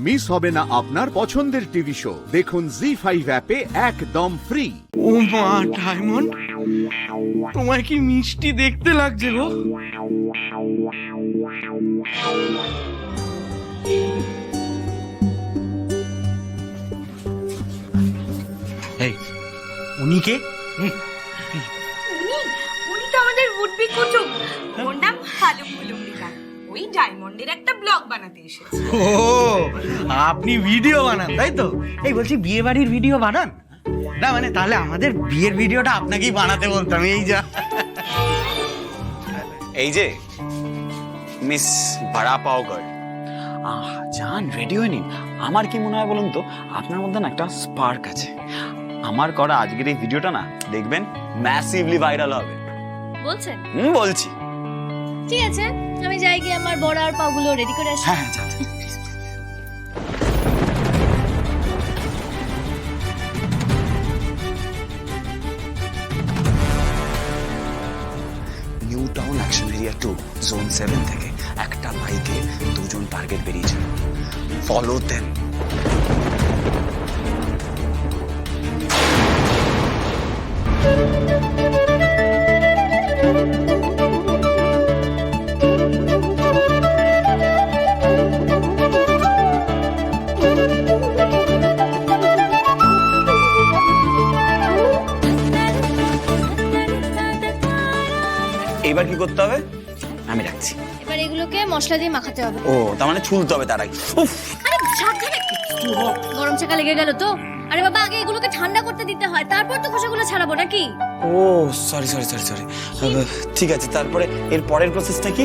Miss হবে না আপনার পছন্দের টিভি শো। দেখুন জি5 অ্যাপে একদম ফ্রি। ও মা ডায়মন্ড, তোমায় কি মিষ্টি দেখতে লাগছে গো। এই উনি কে? উনি তো আমাদের উডবি কুটুম। ওর নাম হালুম মুলুমরিকা। ওই ডায়মন্ডের একটা ব্লগ বানাতে এসেছে। ও আপনি ভিডিও বানান তাই তো? এই বলছি বিয়ে বাড়ির ভিডিও বানান না? মানে তাহলে আমাদের বিয়ের ভিডিওটা আপনাকেই বানাতে বলতাম। এই যা এই যে মিস বাড়া পাওগড়, জান রেডি হয়ে নিন। আমার কি মনে হয় বলুন তো, আপনার মধ্যে না একটা স্পার্ক আছে। আমার করা আজকের এই ভিডিওটা না দেখবেন ম্যাসিভলি ভাইরাল হবে। বলছেন? বলছি। ঠিক আছে, আমি যাই গিয়ে আমার বড় আর পাগুলো রেডি করে আসি। হ্যাঁ যা। New town action area 2 zone 7 থেকে একটা বাইকে দুজন টার্গেট বেরিয়েছে। Follow them. এবার কি করতে হবে আমি রাখছি। এবার এগুলোকে মশলা দিয়ে মাখাতে হবে। ও তার মানে ছুলতে হবে তার আগে। উফ, আরে সাবধানে, গরম চাকা লেগে গেল তো। আরে বাবা, আগে এগুলোকে ঠান্ডা করতে দিতে হয়, তারপর তো খোসাগুলো ছাড়াবো নাকি? ও সরি সরি সরি সরি। ঠিক আছে, তারপরে এর পরের প্রসেসটা কি?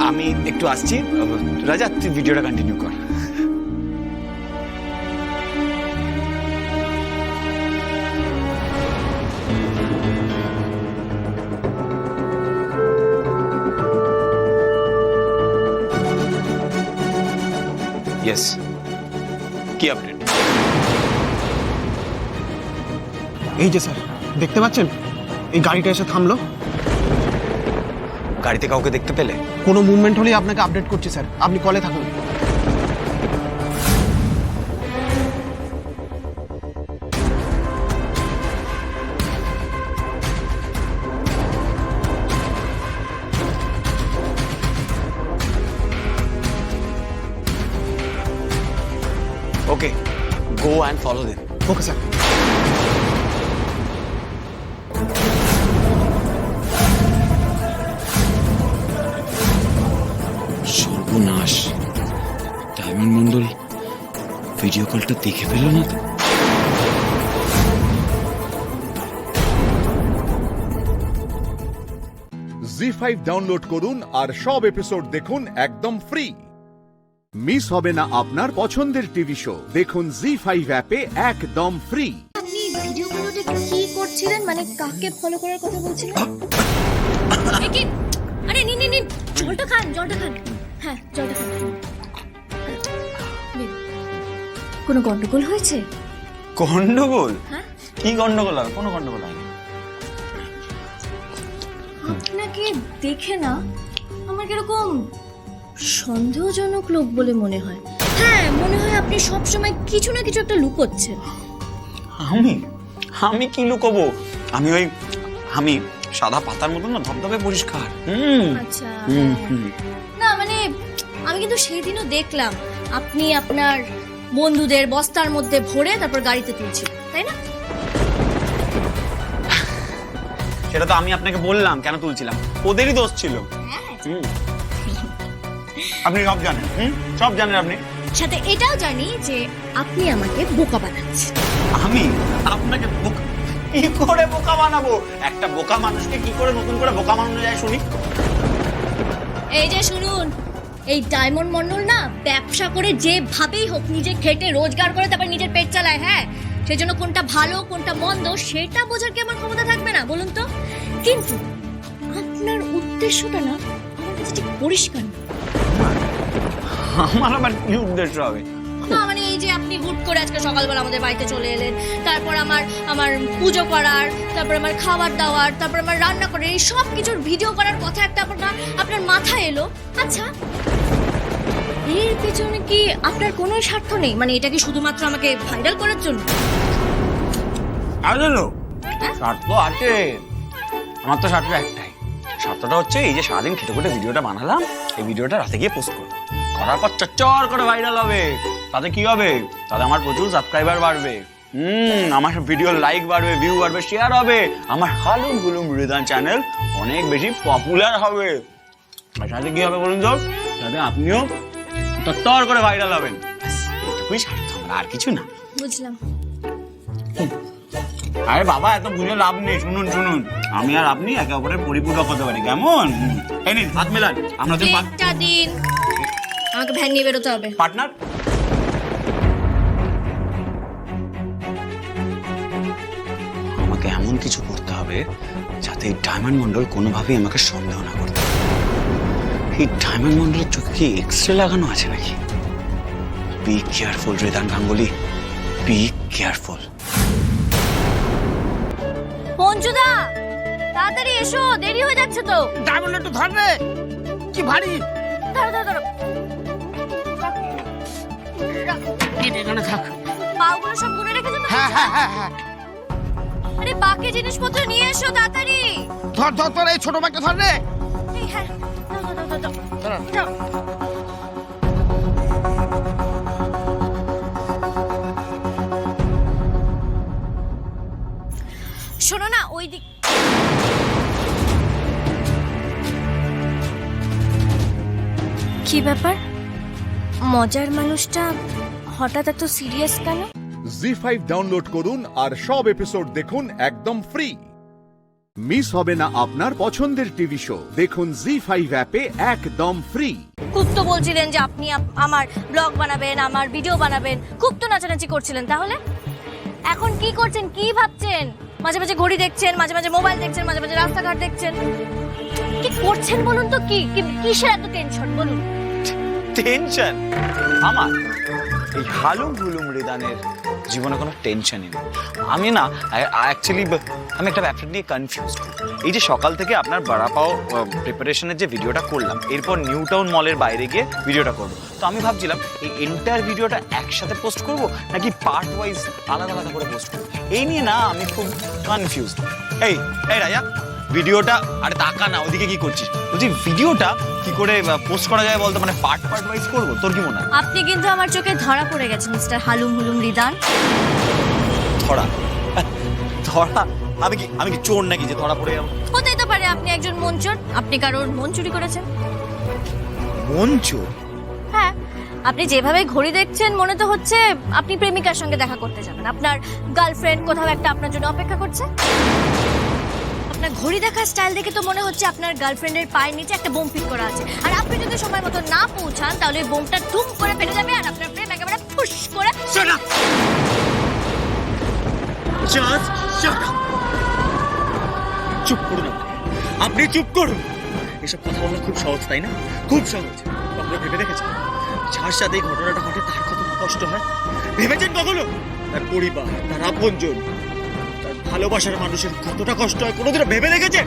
আমি একটু আসছি। রাজা তুই ভিডিওটা কন্টিনিউ কর। ইয়েস, কি আপডেট? এই যে স্যার দেখতে পাচ্ছেন, এই গাড়িটা এসে থামলো। গাড়িতে কাউকে দেখতে পেলে? কোনো মুভমেন্ট হলেই আপনাকে আপডেট করছি স্যার, আপনি কলে থাকুন। Okay, go and follow them. Okay sir. সর্বনাশ, ডায়মন্ড মন্ডল ভিডিও কলটা দেখে ফেলো না তো? জি5 ডাউনলোড করুন আর সব এপিসোড দেখুন একদম ফ্রি। মিস হবে না আপনার পছন্দের টিভি শো। দেখুন জি5 অ্যাপে একদম ফ্রি। আপনি ভিডিওগুলোতে কি করছিলেন, মানে কাকে ফলো করার কথা বলছিলেন? কি? আরে নিন নিন নিন, জলটা খান, জলটা খান। হ্যাঁ জলটা খান। নিন। কোনো গন্ডগোল হয়েছে? গন্ডগোল? হ্যাঁ, কি গন্ডগোল হবে? কোনো গন্ডগোল হয়নি। আপনাকে দেখে না আমার কিরকম সন্দেহজনক লোক বলে মনে হয়। হ্যাঁ, মনে হয় আপনি সবসময় কিছু না কিছু একটা লুকোচ্ছেন। আমি আমি কি লুকোবো? আমি সাদা পাতার মতন না, ধবধবে পরিষ্কার। আচ্ছা, না মানে আমি কিন্তু সেই দিনও দেখলাম আপনি আপনার বন্ধুদের বস্তার মধ্যে ভরে তারপর গাড়িতে তুলছিলেন, তাই না? সেটা তো আমি আপনাকে বললাম কেন তুলছিলাম, ওদেরই দোষ ছিল। আপনি সব জানেন, সব জানেন আপনি। সাথে এটাও জানি যে আপনি আমাকে বোকা বানাচ্ছেন। আমি আপনাকে কি করে বোকা বানাবো? একটা বোকা মানুষকে কি করে নতুন করে বোকা বানানো যায় শুনি? এই যে শুনুন, এই ডায়মন্ড মন্ডল না ব্যবসা করে যেভাবেই হোক নিজে খেটে রোজগার করে তারপর নিজের পেট চালায়। হ্যাঁ, সেজন্য কোনটা ভালো কোনটা মন্দ সেটা বোঝার কি আমার ক্ষমতা থাকবে না বলুন তো? কিন্তু আপনার উদ্দেশ্যটা না আমার কাছে ঠিক পরিষ্কার না। আমার আবার কি উদ্দেশ্য হবে? না মানে এই যে আপনি হুট করে আজকে সকালবেলা আমাদের বাড়িতে চলে এলেন, তারপর আমার পুজো করার, তারপর আমার খাবার দাওয়ার, তারপর আমার রান্না করার, এই সব কিছুর ভিডিও করার কথা একটা আপনার মাথায় এলো। আচ্ছা, এর পেছনে কি আপনার কোনো স্বার্থ নেই? মানে এটা কি শুধুমাত্র আমাকে ভাইরাল করার জন্য? স্বার্থ আছে, আমার তো স্বার্থ একটাই। স্বার্থটা হচ্ছে এই যে সারাদিন খেটে খুঁটে ভিডিওটা বানালাম, এই ভিডিওটা রাতে গিয়ে পোস্ট করবো, করার পর চচ্চর করে ভাইরাল হবে। তাতে কি হবে? তাতে আমার প্রচুর সাবস্ক্রাইবার বাড়বে, আমার ভিডিও লাইক বাড়বে, ভিউ বাড়বে, শেয়ার হবে, আমার হালুম গুলুম মৃদান চ্যানেল অনেক বেশি পপুলার হবে। আর সাথে কি হবে বলুন তো? তাতে আপনিও চচ্চর করে ভাইরাল হবেন। এইটুকুই স্বার্থ আমার, আর কিছু না। বুঝলাম। আরে বাবা, এত বুঝে লাভ নেই। শুনুন শুনুন, আমি আর আপনি একে অপরের পরিপূরক হতে পারি, কেমন? এই নিন হাত মেলান, আমরা তো একটা দিন আমাকে ভ্যান নিয়ে বেরোতে হবে। পার্টনার। আমাকে এমন কিছু করতে হবে যাতে এই ডায়মন্ড মন্ডল কোনোভাবেই আমাকে সন্দেহ না করতে পারে। এই ডায়মন্ড মন্ডলের চোখে কি এক্সরে লাগানো আছে নাকি? Be careful Ridan Ganguly, be careful. পঞ্চুদা, তাড়াতাড়ি এসো, দেরি হয়ে যাচ্ছে তো। ডায়মন্ড একটু ধর রে, কি ভারী। ধরো এখানে থাক। পাগুলো সব গুনে রেখেছো তো? হ্যাঁ হ্যাঁ হ্যাঁ হ্যাঁ, আরে বাকি জিনিসপত্র নিয়ে এসো তাড়াতাড়ি। ধর ধর ধর, এই ছোট ব্যাগটা ধর রে। এই হ্যাঁ, দাও। শোনো না, ওই দিক। কি ব্যাপার, মজার মানুষটা হঠাৎ এত সিরিয়াস কেন? জি5 ডাউনলোড করুন আর সব এপিসোড দেখুন একদম ফ্রি। মিস হবে না আপনার পছন্দের টিভি শো, দেখুন জি5 অ্যাপে একদম ফ্রি। খুব তো বলছিলেন যে আপনি আমার ব্লগ বানাবেন, আমার ভিডিও বানাবেন, খুব তো নাচানাচি করছিলেন, তাহলে এখন কি করছেন, কি ভাবছেন? মাঝে মাঝে ঘড়ি দেখছেন, মাঝে মাঝে মোবাইল দেখছেন, মাঝে মাঝে রাস্তাঘাট দেখছেন, কি করছেন বলুন তো? কিসের এত টেনশন বলুন? টেনশন আমার? এই হালুম হুলুম রিদানের জীবনে কোনো টেনশনই নেই। আমি না অ্যাকচুয়ালি আমি একটা ব্যবসা নিয়ে কনফিউজ। এই যে সকাল থেকে আপনার বড়াপাও প্রিপারেশনের যে ভিডিওটা করলাম, এরপর নিউ টাউন মলের বাইরে গিয়ে ভিডিওটা করবো, তো আমি ভাবছিলাম এই এন্টায়ার ভিডিওটা একসাথে পোস্ট করবো নাকি পার্ট ওয়াইজ আলাদা আলাদা করে পোস্ট করবো, এই নিয়ে না আমি খুব কনফিউজ। এই রাজা, ভিডিওটা আরে তাকা না, ওদিকে কি করছিস? বলছি ভিডিওটা কি করে পোস্ট করা যায় বলতো, মানে পার্ট ওয়াইজ করবো, তোর কি মনে হয়? আপনি কিন্তু আমার চোখে ধরা পড়ে গেছেন মিস্টার হালুম হুলুম রিদান। ধরা? আমি কি চোর নাকি যে ধরা পড়ে যাবো? হতেই তো পারে আপনি একজন মন চোর, আপনি কারোর মন চুরি করেছেন। মন চোর? হ্যাঁ, আপনি যেভাবে ঘড়ি দেখছেন মনে তো হচ্ছে আপনি প্রেমিকার সঙ্গে দেখা করতে যাবেন, আপনার গার্লফ্রেন্ড কোথাও একটা আপনার জন্য অপেক্ষা করছে। আপনার ঘড়ি দেখার স্টাইল দেখে তো মনে হচ্ছে আপনার গার্লফ্রেন্ডের পায়ের নিচে একটা বোম ফিট করা আছে, আর আপনি যদি সময় মতো না পৌঁছান তাহলে ওই বোমটা ধুম করে ফেলে যাবে আর আপনার প্রেম একেবারে ফুস করে। চুপ করুন আপনি, চুপ করুন। এসব কথা বলা খুব সহজ, তাই না? খুব সহজ। কখনো ভেবে দেখেছেন যার সাথে এই ঘটনাটা ঘটে তার কত কষ্ট হয়? ভেবেছেন কখনো তার পরিবার, তার আপনজন, তার ভালোবাসার মানুষের কতটা কষ্ট হয়? কোনোদিনও ভেবে দেখেছেন?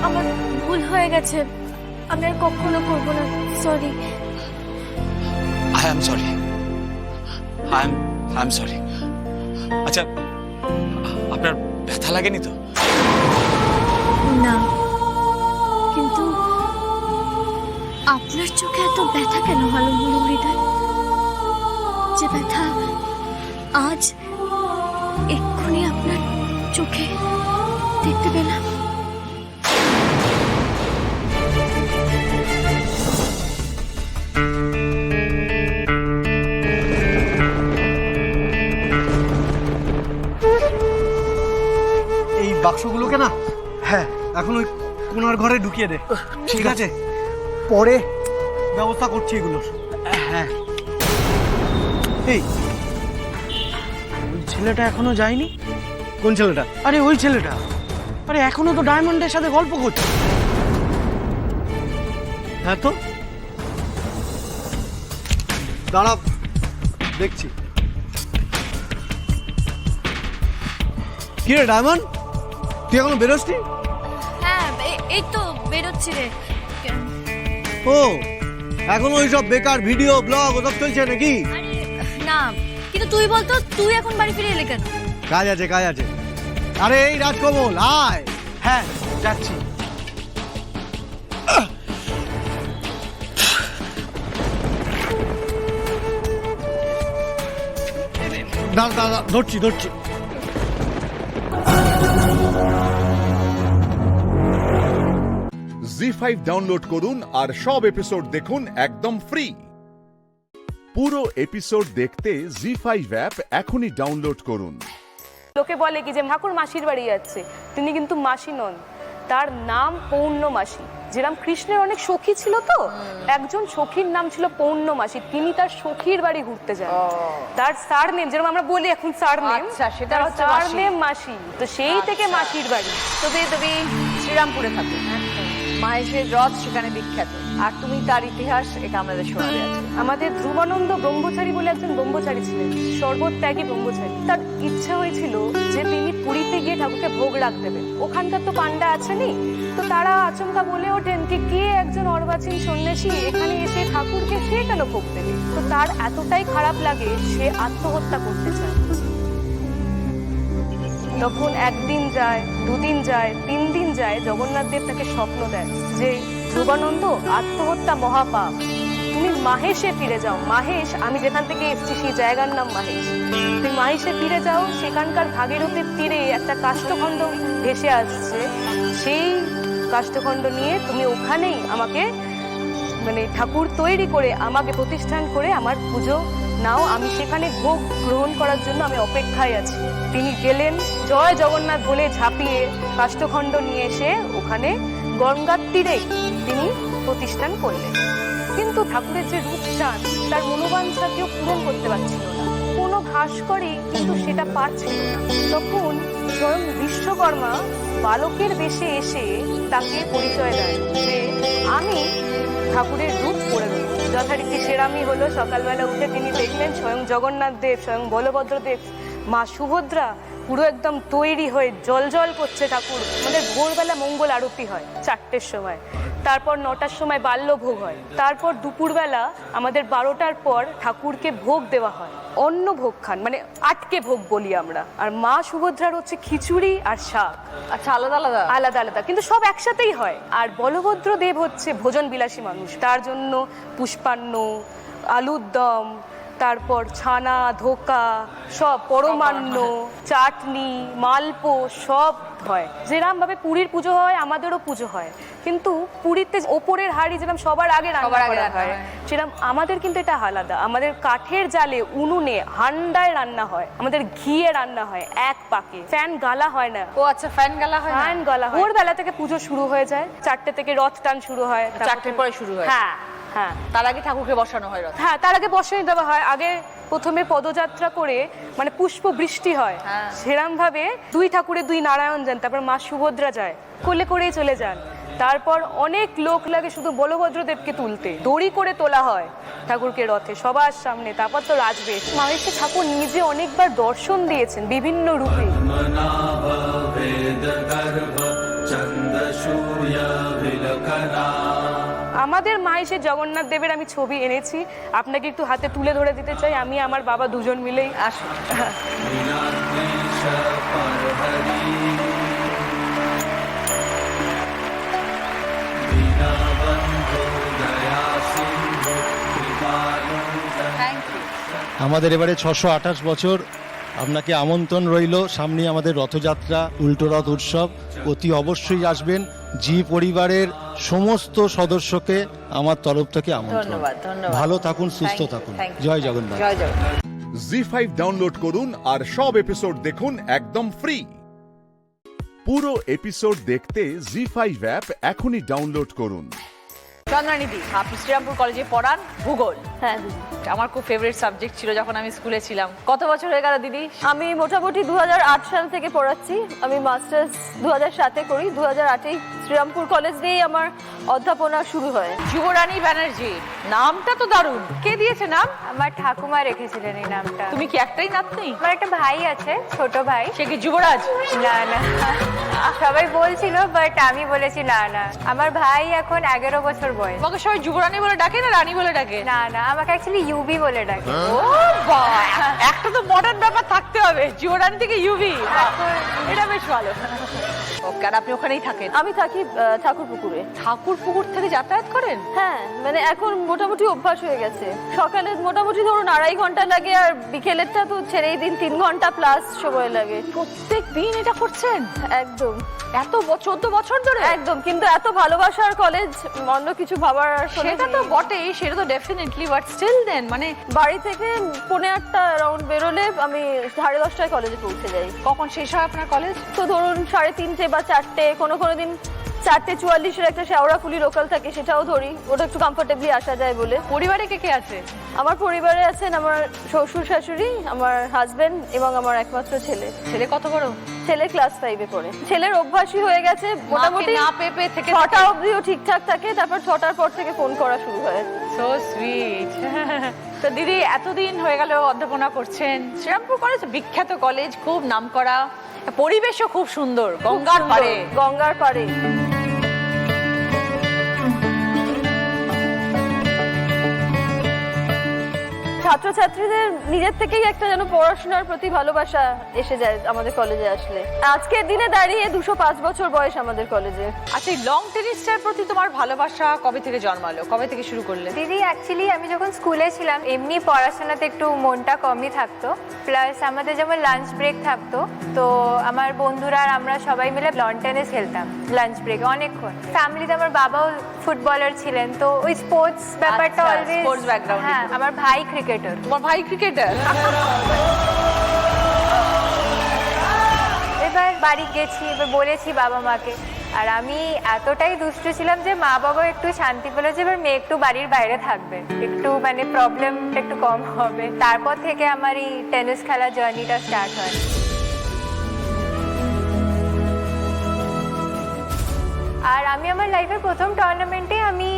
আমার ভুল হয়ে গেছে, আমি আর কখনো করবো না, sorry. I am sorry, I am sorry. আচ্ছা, আপনার ব্যথা লাগেনি তো? না, কিন্তু আপনার চোখে এত ব্যথা কেন হালুম হুলুম রিদান? যে ব্যথা আজ এক্ষুনি আপনার চোখে দেখতে পেলাম। এই বাক্সগুলোকে না, হ্যাঁ এখন ওই কোনার ঘরে ঢুকিয়ে দে, ঠিক আছে? পরে ব্যবস্থা করছি এগুলোর। হ্যাঁ। এই ছেলেটা এখনো যায়নি? কোন ছেলেটা? আরে ওই ছেলেটা। আরে এখনো তো ডায়মন্ডের সাথে গল্প করছে। হ্যাঁ তো দাঁড়া, দেখছি। কি রে ডায়মন্ড, তুই এখনো বেরোসনি? হ্যাঁ এই তো বেরোচ্ছি রে। ও, এখনো ওই সব বেকার ভিডিও ব্লগ ওসব চলছে নাকি? আরে না, কিন্তু তুই বলতো তুই এখন বাড়ি ফিরে এলে কেন? কাজ আছে, কাজ আছে। আরে এই রাজকমল, আয়। হ্যাঁ যাচ্ছি। দাঁড়া দাঁড়া, ধরছি ধরছি। জি5 ডাউনলোড করুন আর সব এপিসোড দেখুন একদম ফ্রি। পুরো এপিসোড দেখতে জি5 অ্যাপ এখনই ডাউনলোড করুন। লোকে বলে কি যে ঠাকুর মাসির বাড়ি যাচ্ছে, তিনি কিন্তু মাসি নন, তার নাম পৌর্ণমাসী। যেরকম কৃষ্ণের অনেক সখী ছিল, তো একজন সখীর নাম ছিল পৌর্ণমাসী, তিনি তার সখীর বাড়ি ঘুরতে যান। তার সার নেম, যেরকম আমরা বলি এখন সার নেম, সেটা সার নেম মাসি, তো সেই থেকে মাসির বাড়ি। তবে শ্রীরামপুরে থাকো, মাহেশের রথ সেখানে বিখ্যাত, আর তুমি তার ইতিহাস এটা আমাদের শোনাবে আছে। আমাদের ধ্রুবানন্দ ব্রহ্মচারী বলে একজন ব্রহ্মচারী ছিলেন, সর্বত্যাগী ব্রহ্মচারী। তার ইচ্ছা হয়েছিল যে তিনি পুরীতে গিয়ে ঠাকুরকে ভোগ রাখ দেবেন। ওখানকার তো পান্ডা আছেনি, তো তারা আচমকা বলে ওঠেন কি কে একজন অর্বাচীন সন্ন্যাসী এখানে এসে ঠাকুরকে সে কেন ভোগ দেবে। তো তার এতটাই খারাপ লাগে, সে আত্মহত্যা করতে চায়। তখন একদিন যায়, দুদিন যায়, 3 দিন যায়, জগন্নাথ দেব তাকে স্বপ্ন দেয় যে ধ্রুবানন্দ, আত্মহত্যা মহাপাপ, তুমি মাহেশে ফিরে যাও। মাহেশ, আমি যেখান থেকে এসেছি সেই জায়গার নাম মাহেশ। তুমি মাহেশে ফিরে যাও, সেখানকার ভাগীরথীর তীরে একটা কাষ্ঠখণ্ড ভেসে আসছে, সেই কাষ্ঠখণ্ড নিয়ে তুমি ওখানেই আমাকে ঠাকুর তৈরি করে আমাকে প্রতিষ্ঠান করে আমার পুজো নাও, আমি সেখানে ভোগ গ্রহণ করার জন্য আমি অপেক্ষায় আছি। তিনি গেলেন, জয় জগন্নাথ বলে ঝাঁপিয়ে কাষ্ঠখণ্ড নিয়ে এসে ওখানে গঙ্গার তীরে তিনি প্রতিষ্ঠান করলেন। কিন্তু ঠাকুরের যে রূপসান, তার মনোবাঞ্ছা কেউ পূরণ করতে পারছিল না, কোনো ভাস্করই কিন্তু সেটা পারছিল না। তখন স্বয়ং বিশ্বকর্মা বালকের বেশে এসে তাকে পরিচয় দেয় যে আমি ঠাকুরের রূপ করে দেব। যথারীতি সেরামি হলো, সকালবেলা উঠে তিনি দেখলেন স্বয়ং জগন্নাথ দেব, স্বয়ং বলভদ্র দেব, মা সুভদ্রা পুরো একদম তৈরি হয়ে জল করছে ঠাকুর। আমাদের ভোরবেলা মঙ্গল আরতি হয় 4টের সময়, তারপর 9টার সময় বাল্যভোগ হয়, তারপর দুপুরবেলা আমাদের 12টার পর ঠাকুরকে ভোগ দেওয়া হয়। অন্ন ভোগ খান, আটকে ভোগ বলি আমরা। আর মা সুভদ্রার হচ্ছে খিচুড়ি আর শাক। আচ্ছা, আলাদা আলাদা আলাদা আলাদা, কিন্তু সব একসাথেই হয়। আর বলভদ্র দেব হচ্ছে ভোজন বিলাসী মানুষ, তার জন্য পুষ্পান্ন, আলুর দম, তারপর ছানা, ধোকা, সব পরমান্ন, চাটনি, মালপো সব হয়। যেরকম ভাবে পুরীর পুজো হয় আমাদেরও পুজো হয়, কিন্তু পুরীতে ওপরের হাঁড়ি যেরকম সবার আগে রান্না করা হয়, সেরকম আমাদের কিন্তু এটা আলাদা। আমাদের কাঠের জালে, উনুনে, হান্ডায় রান্না হয়, আমাদের ঘিয়ে রান্না হয়, এক পাকে, ফ্যান গালা হয় না। ও আচ্ছা, ফ্যান গালা হয় না? ফ্যান গালা হয়। ভোরবেলা থেকে পুজো শুরু হয়ে যায়, 4টে থেকে রথ টান শুরু হয়, 4টের পরে শুরু হয়। হ্যাঁ হ্যাঁ, তার আগে ঠাকুরকে বসানো হয় রথে। হ্যাঁ, তার আগে বসানো দেওয়া হয়। আগে প্রথমে পদযাত্রা করে পুষ্প বৃষ্টি হয়, সেরম ভাবে 2 ঠাকুরে 2 নারায়ণ যান, তারপর মা সুভদ্রা যায়, কোলে করেই চলে যান। তারপর অনেক লোক লাগে শুধু বলভদ্র দেবকে তুলতে, দড়ি করে তোলা হয় ঠাকুরকে রথে সবার সামনে। তারপর তো রাজবেশ। মাহেশকে ঠাকুর নিজে অনেকবার দর্শন দিয়েছেন বিভিন্ন রূপে। আমাদের মাহেশের জগন্নাথ দেবের আমি ছবি এনেছি, আপনাকে একটু হাতে তুলে ধরে দিতে চাই। আমি আমার বাবা দুজন মিলেই আসুন। আমাদের এবারে 628 বছর, আপনাকে আমন্ত্রণ রইল। সামনে আমাদের রথযাত্রা, উল্টো রথ উৎসব, অতি অবশ্যই আসবেন। জি পরিবারের সমস্ত সদস্যকে আমার তরফ থেকে আমন্ত্রণ। ধন্যবাদ, ধন্যবাদ। ভালো থাকুন, সুস্থ থাকুন। জয় জগন্নাথ। জয় জগন্নাথ। জি5 ডাউনলোড করুন আর সব এপিসোড দেখুন একদম ফ্রি। পুরো এপিসোড দেখতে জি5 অ্যাপ এখনই ডাউনলোড করুন। চন্দ্রানিধি, আপনি শ্রীরামপুর কলেজে পড়ান ভূগোল। হ্যাঁ। আমার খুব ফেভারিট সাবজেক্ট ছিল যখন আমি স্কুলে ছিলাম। কত বছর হয়ে গেল দিদি? আমি মোটামুটি 2008 সাল থেকে পড়াচ্ছি। আমি মাস্টার্স 2007-এ করি। 2008-এই শ্রীরামপুর কলেজ দিয়েই আমার অধ্যাপনা শুরু হয়। যুবরানী ব্যানার্জি, নামটা তো দারুণ। কে দিয়েছে নাম? আমার ঠাকুমা রেখেছিলেন এই নামটা। তুমি কি একটাই নাতনি? আমার একটা ভাই আছে, ছোট ভাই। সে কি যুবরাজ? না না, সবাই বলছিল বাট আমি বলেছি না না, আমার ভাই এখন 11 বছর বয়স। তোমাকে সবাই যুবরানী বলে ডাকে না রানী বলে ডাকে? না না, আমাকে অ্যাকচুয়ালি ইউবি বলে ডাকে। ও বাহ, একটা তো মডার্ন ব্যাপার থাকতে হবে, যুবরানী থেকে ইউবি। এটা বেশ ভালো। ওকে, আর আপনি ওখানেই থাকেন? আমি থাকি ঠাকুরপুকুরে। ঠাকুরপুকুর থেকে যাতায়াত করেন? হ্যাঁ, মানে এখন মোটামুটি অভ্যাস হয়ে গেছে। সকালে মোটামুটি ধরুন 2.5 ঘন্টা লাগে, আর বিকেলেরটা তো ছেড়েই দিন, 3 ঘন্টা প্লাস সময় লাগে। প্রত্যেক দিন এটা করছেন? একদম। এত 14 বছর ধরে? একদম, কিন্তু এত ভালোবাসার কলেজ, অন্য কিছু ভাবার আসলে সেটা তো নেই। বটেই, সেটা তো ডেফিনেটলি, বাট স্টিল দেন মানে বাড়ি থেকে 8:45 অ্যারাউন্ড বেরোলে আমি 10:30টায় কলেজে পৌঁছে যাই। কখন শেষ হয় আপনার কলেজ? তো ধরুন 3:30 বা 4টে, কোনো কোনো দিন 4:44-এর একটা শেওড়াফুলি লোকাল থাকে, সেটাও ধরি। ওটা একটু কমফোর্টেবলি আসা যায় বলে। পরিবারে কে কে আছে? আমার পরিবারে আছেন আমার শ্বশুর শাশুড়ি, আমার হাজবেন্ড এবং আমার একমাত্র ছেলে। ছেলে কত বড়? ছেলে ক্লাস 5-এ পড়ে। ছেলের অভ্যাসই হয়ে গেছে মোটামুটি না পেপে থেকে 6টা অবধিও ঠিকঠাক থাকে, তারপর 6টার পর থেকে ফোন করা শুরু হয়। So sweet. তো দিদি, এতদিন হয়ে গেল অধ্যাপনা করছেন। শ্রীরামপুর কলেজ বিখ্যাত কলেজ, খুব নামকরা, পরিবেশও খুব সুন্দর, গঙ্গার পাড়ে। গঙ্গার পাড়ে। ছাত্রছাত্রীদের নিজের থেকেই একটা যেন পড়াশোনার প্রতি ভালোবাসা এসে যায় আমাদের কলেজে আসলে। আজকের দিনে দাঁড়িয়ে 205 বছর বয়স আমাদের কলেজে। আচ্ছা, এই লং টেনিসটার প্রতি তোমার ভালোবাসা কবে থেকে জন্মালো? কবে থেকে শুরু করলে? দিদি, অ্যাকচুয়ালি আমি যখন স্কুলে ছিলাম এমনি পড়াশোনাতে একটু মনটা কমই থাকতো, প্লাস আমাদের যেমন লাঞ্চ ব্রেক থাকতো, তো আমার বন্ধুরা আর আমরা সবাই মিলে লন টেনিস খেলতাম লাঞ্চ ব্রেকে অনেকক্ষণ। ফ্যামিলিতে আমার বাবাও ফুটবলার ছিলেন, তো ওই স্পোর্টস ব্যাপারটা আচ্ছা, অলওয়েজ। sports background হ্যাঁ, আমার ভাই ক্রিকেটার। তোমার ভাই ক্রিকেটার? এবার বাড়ি গেছি, এবার বলেছি বাবা মাকে, আর আমি এতটাই দুষ্টু ছিলাম যে মা বাবা একটু শান্তি পেলো যে এবার মেয়ে একটু বাড়ির বাইরে থাকবে, একটু মানে প্রবলেম একটু কম হবে। তারপর থেকে আমার এই টেনিস খেলার জার্নিটা স্টার্ট হয়। আর আমি আমার লাইফের প্রথম টুর্নামেন্টে আমি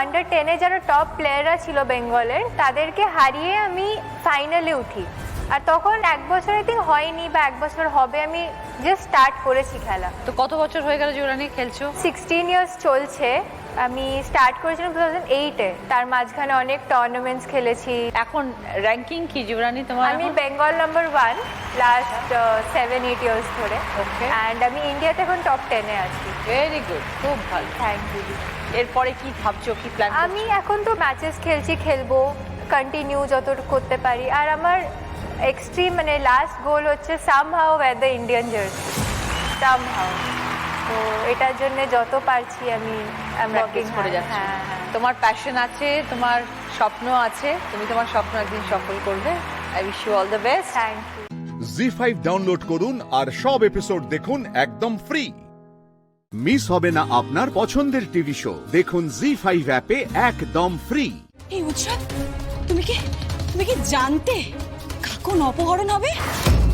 আন্ডার 10-এ যারা টপ প্লেয়াররা ছিল বেঙ্গলের, তাদেরকে হারিয়ে আমি ফাইনালে উঠি। আর তখন 1 বছর আই থিঙ্ক হয়নি, বা 1 বছর হবে, আমি জাস্ট স্টার্ট করেছি খেলা। তো কত বছর হয়ে গেল যুবরানী খেলছো? 16 ইয়ার্স চলছে। আমি স্টার্ট করেছিলাম 2008-এ, তার মাঝখানে অনেক টুর্নামেন্টস খেলেছি। এখন র্যাঙ্কিং কি যুবরানী তোমার? আমি বেঙ্গল নাম্বার 1 লাস্ট 7-8 ইয়ার্স ধরে। ওকে। অ্যান্ড আমি ইন্ডিয়াতে এখন টপ 10-এ আছি। ভেরি গুড, খুব ভালো। Thank you. এরপরে কি ভাবছো, কি প্ল্যান? আমি এখন তো ম্যাচেস খেলবো কন্টিনিউ যতটুকু করতে পারি। আর আমার এক্সট্রিম মানে লাস্ট গোল হচ্ছে somehow wear the Indian jersey, somehow. তো এটার জন্য যত পারছি আমি প্র্যাকটিস করে যাচ্ছি। হ্যাঁ হ্যাঁ। তোমার প্যাশন আছে, তোমার স্বপ্ন আছে, তুমি তোমার স্বপ্ন একদিন সফল করবে। I wish you all the best. Thank you. জি5 ডাউনলোড করুন আর সব এপিসোড দেখুন একদম ফ্রি। মিস হবে না আপনার পছন্দের টিভি শো, দেখুন জি5 অ্যাপে একদম ফ্রি। এই উৎসব, তুমি কি জানতে কাকুন অপহরণ হবে?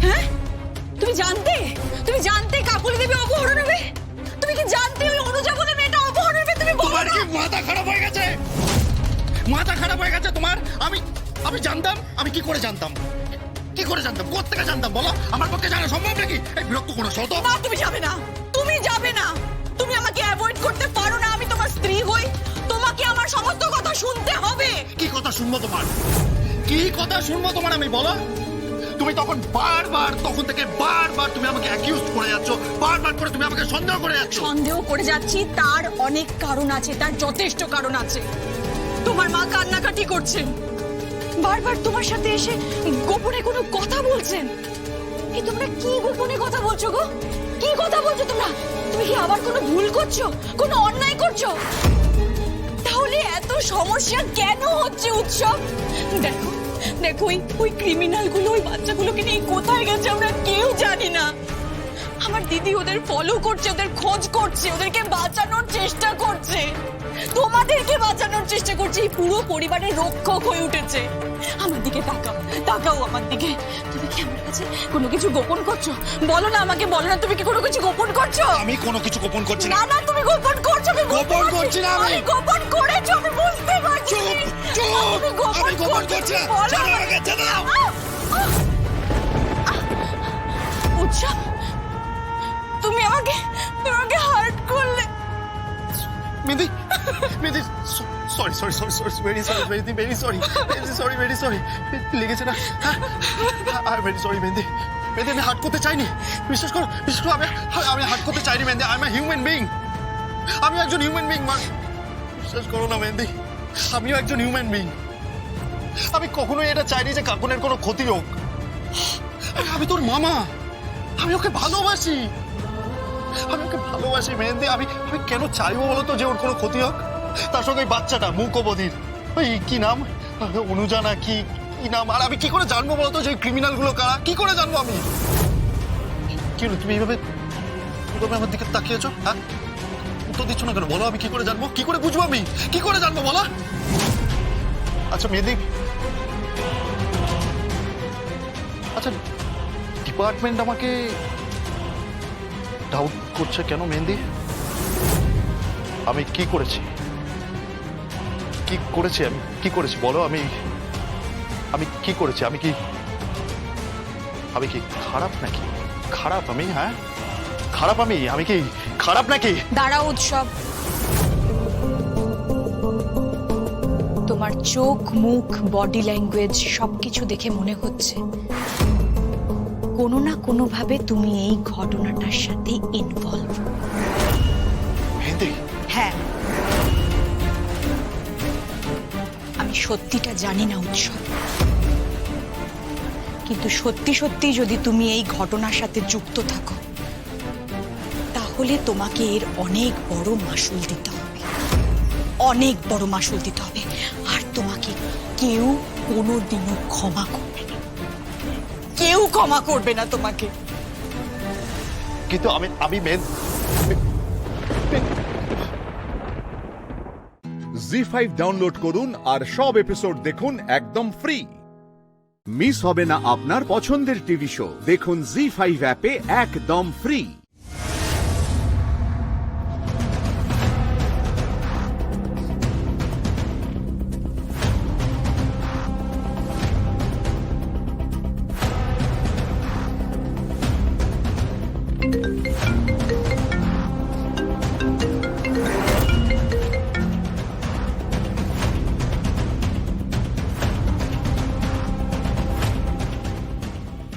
হ্যাঁ, তুমি জানতে কাকুলি দেবী অপহরণ হবে? তুমি কি জানতে ওই অনুজা বলে মেয়েটা অপহরণ হবে? তুমি বলো তোমার না। কি মাথা খারাপ হয়ে গেছে? মাথা খারাপ হয়ে গেছে তোমার? আমি জানতাম? আমি কি করে জানতাম? কোত্থেকে জানতাম বলো? আমার পক্ষে জানা সম্ভব নাকি? এই বিরক্ত কোনো শত। না, তুমি যাবে না। তুমি আমাকে অ্যাভয়েড করতে পারো না। আমি তোমার স্ত্রী হই, তোমাকে আমার সমস্ত কথা শুনতে হবে। কি কথা শুনবো তোমার? আমি বলো? তুমি তখন তখন থেকে বারবার তুমি আমাকে অ্যাকিউজ করে যাচ্ছ, বারবার করে তুমি আমাকে সন্দেহ করে যাচ্ছ। সন্দেহ করে যাচ্ছি, তার অনেক কারণ আছে, তার যথেষ্ট কারণ আছে। তোমার মা কান্নাকাটি করছেন, বারবার তোমার সাথে এসে গোপনে কোনো কথা বলছেন। এই তোমরা কি গোপনে কথা বলছো গো? কি কথা বলছো তোমরা? তুমি কি আবার কোনো ভুল করছো, কোনো অন্যায় করছো? তাহলে এত সমস্যা কেন হচ্ছে উৎসব? দেখো ওই ক্রিমিনালগুলো ওই বাচ্চাগুলোকে নিয়ে কোথায় গেছে আমরা কেউ জানি না। আমার দিদি ওদের ফলো করছে, ওদের খোঁজ করছে, ওদেরকে বাঁচানোর চেষ্টা করছে। তোমাদেরকে বাঁচানোর চেষ্টা করছে, এই পুরো পরিবারের রক্ষক হয়ে উঠেছে। আমার দিকে তাকাও, তাকাও আমার দিকে। তুমি কি আমার কাছে কোনো কিছু গোপন করছো? বলো না আমাকে, বলো না তুমি কি কোনো কিছু গোপন করছো? আমি কোনো কিছু গোপন করছি না না। না, তুমি গোপন করছো। আমি গোপন করছি না আমি। গোপন করেছো, আমি বুঝতে পারছি। চুপ চুপ, তুমি গোপন আমি গোপন করছি না। বলো ছাড়ো আমাকে। আমাকে, ছেড়ে দাও। উৎসব, তুমি আমাকে হার্ট করলে। Mehedi, Mehedi, sorry sorry sorry sorry, very sorry Mehedi, very sorry, sorry, very sorry. লেগেছে না? I very sorry Mehedi. Mehedi, আমি হার্ট করতে চাইনি। বিশ্বাস করো, আমি হার্ট করতে চাইনি Mehedi. I am a human being. আমি একজন হিউম্যান বিং। বিশ্বাস করো না মেহেদি, আমিও একজন হিউম্যান বিং। আমি কখনোই এটা চাইনি যে কাকুনের কোনো ক্ষতি হোক। আমি তোর মামা, আমি ওকে ভালোবাসি। আমি ওকে ভালোবাসি মেহেন্দি। আমি কেন চাইবো বলতো যে ওর কোনো ক্ষতি হোক? তার সঙ্গে ওই বাচ্চাটা মুকবধির, ওই কি নাম, অনুজা না কি নাম? আর আমি কি করে জানবো বলতো যে ক্রিমিনাল গুলো কারা? কি করে জানবো আমি? কি হলো, তুমি এইভাবে আমার দিকে তাকিয়েছো? হ্যাঁ, উত্তর দিচ্ছ না কেন? বলো, আমি কি করে জানবো? কি করে বুঝবো? আমি কি করে জানবো বলো? আচ্ছা মেহেন্দি, আচ্ছা ডিপার্টমেন্ট আমাকে ডাউট করছে কেন মেহেন্দি? আমি কি করেছি? আমি কি করেছি বলো? আমি কি করেছি? আমি কি খারাপ নাকি? খারাপ আমি? হ্যাঁ, খারাপ আমি কি খারাপ নাকি? দাঁড়াও উৎসব, তোমার চোখ, মুখ, বডি ল্যাঙ্গুয়েজ সবকিছু দেখে মনে হচ্ছে কোনো না কোনো ভাবে তুমি এই ঘটনাটার সাথে ইনভলভ। মেহেন্দি, হ্যাঁ, আমি সত্যিটা জানি না উৎসব, কিন্তু সত্যি সত্যি যদি তুমি এই ঘটনার সাথে যুক্ত থাকো তাহলে তোমাকে এর অনেক বড় মাসুল দিতে হবে, অনেক বড় মাসুল দিতে হবে। আর তোমাকে কেউ কোনোদিনও ক্ষমা করবে না, কেউ ক্ষমা করবে না তোমাকে। কিন্তু আমি জি5 ডাউনলোড করুন আর সব এপিসোড দেখুন একদম ফ্রি। মিস হবে না আপনার পছন্দের টিভি শো, দেখুন জি5 অ্যাপে একদম ফ্রি।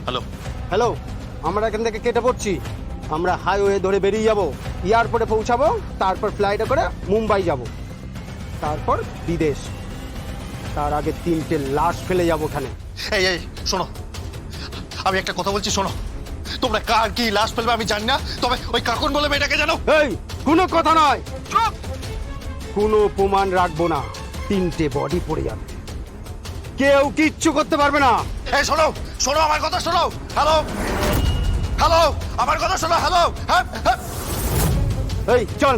হ্যালো হ্যালো, আমরা এখান থেকে কেটে পড়ছি। আমরা হাইওয়ে ধরে বেরিয়ে যাব, এয়ারপোর্টে পৌঁছাবো, তারপর ফ্লাইটে করে মুম্বাই যাব, তারপর বিদেশ। তার আগে 3টে লাশ ফেলে যাবো ওখানে। এই শোনো, আমি একটা কথা বলছি, শোনো। তোমরা কার কি লাশ ফেলবে আমি জানি না, তবে ওই কাকুন বলে মেয়েটাকে জানো। এই, কোনো কথা নয়, চুপ! কোনো প্রমাণ রাখবো না, 3টে বডি পড়ে যাবে, কেউ কিচ্ছু করতে পারবে না। এই শোনো, আমার কথা শোনো। হ্যালো, আমার কথা শোনো। হ্যালো, হ্যাঁ, এই চল।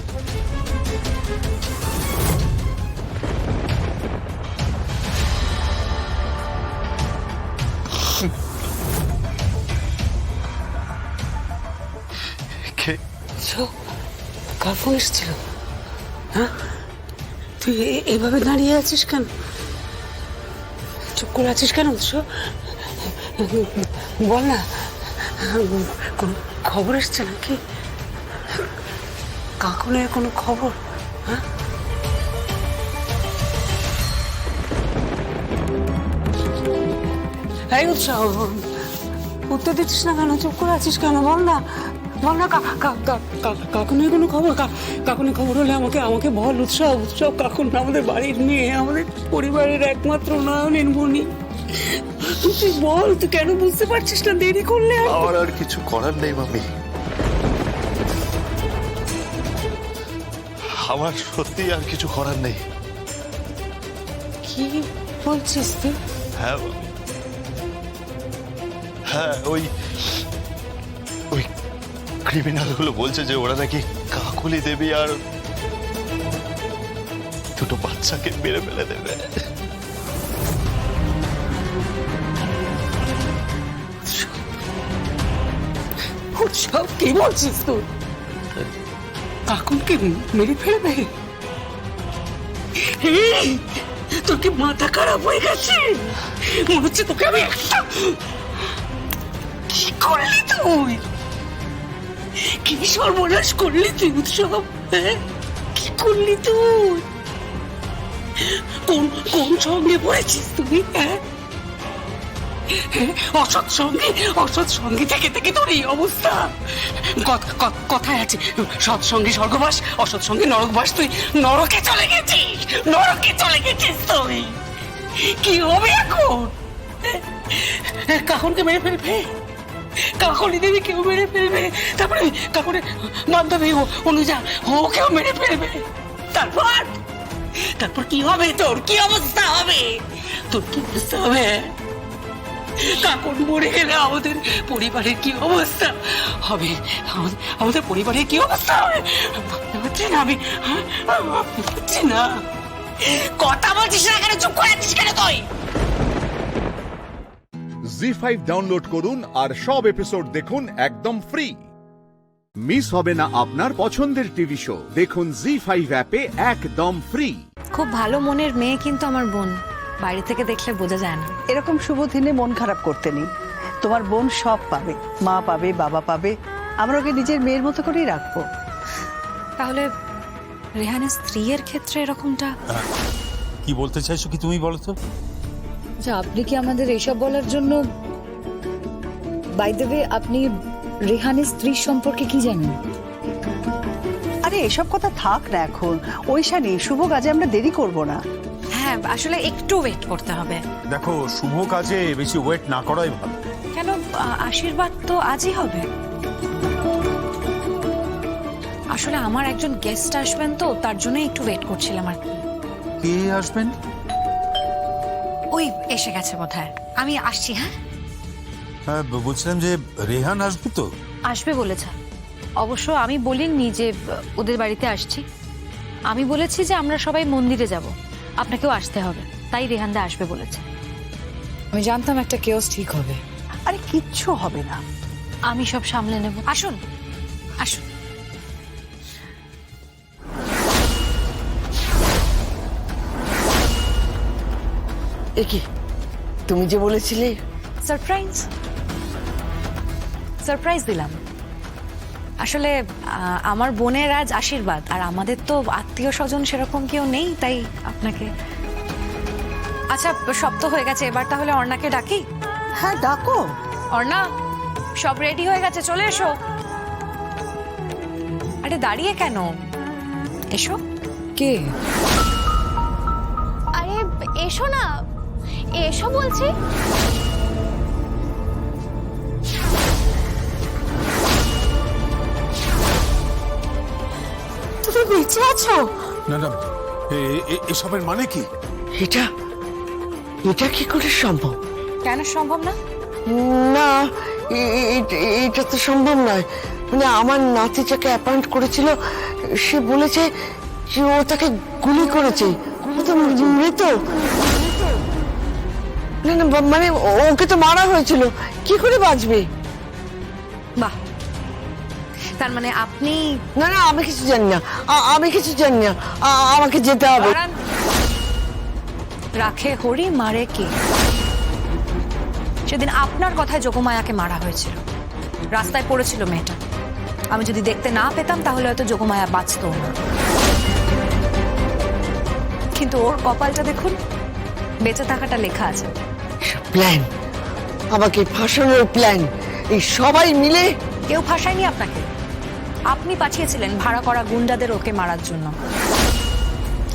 কার ফোন এসেছিল? হ্যাঁ, তুই এভাবে দাঁড়িয়ে আছিস কেন? চুপ করে আছিস কেন? বল না, কোন খবর এসছে নাকি? কাকুনের কোনো খবর? হ্যাঁ, এই উৎসাহ, উত্তর দিচ্ছিস না কেন? চুপ করে আছিস কেন? বল না, কাকুনের কোনো খবর? কাকুনের খবর হলে আমাকে বল উৎসব। কাকুন আমাদের বাড়ির মেয়ে, আমাদের পরিবারের একমাত্র নয়নের মণি। তুই বল, তুই কেন বুঝতে পারছিস না? দেরি করলে আমার আর কিছু করার নেই মামি। আমার সত্যি আর কিছু করার নেই। কি বলছিস তুই? হ্যাঁ, ওই ক্রিমিনাল গুলো বলছে যে ওরা নাকি কাকুলি দেবী আর উৎসাহকে মেরে ফেলে দেবে। উৎসব কি বলছিস তুই? কাকুনকে মেরে ফেলবে? এই, তোর কি মাথা খারাপ হয়ে গেছে? মনে হচ্ছে তোকে আমি কি করলি তুই? কি সর্বনাশ করলি তুই উৎসব? হ্যাঁ? কি করলি তুই? কোন কোন সঙ্গে পড়েছিস তুই? হ্যাঁ, অসৎ সঙ্গে থেকে থেকে তোর এই অবস্থা। কথায় আছে, সৎ সঙ্গে স্বর্গবাস, অসৎ সঙ্গে নরকবাস। তুই নরকে চলে গেছিস, নরকে চলে গেছিস তুই। কি হবে এখন? কাকুনকে মেরে ফেলবে, কাকুনি দেবী কেউ মেরে ফেলবে, তারপরে কাকুরে বান্ধবী অনুজা ওকেও মেরে ফেলবে। তারপর কি হবে? তোর কি অবস্থা হবে? তোর কি অবস্থা হবে? কাকুন মরে গেলে আমাদের পরিবারের কি অবস্থা হবে? আমাদের পরিবারের কি অবস্থা হবে? ভাবতে পারছি না আমি, ভাবছি না। কথা বলছিস না কেন? চুপ করে আছিস কেন তুই? জি5 ডাউনলোড করুন আর সব এপিসোড দেখুন একদম ফ্রি। মিস হবে না আপনার পছন্দের টিভি শো, দেখুন জি5 অ্যাপে একদম ফ্রি। খুব ভালো মনের মেয়ে কিন্তু আমার বোন, বাইরে থেকে দেখলে বোঝা যায় না। এরকম শুভ দিনে মন খারাপ করতে নেই। তোমার বোন সব পাবে, মা পাবে, বাবা পাবে। আমরা ওকে নিজের মেয়ের মতো করেই রাখবো। তাহলে রেহানের স্ত্রীর ক্ষেত্রে এরকমটা কি বলতে চাইছো কি তুমি বলো তো? আচ্ছা, আপনি কি আমাদের এইসব বলার জন্য, বাই দ্য ওয়ে, আপনি রেহানের স্ত্রীর সম্পর্কে কি জানেন? আরে এসব কথা থাক না এখন, ওইশানি শুভ কাজে আমরা দেরি করব না। হ্যাঁ, আসলে একটু ওয়েট করতে হবে। দেখো, শুভ কাজে বেশি ওয়েট না করাই ভালো। কেন? আশীর্বাদ তো আজই হবে। আসলে আমার একজন গেস্ট আসবেন, তো তার জন্য একটু ওয়েট করছিলাম আর কি। কে আসবেন? ওই এসে গেছে বোধহয়। আমি আসছি। হ্যাঁ হ্যাঁ, বলছিলাম যে রেহান আসবে তো? আসবে বলেছে। অবশ্য আমি বলিনি যে ওদের বাড়িতে আসছি। আমি বলেছি যে আমরা সবাই মন্দিরে যাব, আপনাকেও আসতে হবে, তাই রেহানদা আসবে বলেছে। আমি জানতাম একটা কেওস ঠিক হবে। আরে কিচ্ছু হবে না, আমি সব সামলে নেব। আসুন আসুন। কি তুমি যে বলেছিলে সারপ্রাইজ সারপ্রাইজ দিলাম। আসলে আমার বোনের আজ আশীর্বাদ, আর আমাদের তো আত্মীয় স্বজন সেরকম কেউ নেই, তাই আপনাকে। আচ্ছা, সব তো হয়ে গেছে, এবার তাহলে অর্ণাকে ডাকি। হ্যাঁ ডাকো। অর্ণা, সব রেডি হয়ে গেছে, চলে এসো। আরে দাঁড়িয়ে কেন, এসো। কে? আরে এসো না, এসো বলছি। তুমি বেঁচে আছো? না না, এসবের মানে কি? এটা এটা কি করে সম্ভব? কেন সম্ভব না? না, এটা তো সম্ভব নয়। মানে আমার নাতি যাকে অ্যাপয়েন্ট করেছিল, সে বলেছে যে ও তাকে গুলি করেছে। ও তো মৃত। না না, মানে ওকে তো মারা হয়েছিল, কি করে বাঁচবে? বাহ, তার মানে আপনি। না না, আমি কিছু জানি না, আমি কিছু জানি না, আমাকে যেতে হবে। রাখে হরি মারে কে? সেদিন আপনার কথায় যোগমায়াকে মারা হয়েছিল, রাস্তায় পড়েছিল মেয়েটা। আমি যদি দেখতে না পেতাম তাহলে হয়তো যোগমায়া বাঁচত না, কিন্তু ওর কপালটা দেখুন, বেঁচে থাকাটা লেখা আছে। প্ল্যান, আমাকে ফাঁসানোর প্ল্যান, এই সবাই মিলে। কেউ ফাঁসায়নি আপনাকে, আপনি পাঠিয়েছিলেন ভাড়া করা গুন্ডাদের ওকে মারার জন্য।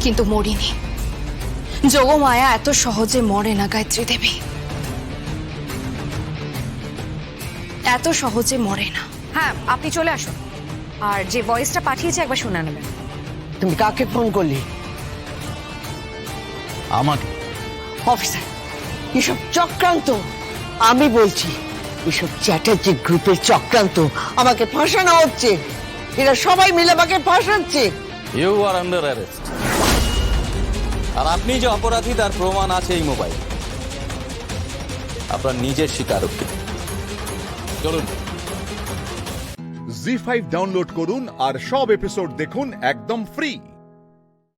কিন্তু মরিনি, যোগমায়া এত সহজে মরে না গায়ত্রী দেবী, এত সহজে মরে না। হ্যাঁ, আপনি চলে আসুন, আর যে ভয়েসটা পাঠিয়েছে একবার শুনে নেবেন। তুমি কাকে ফোন করলি? আমাকে। অফিসার, এসব চক্রান্ত। আমি বলছি, এসব চ্যাটার্জি গ্রুপের চক্রান্ত। আমাকে ফাঁসানো হচ্ছে, এরা সবাই মিলে আমাকে ফাঁসাচ্ছে। You are under arrest. আর আপনি যে অপরাধী তার প্রমাণ আছে এই মোবাইল, আপনার নিজের স্বীকারোক্তি। চলুন। জি5 ডাউনলোড করুন আর সব এপিসোড দেখুন একদম ফ্রি।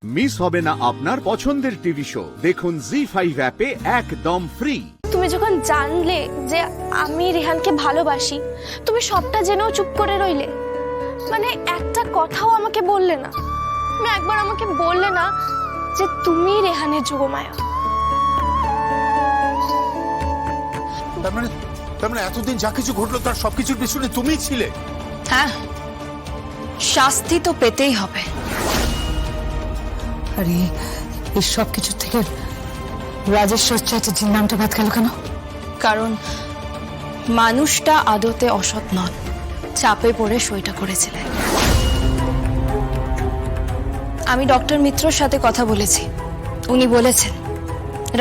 মিস হবে না আপনার পছন্দের টিভি শো, দেখুন জি5 অ্যাপে একদম ফ্রি। তুমি যখন জানলে যে আমি রেহানকে ভালোবাসি, তুমি সবটা জেনেও চুপ করে রইলে, মানে একটা কথাও আমাকে বললে না। তুমি একবার আমাকে বললে না যে তুমি রেহানের যোগমায়া। তার মানে এতদিন যা কিছু ঘটলো তার সবকিছুর পিছনে তুমিই ছিলে? হ্যাঁ, শাস্তি তো পেতেই হবে। আরে এই সব কিছু থেকে রাজেশ্বর চ্যাটার্জির নামটা বাদ গেল কেন? কারণ মানুষটা আদতে অসৎ নন, চাপে পড়ে সইটা করেছিলেন। আমি ডক্টর মিত্রর সাথে কথা বলেছি, উনি বলেছেন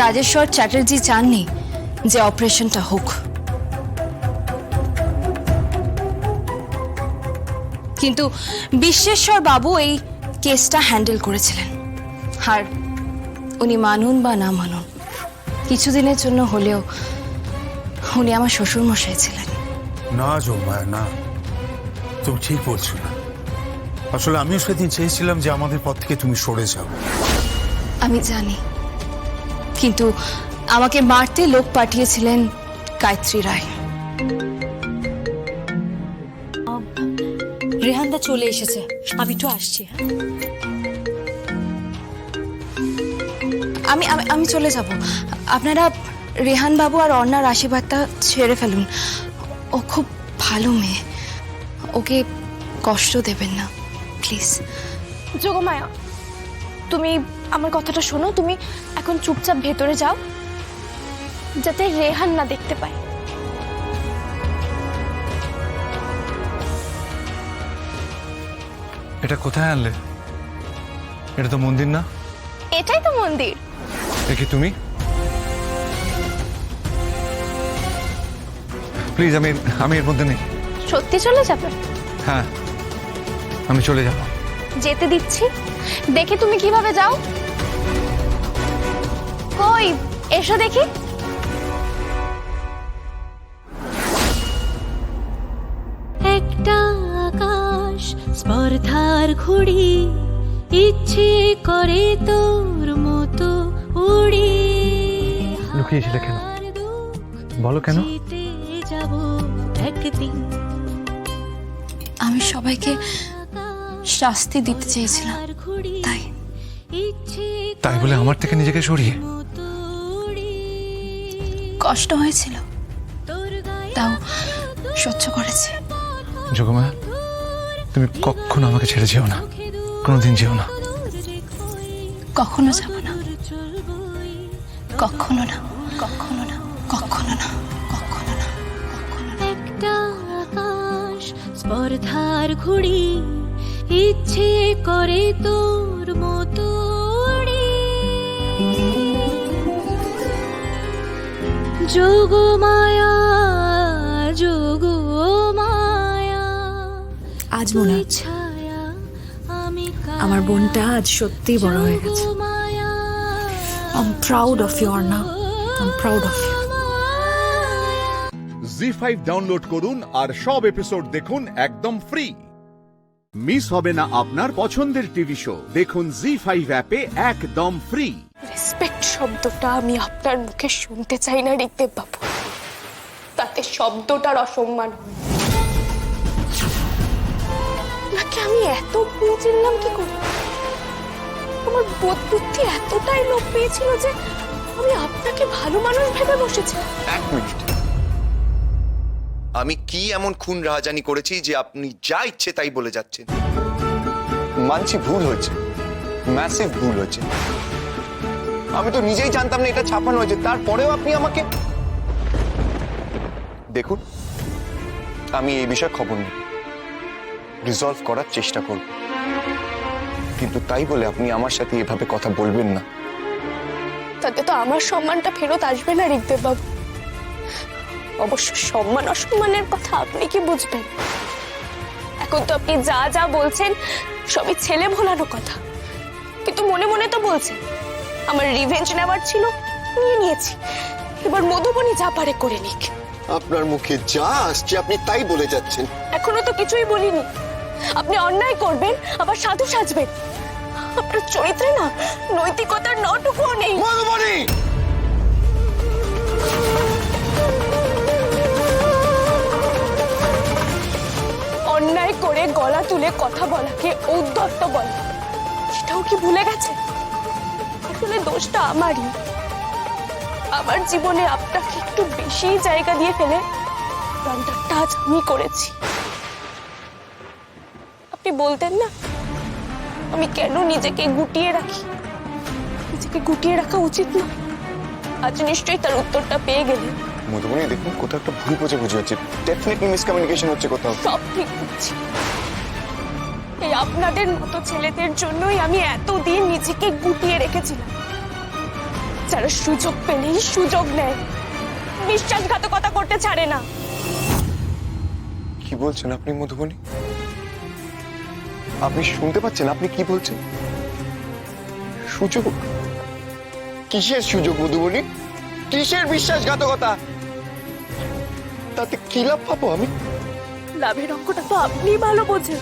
রাজেশ্বর চ্যাটার্জি চাননি যে অপারেশনটা হোক, কিন্তু বিশ্বেশ্বর বাবু এই কেসটা হ্যান্ডেল করেছিলেন। আর উনি মানুন বা না মানুন, কিছুদিনের জন্য হলেও উনি আমার শ্বশুর মশাই ছিলেন। না যোগমায়া, না, তুমি ঠিক বলছো না। আসলে আমিও সেদিন চেয়েছিলাম যে আমাদের পথ থেকে তুমি সরে যাও। আমি জানি, কিন্তু আমাকে মারতে লোক পাঠিয়েছিলেন গায়ত্রী রায়। রেহানদা চলে এসেছে, আমি তো আসছি। আমি আমি আমি চলে যাব। আপনারা রেহান বাবু আর অর্ণার আশীর্বাদটা ছেড়ে ফেলুন। ও খুব ভালো মেয়ে, ওকে কষ্ট দেবেন না প্লিজ। যোগমায়া, তুমি আমার কথাটা শোনো। তুমি এখন চুপচাপ ভেতরে যাও, যাতে রেহান না দেখতে পায়। এটা কোথায় আনলে? এটা তো মন্দির না। এটাই তো মন্দির। দেখি তুমি প্লিজ, আমি এর মধ্যে নেই। সত্যি চলে যাবে? হ্যাঁ, আমি চলে যাব। যেতে দিচ্ছি, দেখে তুমি কিভাবে যাও। কই এসো দেখি। একটা আকাশ স্পর্ধার ঘুড়ি, ইচ্ছে করে তোর মতো উড়ি। লুকিয়েছিলে কেন? বলো কেন? যাব একদিন। আমি সবাইকে শাস্তি দিতে চেয়েছিলাম, তাই তাই বলে আমার থেকে নিজেকে সরিয়ে? কষ্ট হয়েছিল, তাও সহ্য করেছি। যোগমায়া, তুমি কখনো আমাকে ছেড়ে যেও না, কোনোদিন যেও না। কখনো যাব না, কখনো না, কখনো না, কখনো না, কখনো না। একটা আকাশ স্পর্ধার ঘুড়ি, ইচ্ছে করে তোর মতো উড়ি। যোগমায়া, যোগমায়া। আজ মনে হচ্ছে আমার বোনটা আজ সত্যিই বড় হয়ে গেছে। I'm proud of you, Arna. I'm proud of you. জি5 ডাউনলোড করুন আর সব এপিসোড দেখুন একদম ফ্রি। মিস হবে না আপনার পছন্দের টিভি শো, দেখুন জি5 অ্যাপে একদম ফ্রি। রেসপেক্ট শব্দটা আমি আপনার মুখে শুনতে চাই না ঋগ্দেব বাবু, তাতে শব্দটার অসম্মান। নাকি আমি এত ভুল চিনলাম কি করে? আমার বোধ বুদ্ধি এতটাই লোপ পেয়েছিল যে আমি আপনাকে ভালো মানুষ ভেবে বসেছি। এক মিনিট, আমি কি এমন খুন রাহাজানি করেছি যে আপনি যা ইচ্ছে তাই বলে যাচ্ছেন? মানছি ভুল হয়েছে, ম্যাসিভ ভুল হয়েছে। আমি তো নিজেই জানতাম না এটা ছাপানো হয়েছে, তারপরেও আপনি আমাকে। দেখুন, আমি এই বিষয়ে খবর নেই, রিজলভ করার চেষ্টা করব, কিন্তু তাই বলে আপনি আমার সাথে এভাবে কথা বলবেন না। তাতে তো আমার সম্মানটা ফেরত আসবে না ঋগ্দেব বাবু। অবশ্য সম্মান অসম্মানের কথা আপনি কি বুঝবেন? এখন তো আপনি যা যা বলছেন সবই ছেলে ভোলানো কথা, কিন্তু মনে মনে তো বলছেন আমার রিভেঞ্জ নেওয়ার ছিল, নিয়ে নিয়েছি। এবার মধুবনী যা পারে করে নিক। আপনার মুখে যা আসছে আপনি তাই বলে যাচ্ছেন। এখনো তো কিছুই বলিনি। আপনি অন্যায় করবেন আবার সাধু সাজবেন। আপনার চরিত্রে না নৈতিকতার নটুকুও নেই। মধুবনী! অন্যায় করে গলা তুলে কথা বলাকে ঔদ্ধত্য বলে, সেটাও কি ভুলে গেছে? আসলে দোষটা আমারই। আমার জীবনে আপনাকে একটু বেশি জায়গা দিয়ে ফেলে প্রাণটা টাচ আমি করেছি। আপনি বলতেন না আমি কেন নিজেকে গুটিয়ে রাখি, নিজেকে গুটিয়ে রাখা উচিত না। আজ নিশ্চয়ই তার উত্তরটা পেয়ে গেলেন। মধুবনী দেখুন, কোথাও একটা ভুল বোঝাবুঝি হচ্ছে, ডেফিনেটলি মিসকমিউনিকেশন হচ্ছে কোথাও। সব ঠিক বুঝছি। এই আপনাদের মতো ছেলেদের জন্যই আমি এতদিন নিজেকে গুটিয়ে রেখেছিলাম, যারা সুযোগ পেলেই সুযোগ নেয়, বিশ্বাসঘাতকতা করতে ছাড়ে না। কি বলছেন আপনি মধুবনী? আপনি শুনতে পাচ্ছেন আপনি কি বলছেন? সুযোগ? কিসের সুযোগ মধুবনী? কিসের বিশ্বাসঘাতকতা? তাতে কি লাভ পাবো আমি? লাভের অঙ্কটা তো আপনিই ভালো বোঝেন।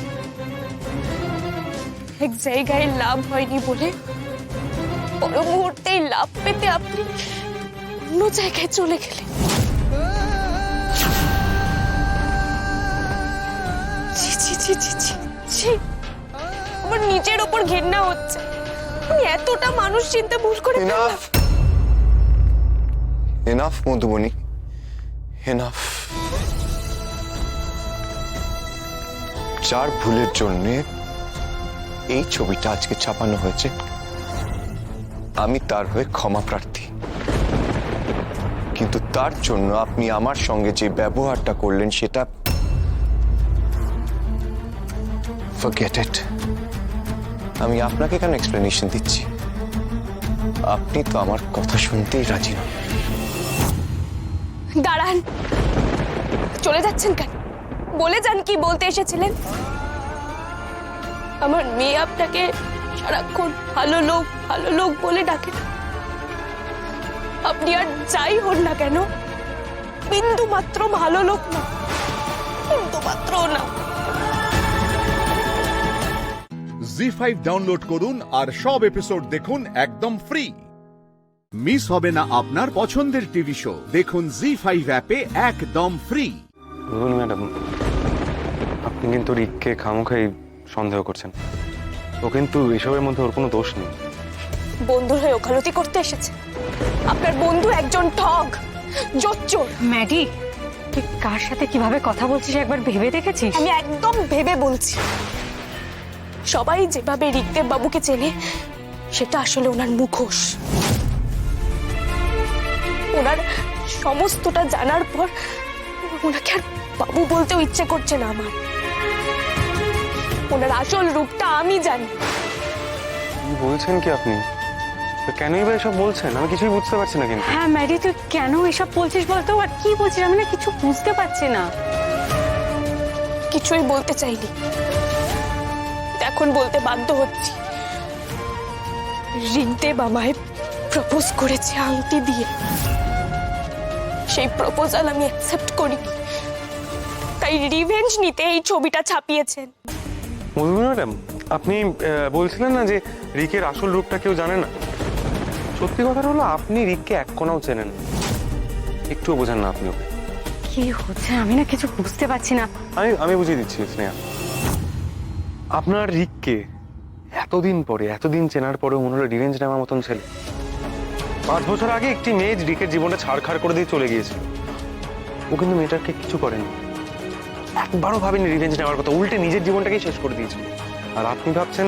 এক জায়গায় লাভ হয়নি বলে পর মুহূর্তেই লাভ পেতে আপনি অন্য জায়গায় চলে গেলেন। ছি ছি ছি ছি ছি ছি, আমার নিজের ওপর ঘৃণা হচ্ছে। আমি এতটা মানুষ চিনতে ভুল করে ফেললাম। Enough Madhubani, enough. যার ভুলের জন্য এই ছবিটা আজকে ছাপানো হয়েছে, আমি তার হয়ে ক্ষমা প্রার্থী। কিন্তু তার জন্য আপনি আমার সঙ্গে যে ব্যবহারটা করলেন সেটা ফরগেট ইট। আমি আপনাকে কেন এক্সপ্লেনেশন দিচ্ছি? আপনি তো আমার কথা শুনতেই রাজি নন। দাঁড়ান, চলে যাচ্ছেন কেন? বলে যান কি বলতে এসেছিলেন। আমার মেয়ে আপনাকে সারাক্ষণ ভালো লোক বলে ডাকে না। আপনি আর যাই হন না কেন, বিন্দু মাত্র ভালো লোক না, বিন্দু মাত্র না। জি5 ডাউনলোড করুন আর সব এপিসোড দেখুন একদম ফ্রি। মিস হবে না আপনার পছন্দের টিভি শো। দেখুন জি5 অ্যাপে একদম ফ্রি। ম্যাডাম, আপনি কিন্তু রিককে খামোখাই সন্দেহ করছেন। ও কিন্তু এসবের মধ্যে ওর কোনো দোষ নেই। বন্ধুর হয়ে ওকালতি করতে এসেছে। আপনার বন্ধু একজন ঠগ, জোচ্চোর। ম্যাডি, তুই কার সাথে কিভাবে কথা বলছিস একবার ভেবে দেখেছিস? আমি একদম ভেবে বলছি। সবাই যেভাবে রিকদেব বাবুকে চেনে, সেটা আসলে ওনার মুখোশ। ওনার সমস্তটা জানার পর ওনাকে আর বাবু বলতেও ইচ্ছে করছে না আমার। ওনার আসল রূপটা আমি জানি। কি বলছেন কি আপনি? তো কেনই বা এসব বলছেন? আমি কিছুই বুঝতে পারছি না। কিন্তু হ্যাঁ ম্যাডি, তুই কেন এসব বলছিস বলতো? আর কি বলছিস আমি না কিছু বুঝতে পারছি না। কিছুই বলতে চাইনি, এখন বলতে বাধ্য হচ্ছি। রিকদেব আমায় প্রপোজ করেছে আংটি দিয়ে। সেই প্রপোজাল আমি অ্যাকসেপ্ট করি, তাই রিভেঞ্জ নিতে এই ছবিটা ছাপিয়েছেন। মধুবনী ম্যাডাম, আপনি বলছিলেন না যে রিকের আসল রূপটা কেউ জানে না। সত্যি কথা হলো আপনি রিককে এক কোনাও চেনেন, একটুও বোঝেন না আপনি ওকে। কি হচ্ছে আমি না কিছু বুঝতে পারছি না। আমি বুঝিয়ে দিচ্ছি স্নেহা। আপনার রিককে এতদিন চেনার পরেও মনে হলো রিভেঞ্জ নেওয়ার মতন ছেলে। 5 বছর আগে একটি মেয়ে রিকের জীবনে ছাড়খাড় করে দিয়ে চলে গিয়েছিল। ও কিন্তু মেয়েটাকে কিছু করেনি, একবারও ভাবেনি রিভেঞ্জ নেওয়ার কথা, উল্টে নিজের জীবনটাকেই শেষ করে দিয়েছিল। আর আপনি ভাবছেন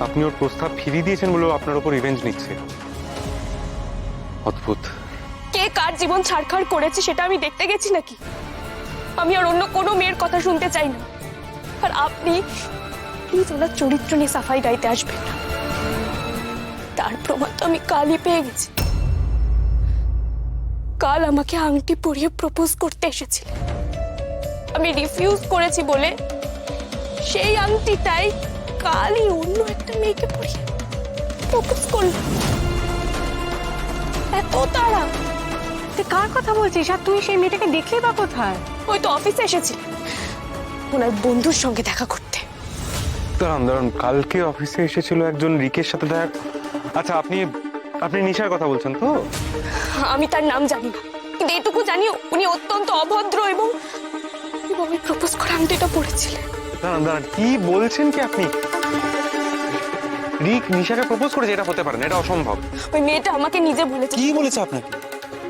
আপনি ওর প্রস্তাব ফিরিয়ে দিয়েছেন বলে আপনার উপর রিভেঞ্জ নিচ্ছে। অদ্ভুত। কে কার জীবন ছাড়খাড় করেছে সেটা আমি দেখতে গেছি নাকি? আমি আর অন্য কোনো মেয়ের কথা শুনতে চাই না। আর আপনি প্লিজ ওনার চরিত্র নিয়ে সাফাই গাইতে আসবেন না। তার প্রমাণ তো আমি কালই পেয়ে গেছি। কাল আমাকে আংটি পরিয়ে প্রপোজ করতে এসেছিলেন, আমি রিফিউজ করেছি বলে সেই আংটিটাই কালই অন্য একটা মেয়েকে পরিয়ে প্রপোজ করলাম। এত তাড়া? তুই কার কথা বলছিস? আর তুই সেই মেয়েটাকে দেখলি বা কোথায়? ওই তো অফিসে এসেছিল ওনার বন্ধুর সঙ্গে দেখা করতে। দাঁড়ান, কালকে অফিসে এসেছিল একজন রিকের সাথে দেখা। আচ্ছা, আপনি নিশার কথা বলছেন তো? আমি তার নাম জানি না, কিন্তু এটুকু জানি উনি অত্যন্ত অভদ্র এবং প্রপোজ করে আমি তো এটা পড়েছিলেন। দাঁড়ান, কি বলছেন কি আপনি? রিক নিশাকে প্রপোজ করেছে? এটা হতে পারে না, এটা অসম্ভব। ওই মেয়েটা আমাকে নিজে বলেছে। কি বলেছে আপনাকে?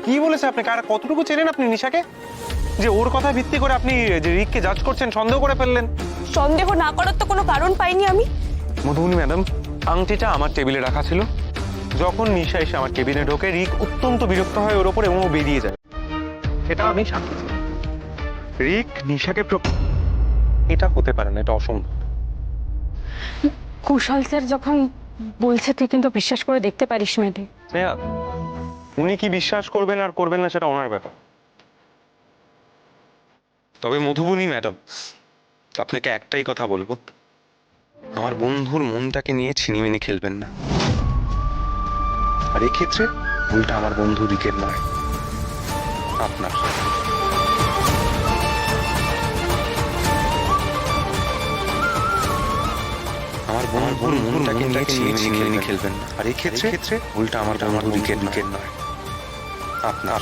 কি বলেছে আপনাকে? আর কতটুকু চেনেন আপনি নিশাকে, যে ওর কথা ভিত্তি করে আপনি যে রিককে জাজ করছেন, সন্দেহ করে ফেললেন? সন্দেহ না করার তো কোনো কারণ পাইনি আমি। মধুবনী ম্যাডাম, আংটিটা আমার টেবিলে রাখা ছিল। যখন নিশা এসে আমার কেবিনে ঢোকে, রিক অত্যন্ত বিরক্ত হয় ওর ওপর এবং ও বেরিয়ে যায়। এটা আমি সাক্ষী ছিলাম। রিক নিশাকে এটা হতে পারে না, এটা অসম্ভব। কুশল স্যার যখন বলছে তুই কিন্তু বিশ্বাস করে দেখতে পারিস মেয়েটি। স্নেহা, উনি কি বিশ্বাস করবেন আর করবেন না সেটা ওনার ব্যাপার। তবে মধুবনী ম্যাডাম, আপনাকে একটাই কথা বলবো, আমার বন্ধুর মনটাকে নিয়ে ছিনিমিনি খেলবেন না। আর এক্ষেত্রে ভুলটা আমার বন্ধু রিকের নয়, আপনার। আমার বন্ধুর মনটাকে নিয়ে ছিনিমিনি খেলবেন না। আর এক্ষেত্রে ভুলটা আমার বন্ধু রিকের নয়, আপনার।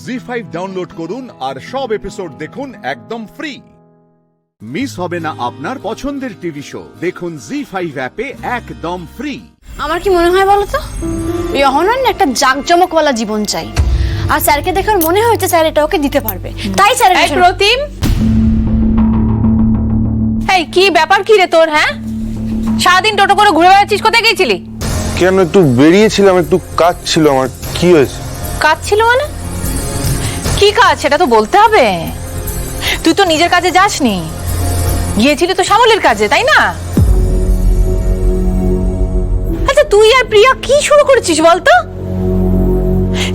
জি5 ডাউনলোড করুন আর সব এপিসোড দেখুন একদম ফ্রি। মিস হবে না আপনার পছন্দের টিভি শো, দেখুন জি5 অ্যাপে একদম ফ্রি। আমার কি মনে হয় বলো তো, ওই অহনার না একটা জাঁকজমকওয়ালা জীবন চাই, আর স্যারকে দেখে ওর মনে হয়েছে স্যার এটা ওকে দিতে পারবে, তাই স্যার। প্রতিম, এই কি ব্যাপার কি রে তোর? হ্যাঁ, সারাদিন টোটো করে ঘুরে বেড়াচ্ছিস, কোথায় গেছিলি? কেন, একটু বেরিয়েছিলাম, একটু কাজ ছিল আমার। কি হয়েছে? কাজ ছিল মানে? কি কাজ সেটা তো বলতে হবে। তুই তো নিজের কাজে যাসনি, গিয়েছিলি তো শ্যামলীর কাজে, তাই না? আচ্ছা, তুই আর প্রিয়া কি শুরু করেছিস বলতো?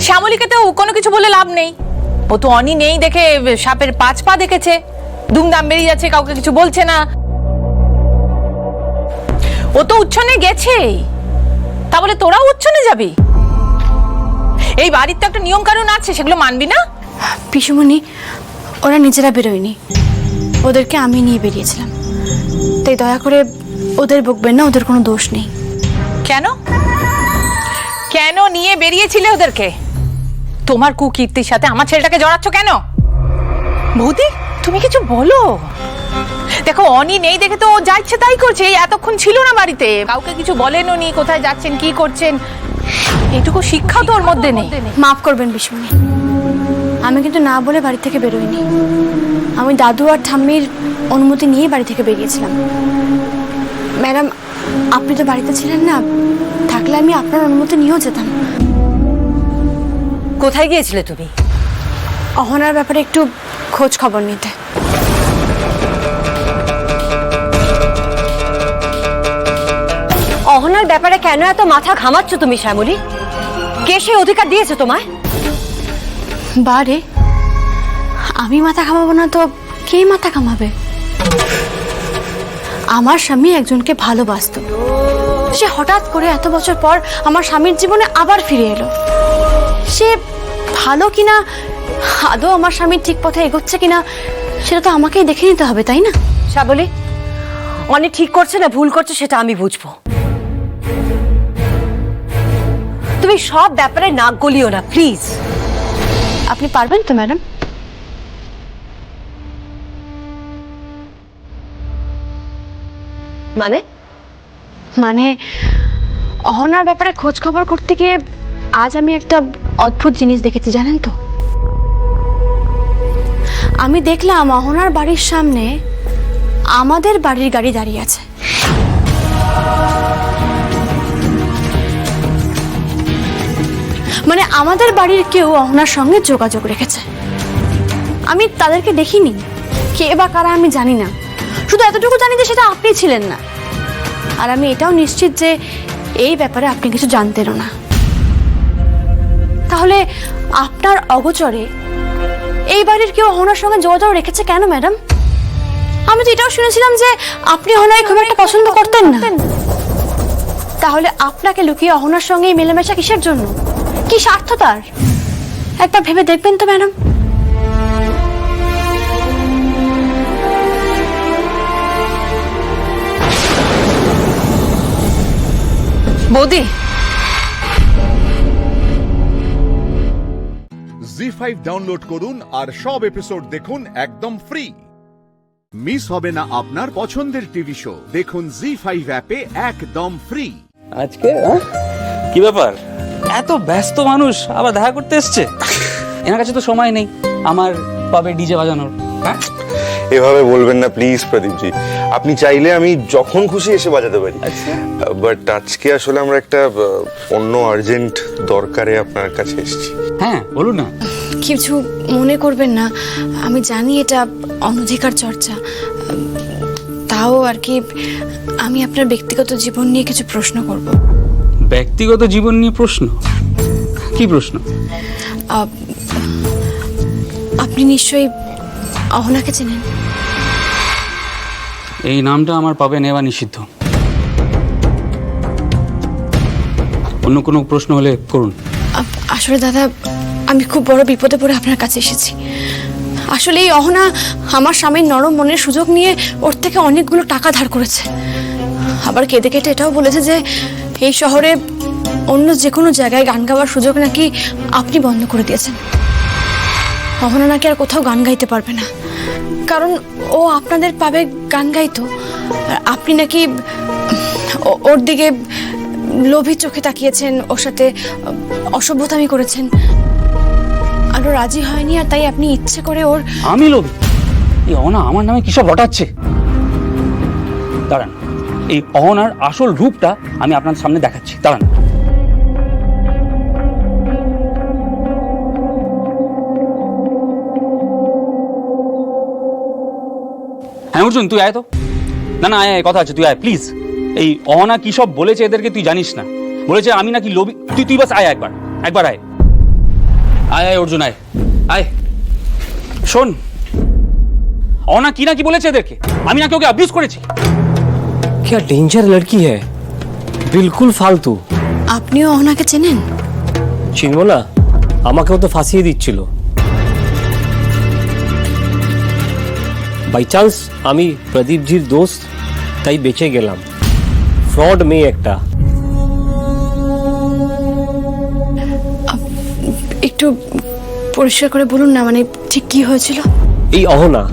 শ্যামলীকে তো কোনো কিছু বলে লাভ নেই, ও তো অনি নেই দেখে সাপের 5 পা দেখেছে, দুমদাম বেরিয়ে যাচ্ছে, কাউকে কিছু বলছে না। ও তো উচ্ছনে গেছে, তা বলে তোরাও উচ্ছনে যাবি? এই বাড়ির তো একটা নিয়ম কানুন আছে, সেগুলো মানবি না? পিসুমণি, ওরা নিজেরা বেরোয়নি, ওদেরকে আমি নিয়ে বেরিয়েছিলাম, তাই দয়া করে ওদের বকবেন না, ওদের কোনো দোষ নেই। কেন কেন নিয়ে বেরিয়েছিলে ওদেরকে? তোমার কুকীর্তির সাথে আমার ছেলেটাকে জড়াচ্ছ কেন? বৌদি, তুমি কিছু বলো। দেখো, অনি নেই দেখে তো ও যা ইচ্ছে তাই করছে, এতক্ষণ ছিল না বাড়িতে, কাউকে কিছু বলেনও নি, কোথায় যাচ্ছেন কি করছেন এইটুকু শিক্ষা তো ওর মধ্যে নেই। মাফ করবেন পিসুমণি, আমি কিন্তু না বলে বাড়ি থেকে বেরোইনি, আমি দাদু আর ঠাম্মির অনুমতি নিয়ে বাড়ি থেকে বেরিয়েছিলাম। ম্যাডাম, আপনি তো বাড়িতে ছিলেন না, থাকলে আমি আপনার অনুমতি নিয়েও যেতাম। কোথায় গিয়েছিলে তুমি? অহনার ব্যাপারে একটু খোঁজ খবর নিতে। অহনার ব্যাপারে কেন এত মাথা ঘামাচ্ছ তুমি শ্যামলী? কে সে অধিকার দিয়েছে তোমায়? বারে, আমি মাথা ঘামাবো না তো কে মাথা ঘামাবে? আমার স্বামী একজনকে ভালোবাসতো, সে হঠাৎ করে এত বছর পর আমার স্বামীর জীবনে আবার ফিরে এলো। সে ভালো কিনা, আদৌ আমার স্বামী ঠিক পথে এগোচ্ছে কিনা, সেটা তো আমাকেই দেখে নিতে হবে, তাই না? শ্যামলী, অনেক ঠিক করছে না ভুল করছে সেটা আমি বুঝবো, তুমি সব ব্যাপারে নাক গলিও না প্লিজ। আপনি পারবেন তো ম্যাডাম? মানে অহনার ব্যাপারে খোঁজ খবর করতে গিয়ে আজ আমি একটা অদ্ভুত জিনিস দেখেছি, জানেন তো? আমি দেখলাম অহনার বাড়ির সামনে আমাদের বাড়ির গাড়ি দাঁড়িয়ে আছে। মানে আমাদের বাড়ির কেউ অহনার সঙ্গে যোগাযোগ রেখেছে। আমি তাদেরকে দেখিনি, কে বা কারা আমি জানি না, শুধু এতটুকু জানি যে সেটা আপনি ছিলেন না, আর আমি এটাও নিশ্চিত যে এই ব্যাপারে আপনি কিছু জানতেনও না। তাহলে আপনার অগোচরে এই বাড়ির কেউ অহনার সঙ্গে যোগাযোগ রেখেছে কেন ম্যাডাম? আমি তো এটাও শুনেছিলাম যে আপনি অহনাকে খুব একটা পছন্দ করতেন না, তাহলে আপনাকে লুকিয়ে অহনার সঙ্গে মেলামেশা কিসের জন্য? কি স্বার্থ তার? একবার ভেবে দেখবেন তো ম্যাডাম। বৌদি, জি5 ডাউনলোড করুন আর সব এপিসোড দেখুন একদম ফ্রি। মিস হবে না আপনার পছন্দের টিভি শো, দেখুন জি5 অ্যাপে একদম ফ্রি। আজকে কি ব্যাপার, এত ব্যস্ত মানুষ আবার দেখা করতে এসছে? এনার কাছে তো সময় নেই আমার পাবে ডিজে বাজানোর। হ্যাঁ, এভাবে বলবেন না প্লিজ প্রদীপজি। আপনি চাইলে আমি যখন খুশি এসে বাজাতে পারি, বাট আজকে আসলে আমরা একটা অন্য আর্জেন্ট দরকারে আপনার কাছে এসেছি। হ্যাঁ বলুন না। কিছু মনে করবেন না, আমি জানি এটা অনধিকার চর্চা, তাও আর কি আমি আপনার ব্যক্তিগত জীবন নিয়ে কিছু প্রশ্ন করব। ব্যক্তিগত জীবন নিয়ে প্রশ্ন? কি প্রশ্ন? আপনি নিশ্চয়ই অহনাকে চেনেন? এই নামটা আমার পাবে নেওয়া নিষিদ্ধ। অন্য কোনো প্রশ্ন হলে করুন। আসলে দাদা, আমি খুব বড় বিপদে পড়ে আপনার কাছে এসেছি। আসলে এই অহনা আমার স্বামীর নরম মনের সুযোগ নিয়ে ওর থেকে অনেকগুলো টাকা ধার করেছে। আবার কেঁদে কেটে এটাও বলেছে যে এই শহরে অন্য যে কোনো জায়গায় গান গাওয়ার সুযোগ নাকি আপনি বন্ধ করে দিয়েছেন। অহনা নাকি আর কোথাও গান গাইতে পারবে না, কারণ ও আপনাদের পাবে গান গাইতো। আর আপনি নাকি ওর দিকে লোভী চোখে তাকিয়েছেন, ওর সাথে অসভ্যতামি করেছেন, আর ও রাজি হয়নি, আর তাই আপনি ইচ্ছে করে ওর। আমি লোভী? এই অহনা আমার নামে কিসব রটাচ্ছে। দাঁড়ান, এই অহনার আসল রূপটা আমি আপনার সামনে দেখাচ্ছি, দাঁড়ান। হ্যাঁ অর্জুন, তুই আয় তো। না না, আয়, কথা আছে, তুই আয় প্লিজ। এই অহনা কি সব বলেছে এদেরকে তুই জানিস না। বলেছে আমি নাকি লোভী। তুই বাস আয়, একবার আয়। আয় আয় অর্জুন, আয় আয়। শোন, অহনা কি নাকি বলেছে এদেরকে, আমি নাকি ওকে অ্যাবিউজ করেছি। क्या डेंजर लड़की है, बिल्कुल फालतू। আপনিও অহনাকে চেনেন? চিনবো না? আমাকেও তো ফাঁসিয়ে দিচ্ছিল। বাই চান্স আমি প্রদীপজির দোস্ত, তাই বেঁচে গেলাম। ফ্রড মেয়ে একটা। একটু পরিষ্কার করে বলুন না, মানে ঠিক কি হয়েছিল? এই অহনা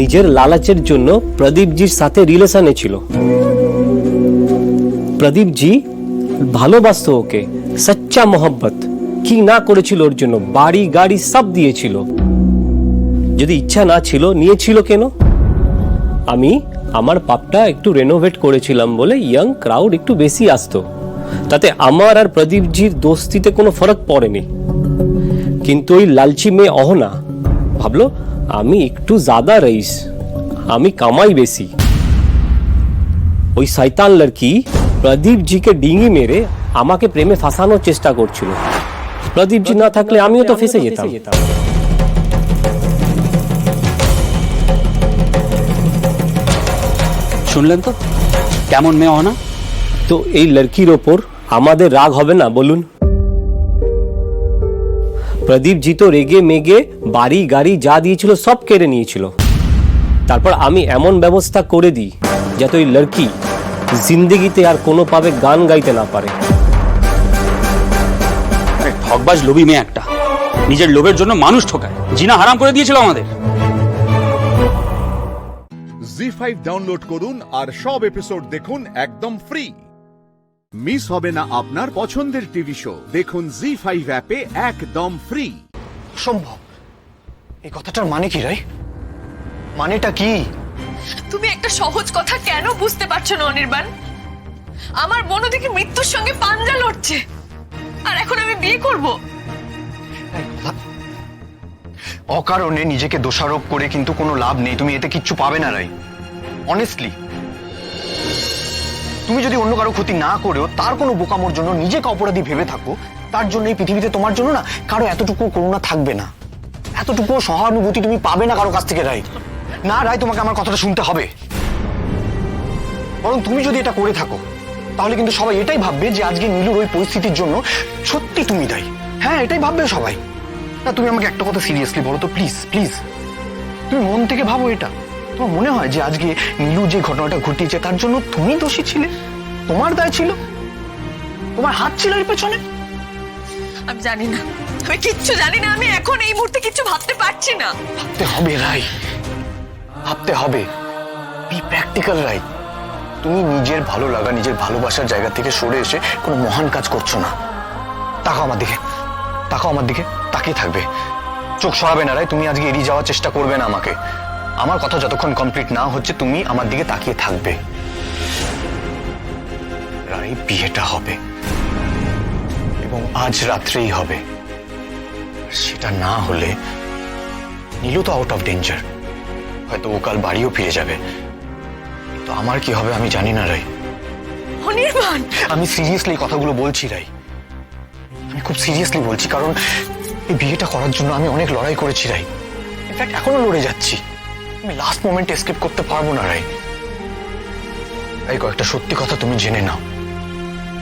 নিজের লালাচের জন্য প্রদীপজির সাথে রিলেশনে ছিল। প্রদীপজি ভালোবাসতো ওকে, সচ্চা মোহব্বত। কি না করেছিল ওর জন্য, বাড়ি গাড়ি সব দিয়েছিল। যদি ইচ্ছা না ছিল, নিয়েছিল কেন? আমি আমার পাপটা একটু রেনোভেট করেছিলাম বলে ইয়াং ক্রাউড একটু বেশি আসতো, তাতে আমার আর প্রদীপজির দোস্তিতে কোনো ফরক পড়েনি। কিন্তু ওই লালচি মেয়ে অহনা ভাবলো আমি একটু জাদা রইস, আমি কামাই বেশি। ওই শয়তান লড়কি প্রদীপজিকে ডিঙি মেরে আমাকে প্রেমে ফাঁসানোর চেষ্টা করছিল। প্রদীপজি না থাকলে আমিও তো ফেসে যেতাম। শুনলেন তো কেমন মেয়ে অহনা? তো এই লড়কির ওপর আমাদের রাগ হবে না বলুন? প্রদীপজি তো রেগে মেগে বাড়ি গাড়ি যা দিয়েছিল সব কেড়ে নিয়েছিল। তারপর আমি এমন ব্যবস্থা করে দিই যাতে ওই লড়কি জিন্দগিতে আর কোনো পাবে গান গাইতে না পারে। ঠকবাজ লোভী মেয়ে একটা, নিজের লোভের জন্য মানুষ ঠকায়, জিনা হারাম করে দিয়েছিল আমাদের। জি5 ডাউনলোড করুন আর সব এপিসোড দেখুন একদম ফ্রি। মিস হবে না আপনার পছন্দের টিভি শো, দেখুন জি5 অ্যাপে একদম ফ্রি। সম্ভব? এই কথাটার মানে কি রাই? মানেটা কি? তুমি একটা সহজ কথা কেন বুঝতে পারছো না অনির্বাণ? আমার বোন ওদিকে মৃত্যুর সঙ্গে পাঞ্জা লড়ছে, আর এখন আমি বিয়ে করব? অকারণে নিজেকে দোষারোপ করে কিন্তু কোনো লাভ নেই। তুমি এতে কিচ্ছু পাবে না রাই, অনেস্টলি। তুমি যদি অন্য কারো ক্ষতি না করেও তার কোনো বোকামোর জন্য নিজেকে অপরাধী ভেবে থাকো, তার জন্য এই পৃথিবীতে তোমার জন্য না কারো এতটুকু করুণা থাকবে না, এতটুকু সহানুভূতি তুমি পাবে না কারো কাছ থেকে রাই। না রাই, তোমাকে আমার কথাটা শুনতে হবে। বরং তুমি যদি এটা করে থাকো তাহলে কিন্তু সবাই এটাই ভাববে যে আজকে নীলুর ওই পরিস্থিতির জন্য সত্যি তুমি দায়ী। হ্যাঁ, এটাই ভাববে সবাই। না, তুমি আমাকে একটা কথা সিরিয়াসলি বলো তো প্লিজ প্লিজ, তুমি মন থেকে ভাবো এটা। তোমার মনে হয় যে আজকে নীলু যে ঘটনাটা ঘটিয়েছে তার জন্য তুমি দোষী ছিলে? তোমার দায় ছিল? তোমার হাত ছিল এর পেছনে? আমি জানি না, আমি কিচ্ছু জানি না। আমি এখন এই মুহূর্তে কিচ্ছু ভাবতে পারছি না। ভাবতে হবে রাই, ভাবতে হবে। বি প্র্যাকটিক্যাল রাই। তুমি নিজের ভালো লাগা, নিজের ভালোবাসার জায়গা থেকে সরে এসে কোনো মহান কাজ করছো না। তাকাও আমার দিকে, তাকাও আমার দিকে, তাকিয়ে থাকবে, চোখ সরাবে না রাই। তুমি আজকে এড়িয়ে যাওয়ার চেষ্টা করবে না আমাকে। আমার কথা যতক্ষণ কমপ্লিট না হচ্ছে তুমি আমার দিকে তাকিয়ে থাকবে। রাই, বিয়েটা হবে এবং আজ রাত্রেই হবে। সেটা না হলে নীলু তো আউট অফ ডেঞ্জার, হয়তো ও কাল বাড়িও ফিরে যাবে। তো আমার কি হবে আমি জানি না রাই। অনির্বাণ, আমি সিরিয়াসলি কথাগুলো বলছি রাই, আমি খুব সিরিয়াসলি বলছি। কারণ এই বিয়েটা করার জন্য আমি অনেক লড়াই করেছি রাই। ইনফ্যাক্ট এখনো লড়ে যাচ্ছি। আমি লাস্ট মোমেন্টে এসকেপ করতে পারবো না রাই। এই কয়েকটা সত্যি কথা তুমি জেনে নাও,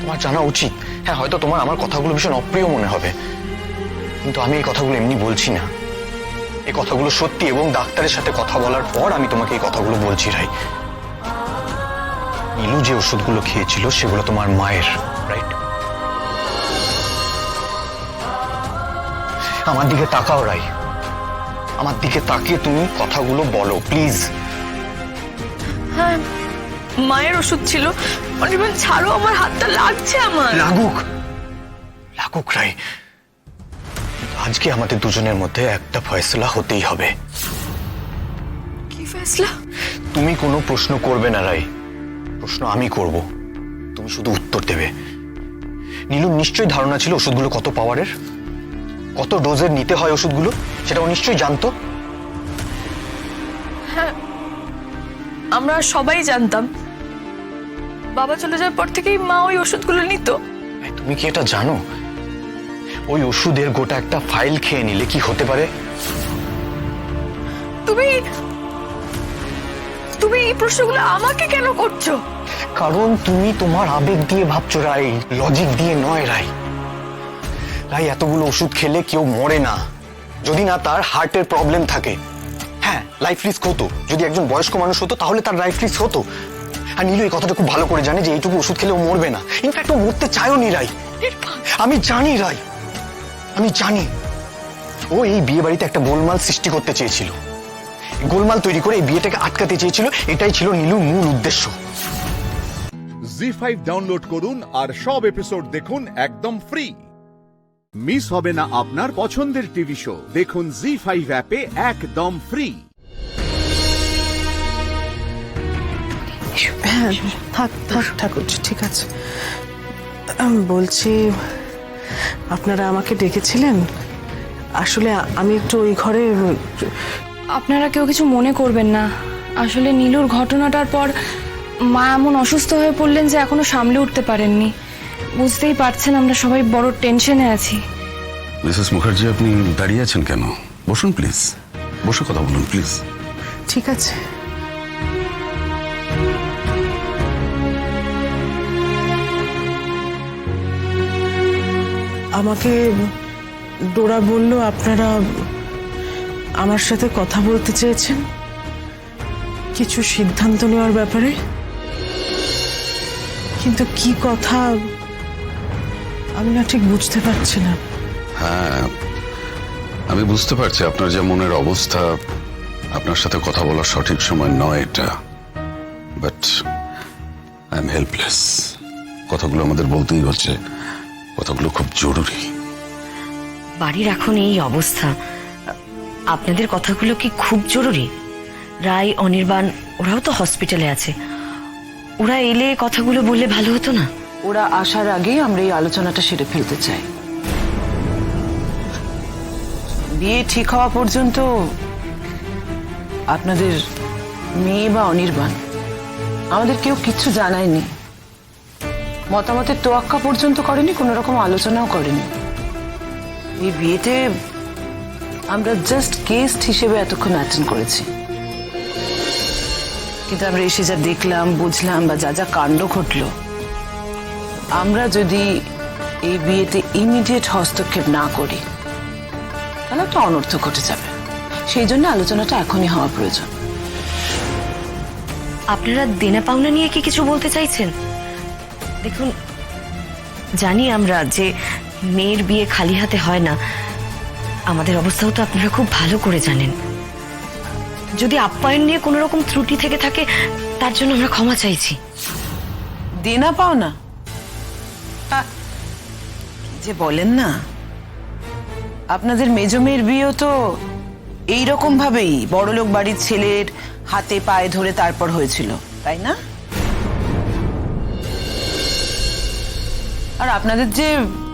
তোমার জানা উচিত। হ্যাঁ, হয়তো তোমার আমার কথাগুলো ভীষণ অপ্রিয় মনে হবে, কিন্তু আমি এই কথাগুলো এমনি বলছি না। এই কথাগুলো সত্যি, এবং ডাক্তারের সাথে কথা বলার পর আমি তোমাকে এই কথাগুলো বলছি রাই। নীলু যে ওষুধগুলো খেয়েছিল সেগুলো তোমার মায়ের, রাইট? আমার দিকে তাকাও রাই, আমার দিকে তাকিয়ে তুমি কথাগুলো বলো প্লিজ। হ্যাঁ, মায়ের ওষুধ ছিল। অনির্বাণ ছাড়ো, আমার হাতটা লাগছে। আমার লাগুক, লাগুক রাই। আজকে আমাদের দুজনের মধ্যে একটা ফয়সলা হতেই হবে। কি ফয়সলা? তুমি কোনো প্রশ্ন করবে না রাই, প্রশ্ন আমি করব। তুমি শুধু উত্তর দেবে। নীলুর নিশ্চয়ই ধারণা ছিল ওষুধগুলো কত পাওয়ারের, কত ডোজের নিতে হয় ওষুধগুলো, সেটা ও নিশ্চয়ই জানতো। হ্যাঁ, আমরা সবাই জানতাম। বাবা চলে যাওয়ার পর থেকেই মা ওই ওষুধগুলো নিত। তুমি কি এটা জানো ওই ওষুধের গোটা একটা ফাইল খেয়ে নিলে কি হতে পারে? তুমি তুমি এই প্রশ্নগুলো আমাকে কেন করছো? কারণ তুমি তোমার আবেগ দিয়ে ভাবছো রাই, লজিক দিয়ে নয় রাই। রাই, এতগুলো ওষুধ খেলে কেউ মরে না যদি না তার হার্টের প্রবলেম থাকে। হ্যাঁ, লাইফ রিস্ক হতো। যদি একজন বয়স্ক মানুষ হতো তাহলে তার লাইফ রিস্ক হতো। আর নীলু এই কথাটা খুব ভালো করে জানে যে এইটুকু ওষুধ খেলে ও মরবে না। ইনফ্যাক্ট ও মরতে চায়ও নি রাই। আমি জানি রাই, আমি জানি। ও এই বিয়ে বাড়িতে একটা গোলমাল সৃষ্টি করতে চেয়েছিল, গোলমাল তৈরি করে এই বিয়েটাকে আটকাতে চেয়েছিল। এটাই ছিল নীলুর মূল উদ্দেশ্য। জি5 ডাউনলোড করুন আর সব এপিসোড দেখুন একদম ফ্রি। মিস হবে না আপনার পছন্দের টিভি শো। দেখুন জি5 অ্যাপে একদম ফ্রি। হ্যাঁ, থাক থাক ঠাকুর, ঠিক আছে। বলছি, আপনারা আমাকে ডেকেছিলেন? আসলে আমি একটু ওই ঘরে। আপনারা কেউ কিছু মনে করবেন না। আসলে নীলুর ঘটনাটার পর মা এমন অসুস্থ হয়ে পড়লেন যে এখনো সামলে উঠতে পারেননি। বুঝতেই পারছেন, আমরা সবাই বড় টেনশনে আছি। মিসেস মুখার্জি, আপনি দাঁড়িয়ে আছেন কেন? বসুন প্লিজ, বসে কথা বলুন প্লিজ। ঠিক আছে। আমাকে ডোরা বলল আপনারা আমার সাথে কথা বলতে চেয়েছেন কিছু সিদ্ধান্ত নেওয়ার ব্যাপারে। কিন্তু কি কথা আমি না ঠিক বুঝতে পারছি না। হ্যাঁ, আমি বুঝতে পারছি আপনার যে মনের অবস্থা। আপনার সাথে কথা বলার সঠিক সময় নয় এটা, বাট আই এম হেল্পলেস। কথাগুলো আমাদের বলতেই হচ্ছে, কথাগুলো খুব জরুরি। বাড়ির এখন এই অবস্থা, আপনাদের কথাগুলো কি খুব জরুরি? রায়, অনির্বাণ ওরাও তো হসপিটালে আছে। ওরা এলে কথাগুলো বললে ভালো হতো না? ওরা আসার আগেই আমরা এই আলোচনাটা সেরে ফেলতে চাই। বিয়ে ঠিক হওয়া পর্যন্ত আপনাদের মেয়ে বা অনির্বাণ আমাদের কেউ কিচ্ছু জানায়নি, মতামতের তোয়াক্কা পর্যন্ত করেনি, কোনো রকম আলোচনাও করেনি। এই বিয়েতে আমরা জাস্ট গেস্ট হিসেবে এতক্ষণ অ্যাটেন্ড করেছি, কিন্তু আমরা এসে যা দেখলাম, বুঝলাম বা যা যা কাণ্ড ঘটলো, আমরা যদি এই বিয়েতে ইমিডিয়েট হস্তক্ষেপ না করি তাহলে একটা অনর্থ ঘটে যাবে। সেই জন্য আলোচনাটা এখনই হওয়া প্রয়োজন। আপনারা দেনা পাওনা নিয়ে কি কিছু বলতে চাইছেন? দেখুন, জানি আমরা যে মেয়ের বিয়ে খালি হাতে হয় না, আমাদের অবস্থাও তো আপনারা খুব ভালো করে জানেন। যদি আপ্যায়ন নিয়ে কোনো রকম ত্রুটি থেকে থাকে তার জন্য আমরা ক্ষমা চাইছি। দেনা পাও না যে বলেন না, আপনাদের মেজ মেয়ের বিয়েও তো এইরকম ভাবেই বড়লোক বাড়ির ছেলের হাতে পায়ে ধরে তারপর হয়েছিল, তাই না? আর আপনাদের যে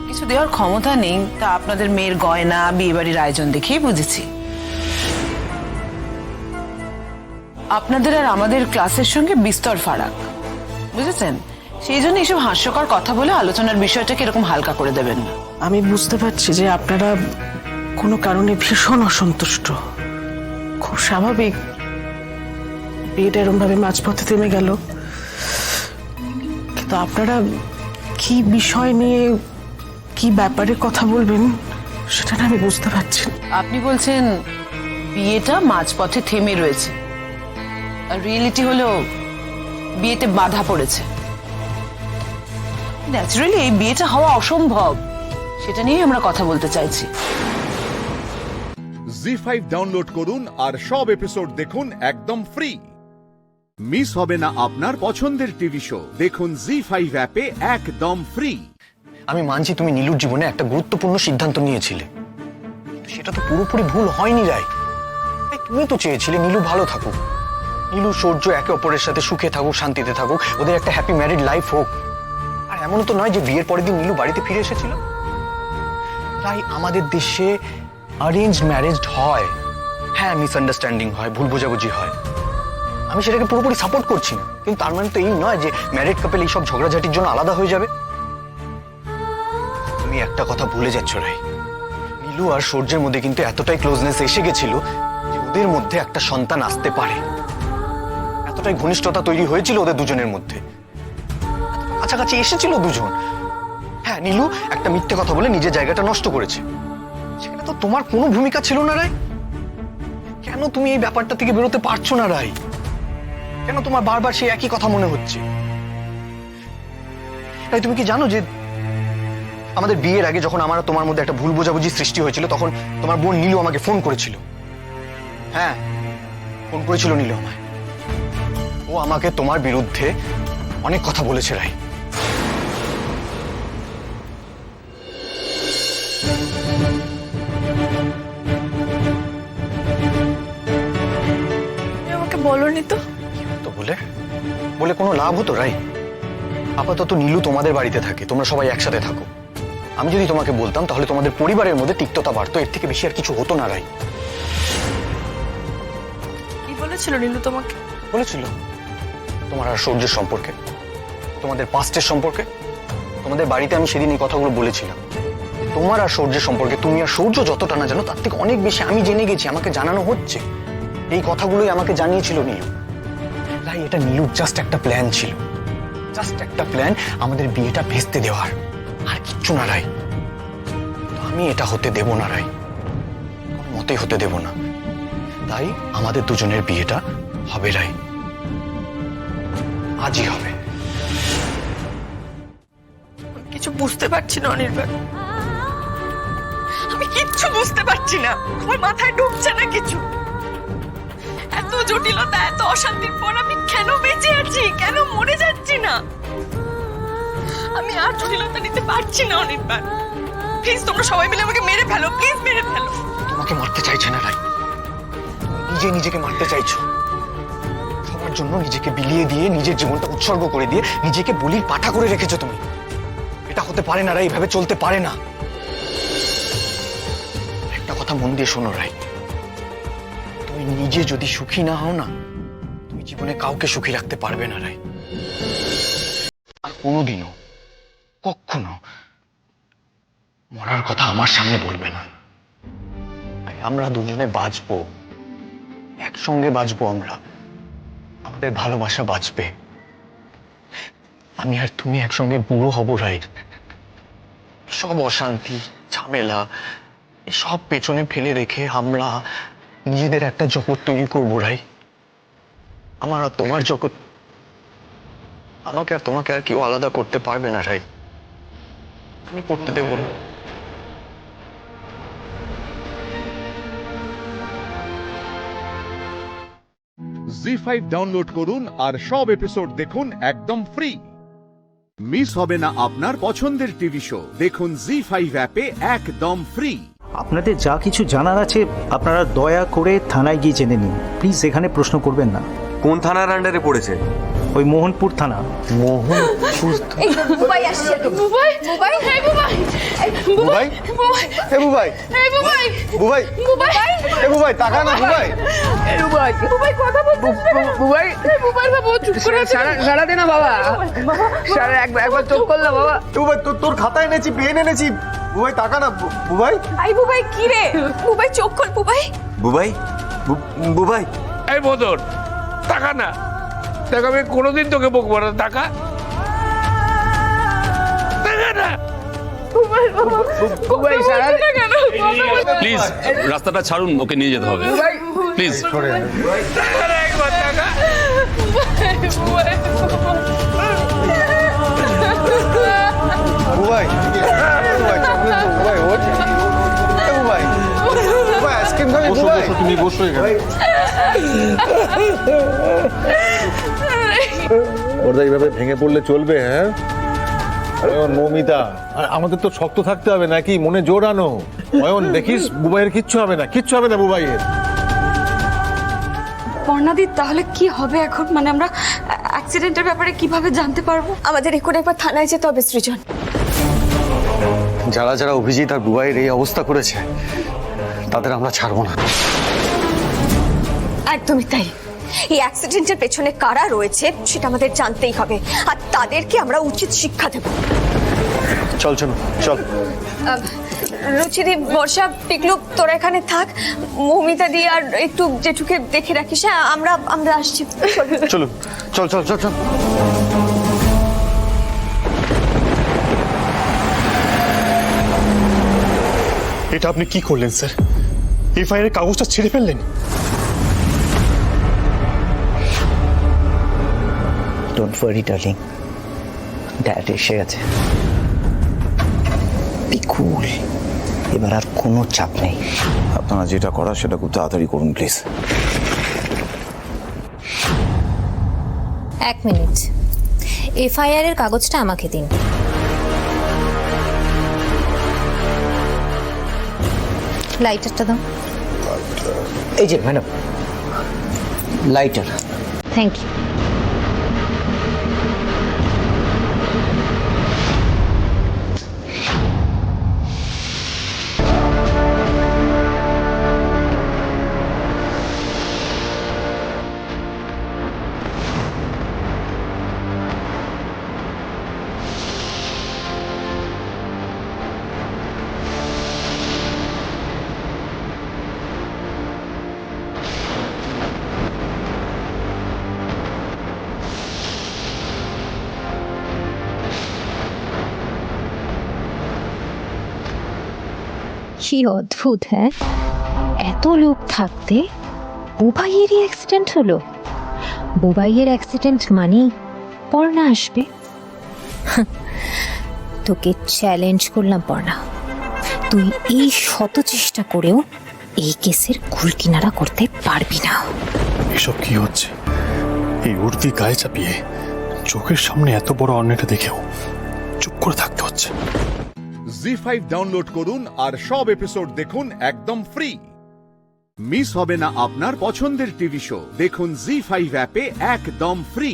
কিছু দেওয়ার ক্ষমতা নেই তা আপনাদের মেয়ের গয়না বিয়ে বাড়ির আয়োজন দেখেই বুঝেছি। আপনাদের আর আমাদের ক্লাসের সঙ্গে বিস্তর ফারাক, বুঝেছেন? সেই জন্য এইসব হাস্যকর কথা বলে আলোচনার বিষয়টাকে এরকম হালকা করে দেবেন না। আমি বুঝতে পারছি যে আপনারা কোনো কারণে ভীষণ অসন্তুষ্ট, খুব স্বাভাবিক। বিয়েটা এরকম ভাবে মাঝপথে থেমে গেল, কিন্তু আপনারা কি বিষয় নিয়ে কি ব্যাপারে কথা বলবেন সেটা না আমি বুঝতে পারছি না। আপনি বলছেন বিয়েটা মাঝপথে থেমে রয়েছে, আর রিয়েলিটি হলো বিয়েতে বাধা পড়েছে। ন্যাচারালি এই বিয়েটা হওয়া অসম্ভব, সেটা নিয়েই আমরা কথা বলতে চাইছি। জি5 ডাউনলোড করুন আর সব এপিসোড দেখুন একদম ফ্রি। মিস হবে না আপনার পছন্দের টিভি শো, দেখুন জি5 অ্যাপে একদম ফ্রি। আমি মানছি তুমি নীলুর জীবনে একটা গুরুত্বপূর্ণ সিদ্ধান্ত নিয়েছিলে, কিন্তু সেটা তো পুরোপুরি ভুল হয়নি রাই। তুমি তো চেয়েছিলে নীলু ভালো থাকুক, নীলু সূর্য একে অপরের সাথে সুখে থাকুক, শান্তিতে থাকুক, ওদের একটা হ্যাপি ম্যারিড লাইফ হোক। আর এমন তো নয় যে বিয়ের পরের দিন নীলু বাড়িতে ফিরে এসেছিল। তাই আমাদের দেশে অ্যারেঞ্জ ম্যারেজ হয়, হ্যাঁ মিসআন্ডারস্ট্যান্ডিং হয়, ভুল বোঝাবুঝি হয়, আমি সেটাকে পুরোপুরি সাপোর্ট করছি না, কিন্তু তার মানে তো এই নয় যে ম্যারিড কাপল এইসব ঝগড়াঝাটির জন্য আলাদা হয়ে যাবে। তুমি একটা কথা ভুলে যাচ্ছ রাই, নীলু আর সূর্যের মধ্যে কিন্তু এতটাই ক্লোজনেস এসে গেছিল যে ওদের মধ্যে একটা সন্তান আসতে পারে, এতটাই ঘনিষ্ঠতা তৈরি হয়েছিল ওদের দুজনের মধ্যে, কাছাকাছি এসেছিল দুজন। হ্যাঁ, নীলু একটা মিথ্যে কথা বলে নিজের জায়গাটা নষ্ট করেছে, সেখানে তো তোমার কোনো ভূমিকা ছিল না রাই। কেন তুমি এই ব্যাপারটা থেকে বেরোতে পারছো না রাই? কেন তোমার বারবার সেই একই কথা মনে হচ্ছে? তাই তুমি কি জানো যে আমাদের বিয়ের আগে যখন আমার তোমার মধ্যে একটা ভুল বোঝাবুঝি সৃষ্টি হয়েছিল, তখন তোমার বোন নীলু আমাকে ফোন করেছিল। হ্যাঁ, ফোন করেছিল নীলু আমায়। ও আমাকে তোমার বিরুদ্ধে অনেক কথা বলেছে রাই। আমাকে বলোনি তো। তো বলে বলে কোনো লাভ হতো রাই? আপাতত নীলু তোমাদের বাড়িতে থাকে, তোমরা সবাই একসাথে থাকো। আমি যদি তোমাকে বলতাম তাহলে তোমাদের পরিবারের মধ্যে তিক্ততা বাড়তো, এর থেকে বেশি আর কিছু হতো না রাই। কি বলেছিল নীলু তোমাকে? বলেছিল তোমার আর সূর্যের সম্পর্কে, তোমাদের পাস্টের সম্পর্কে। তোমাদের বাড়িতে আমি সেদিন এই কথাগুলো বলেছিলাম। তোমার আর সূর্যের সম্পর্কে তুমি আর সূর্য যতটা না জানো তার থেকে অনেক বেশি আমি জেনে গেছি, আমাকে জানানো হচ্ছে। এই কথাগুলোই আমাকে জানিয়েছিল নীলু। রাই, এটা নীলুর জাস্ট একটা প্ল্যান ছিল, জাস্ট একটা প্ল্যান আমাদের বিয়েটা ভেস্তে দেওয়ার, আর কিচ্ছু না রাই। আমি এটা হতে দেব না রাই, কোনো মতেই হতে দেব না। তাই আমাদের দুজনের বিয়েটা হবে রাই, আজই হবে। কিছু বুঝতে পারছি না অনির্বাণ, আমি কিচ্ছু বুঝতে পারছি না, আমার মাথায় ঢুকছে না কিছু। এত জটিলতা, এত অশান্তির পর আমি কেন বেঁচে আছি, কেন মরে যাচ্ছি না? আমি আর জটিলতা নিতে পারছি না অনির্বাণ। প্লিজ তোমরা সবাই মিলে আমাকে মেরে ফেলো, প্লিজ মেরে ফেলো। তোমাকে মারতে চাইছে না রাই, নিজে নিজেকে মারতে চাইছো। সবার জন্য নিজেকে বিলিয়ে দিয়ে, নিজের জীবনটা উৎসর্গ করে দিয়ে নিজেকে বলির পাঠা করে রেখেছো তুমি। এটা হতে পারে না রাই, এইভাবে চলতে পারে না। একটা কথা মন দিয়ে শোনো রাই, তুমি নিজে যদি সুখী না হও না, তুমি জীবনে কাউকে সুখী রাখতে পারবে না রাই। আর কোনোদিনও কখনো মরার কথা আমার সামনে বলবে না। আমরা দুজনে বাঁচবো, একসঙ্গে বাঁচবো, আমরা আমাদের ভালোবাসা বাঁচবে। আমি আর তুমি একসঙ্গে বুড়ো হব রাই। সব অশান্তি ঝামেলা সব পেছনে ফেলে রেখে আমরা নিজেদের একটা জগৎ তৈরি করবো রাই। আমার আর তোমার জগৎ, আমাকে আর তোমাকে আর কেউ আলাদা করতে পারবে না রাই। আমি করতে দেবো না। জি5 ডাউনলোড করুন আর সব এপিসোড দেখুন একদম ফ্রি। মিস হবে না আপনার পছন্দের টিভি শো, দেখুন জি5 অ্যাপে একদম ফ্রি। আপনাদের যা কিছু জানার আছে আপনারা দয়া করে থানায় গিয়ে জেনে নিন প্লিজ, এখানে প্রশ্ন করবেন না। কোন থানার আন্ডারে পড়েছে? ওই মোহনপুর থানা। মোহনপুর? বুবাই আসছে। বুবাই বুবাই হ্যাঁ বুবাই বুবাই বুবাই এ বুবাই হ্যাঁ বুবাই বুবাই বুবাই এ বুবাই টাকা না বুবাই বুবাই বুবাই কথা বলছিস বুবাই বুবাই বাবা চুপ করে সারা দে না বাবা সারা একবার চুপ কর না বাবা। বুবাই তোর খাতা এনেছি, পেন এনেছি। বুবাই টাকা না বুবাই। আই বুবাই কি রে বুবাই চোখ খোল বুবাই। বুবাই বুবাই এই বদর, টাকা না, টাকা আমি কোনোদিন তোকে বকবো না। টাকা টাকা না। প্লিজ রাস্তাটা ছাড়ুন, ওকে নিয়ে যেতে হবে প্লিজ। একবার টাকা বুবাই বুবাই ওঠ বুবাই বুবাই আইসক্রিম খাবি বুবাই? তুমি বসো এখানে। ওরা এইভাবে ভেঙে পড়লে চলবে? হ্যাঁ অয়ন, মৌমিতা, আমাদের তো শক্ত থাকতে হবে নাকি? মনে জোর আনো। অয়ন দেখিস বুবাইয়ের কিচ্ছু হবে না, কিচ্ছু হবে না বুবাইয়ের। বর্ণাদি তাহলে কি হবে এখন? মানে আমরা অ্যাক্সিডেন্টের ব্যাপারে কিভাবে জানতে পারবো? আমাদের এখন একবার থানায় যেতে হবে সৃজন। যারা যারা অভিজিৎ আর বুবাইয়ের এই অবস্থা করেছে তাদের আমরা ছাড়বো না। একদমই তাই। এই অ্যাক্সিডেন্টের পেছনে কারা রয়েছে সেটা আমাদের জানতেই হবে, আর তাদেরকে আমরা উচিত শিক্ষা দেব। চল চল চল। রুচিদি, বর্ষা, পিকলু তোরা এখানে থাক। মৌমিতা দি আর একটু জেঠুকে দেখে রাখিস। হ্যাঁ আমরা আসছি। চলো চল চল চল চল। এটা আপনি কি করলেন স্যার? এফআইআর এর কাগজটা ছিঁড়ে ফেললেন? ডোন্ট ওয়ারি ডার্লিং, ড্যাড এসে গেছে। বি কুল, এবার আর কোনো চাপ নেই। আপনারা যেটা করার সেটা খুব তাড়াতাড়ি করুন প্লিজ। এক মিনিট, এফআইআর এর কাগজটা আমাকে দিন। লাইটারটা দাও। এই যে ম্যাডাম, লাইটার। Thank you. কি অদ্ভুত, হ্যাঁ? এত লোক থাকতে বুবাইয়েরই অ্যাক্সিডেন্ট হলো। বুবাইয়ের অ্যাক্সিডেন্ট মানেই পর্ণা আসবে। তোকে চ্যালেঞ্জ করলাম পর্ণা, তুই এই শত চেষ্টা করেও এই কেসের কুল কিনারা করতে পারবি না। এসব কি হচ্ছে? এই উর্দি গায়ে চাপিয়ে চোখের সামনে এত বড় অন্যায়টা দেখেও চুপ করে থাকতে হচ্ছে। জি5 ডাউনলোড করুন আর সব এপিসোড দেখুন একদম ফ্রি। মিস হবে না আপনার পছন্দের টিভি শো, দেখুন জি5 অ্যাপে একদম ফ্রি।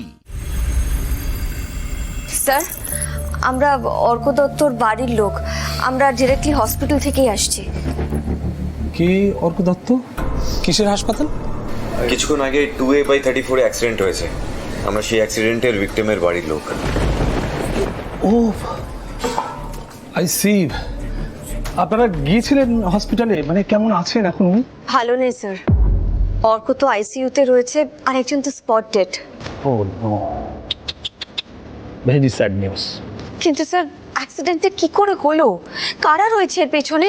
স্যার, আমরা অর্ক দত্তর বাড়ির লোক, আমরা ডিরেক্টলি হসপিটাল থেকেই আসছি। কি অর্ক দত্ত? কিসের হাসপাতাল? কিছুক্ষণ আগে 2A/34 অ্যাক্সিডেন্ট হয়েছে। আমরা সেই অ্যাক্সিডেন্টের ভিক্টিমের বাড়ির লোক। ও আই সি। আপনারা গিয়েছিলেন হসপিটালে, মানে কেমন আছেন এখন? ভালো নেই স্যার, অর্ক তো আইসিইউতে রয়েছে আর একজন তো স্পট ডেড। ও নো। Very sad news. কিন্তু স্যার অ্যাক্সিডেন্টটা কি করে হলো, কারা রয়েছে এর পেছনে,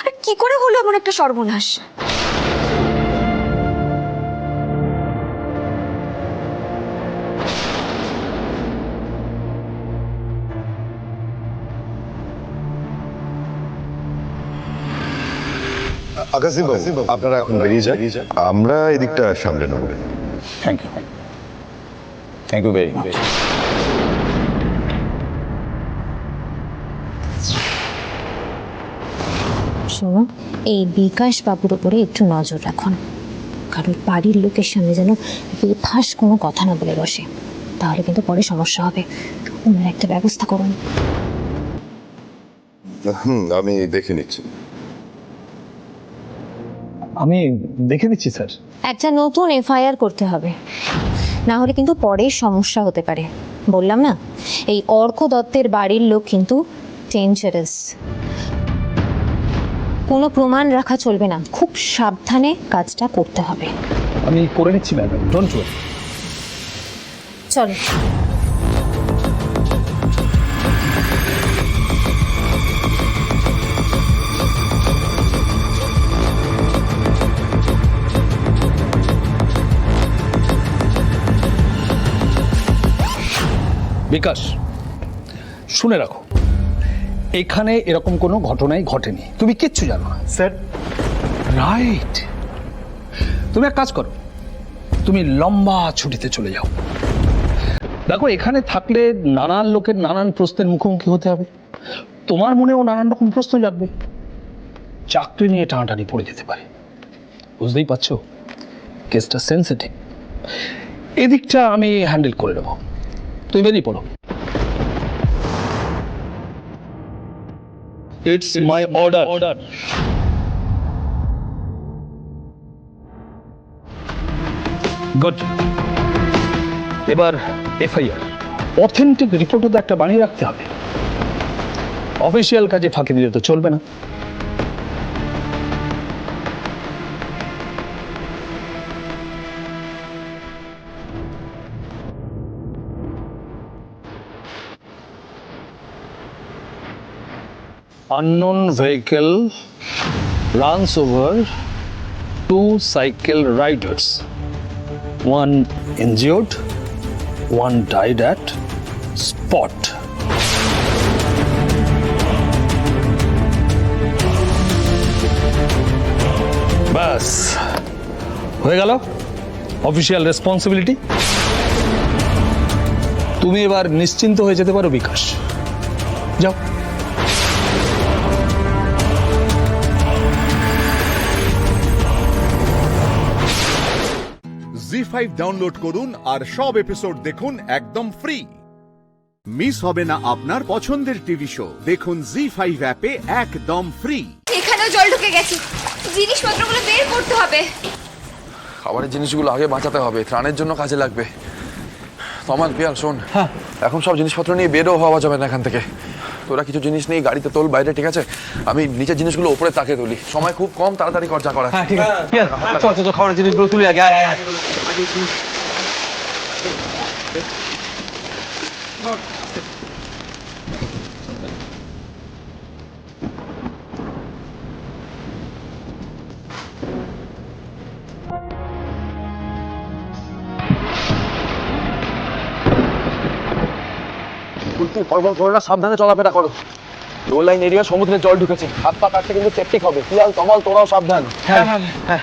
আর কি করে হলো এমন একটা সর্বনাশ? আকাশিম বাবু, আপনারা এখন বেরিয়ে যান, আমরা এদিকটা সামলে নেব। Thank you, thank you very much. শোনো, এই বিকাশ বাবুর উপরে একটু নজর রাখুন, কারণ বাড়ির লোকের সামনে যেন বেফাস কোনো কথা না বলে বসে, তাহলে কিন্তু পরে সমস্যা হবে। ওনার একটা ব্যবস্থা করুন। আমি দেখে নিচ্ছি। আমি দেখে নিচ্ছি স্যার। একটা নতুন এফআইআর করতে হবে, না হলে কিন্তু পরে সমস্যা হতে পারে। বললাম না, এই অর্ক দত্তের বাড়ির লোক কিন্তু ডেঞ্জারাস। কোনো প্রমাণ রাখা চলবে না, খুব সাবধানে কাজটা করতে হবে। আমি করে নিচ্ছি ম্যাডাম, ডোন্ট ওয়ারি। চলো। বিকাশ, শুনে রাখো, এখানে এরকম কোনো ঘটনাই ঘটেনি, তুমি কিচ্ছু জানো না। স্যার রাইট, তুমি এক কাজ করো, তুমি লম্বা ছুটিতে চলে যাও। দেখো, এখানে থাকলে নানান লোকের নানান প্রশ্নের মুখোমুখি হতে হবে, তোমার মনেও নানান রকম প্রশ্ন জাগবে, চাকরি নিয়ে টানাটানি পড়ে যেতে পারে। বুঝতেই পারছো, কেসটা সেন্সিটিভ, এদিকটা আমি হ্যান্ডেল করে নেবো। তুমি বেরিয়ে পড়ো। It's my order. গুড। এবার এফআইআর, অথেন্টিক রিপোর্টও তো একটা বানিয়ে রাখতে হবে, অফিসিয়াল কাজে ফাঁকি দিলে তো চলবে না। Unknown vehicle runs over 2 cycle riders. One injured, one died at spot. ব্যাস হয়ে গেল অফিসিয়াল রেসপন্সিবিলিটি। তুমি এবার নিশ্চিন্ত হয়ে যেতে পারো বিকাশ, যাও। জি5 ডাউনলোড করুন আর সব এপিসোড দেখুন একদম ফ্রি। মিস হবে না আপনার পছন্দের টিভি শো, দেখুন জি5 অ্যাপে একদম ফ্রি। এখানেও জল ঢুকে গেছে, জিনিসপত্রগুলো বের করতে হবে। খাবারের জিনিসগুলো আগে বাঁচাতে হবে, ত্রাণের জন্য কাজে লাগবে। তমাল, পিয়াল, শোন, এখন সব জিনিসপত্র নিয়ে বেরও হওয়া যাবে না এখান থেকে। তোরা কিছু জিনিস নেই গাড়িতে তোল বাইরে, ঠিক আছে? আমি নিচের জিনিসগুলো উপরে তাকে তুলি, সময় খুব কম, তাড়াতাড়ি কর যা করা। ঠিক আছে, খাবারের জিনিসগুলো তুলি আগে। সাবধানে চলাফেরা করো, লো লাইন এরিয়া, সমুদ্রের জল ঢুকেছে, হাত পা কাটতে কিন্তু সেপটিক হবে। পিয়াল, তমাল, তোরাও সাবধান। হ্যাঁ,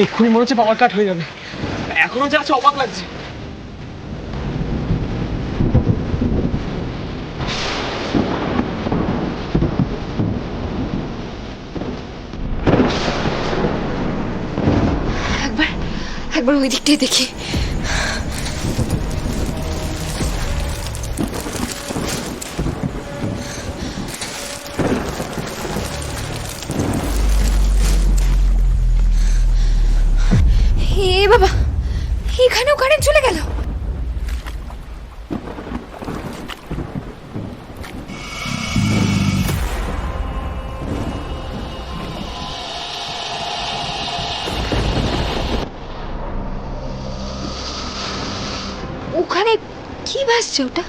এক্ষুনি মনে হচ্ছে পাওয়ার কাট হয়ে যাবে, এখনো যা আছে অবাক লাগছে। একবার ওই দিকটাই দেখি। বাবা, এখানেও কারেন্ট চলে গেল। ওখানে কি ভাসছে ওটা?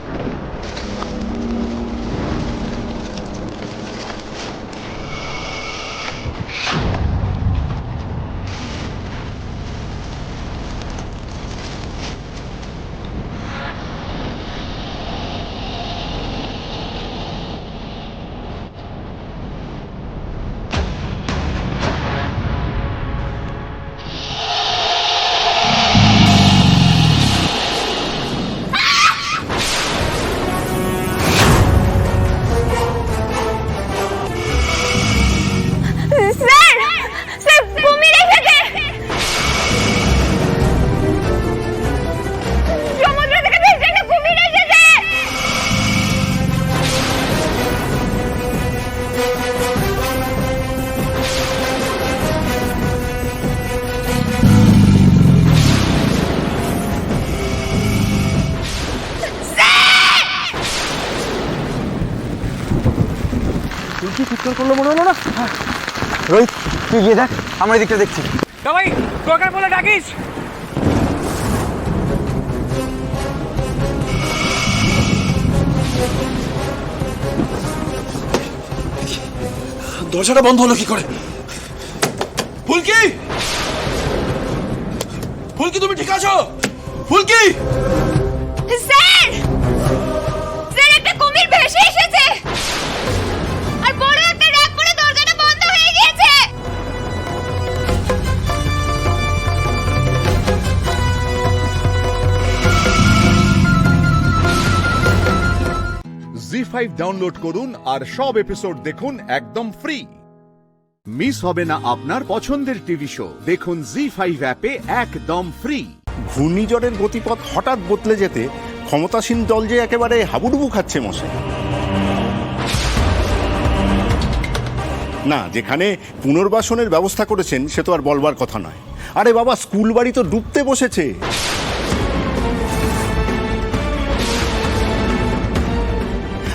রোহিত তুই গিয়ে দেখ, আমরা এদিকটা দেখছি। সবাই দরকার বলে ডাকিস। দরজাটা বন্ধ হলো কি করে? ফুলকি, ফুলকি তুমি ঠিক আছো? ফুলকি, স্যার, স্যার একটা কুমির ভেসে এসেছে আর বড় একটা র‍্যাক পড়ে দরজাটা বন্ধ হয়ে গিয়েছে। জি5 ডাউনলোড করুন আর সব এপিসোড দেখুন একদম ফ্রি। মিস হবে না আপনার পছন্দের টিভি শো, দেখুন জি5 অ্যাপে একদম ফ্রি। ঘূর্ণিঝড়ের গতিপথ হঠাৎ বদলে যেতে ক্ষমতাসীন দল যে একেবারে হাবুডুবু খাচ্ছে মশাই। না, যেখানে পুনর্বাসনের ব্যবস্থা করেছেন সে তো আর বলবার কথা নয়। আরে বাবা, স্কুল বাড়ি তো ডুবতে বসেছে।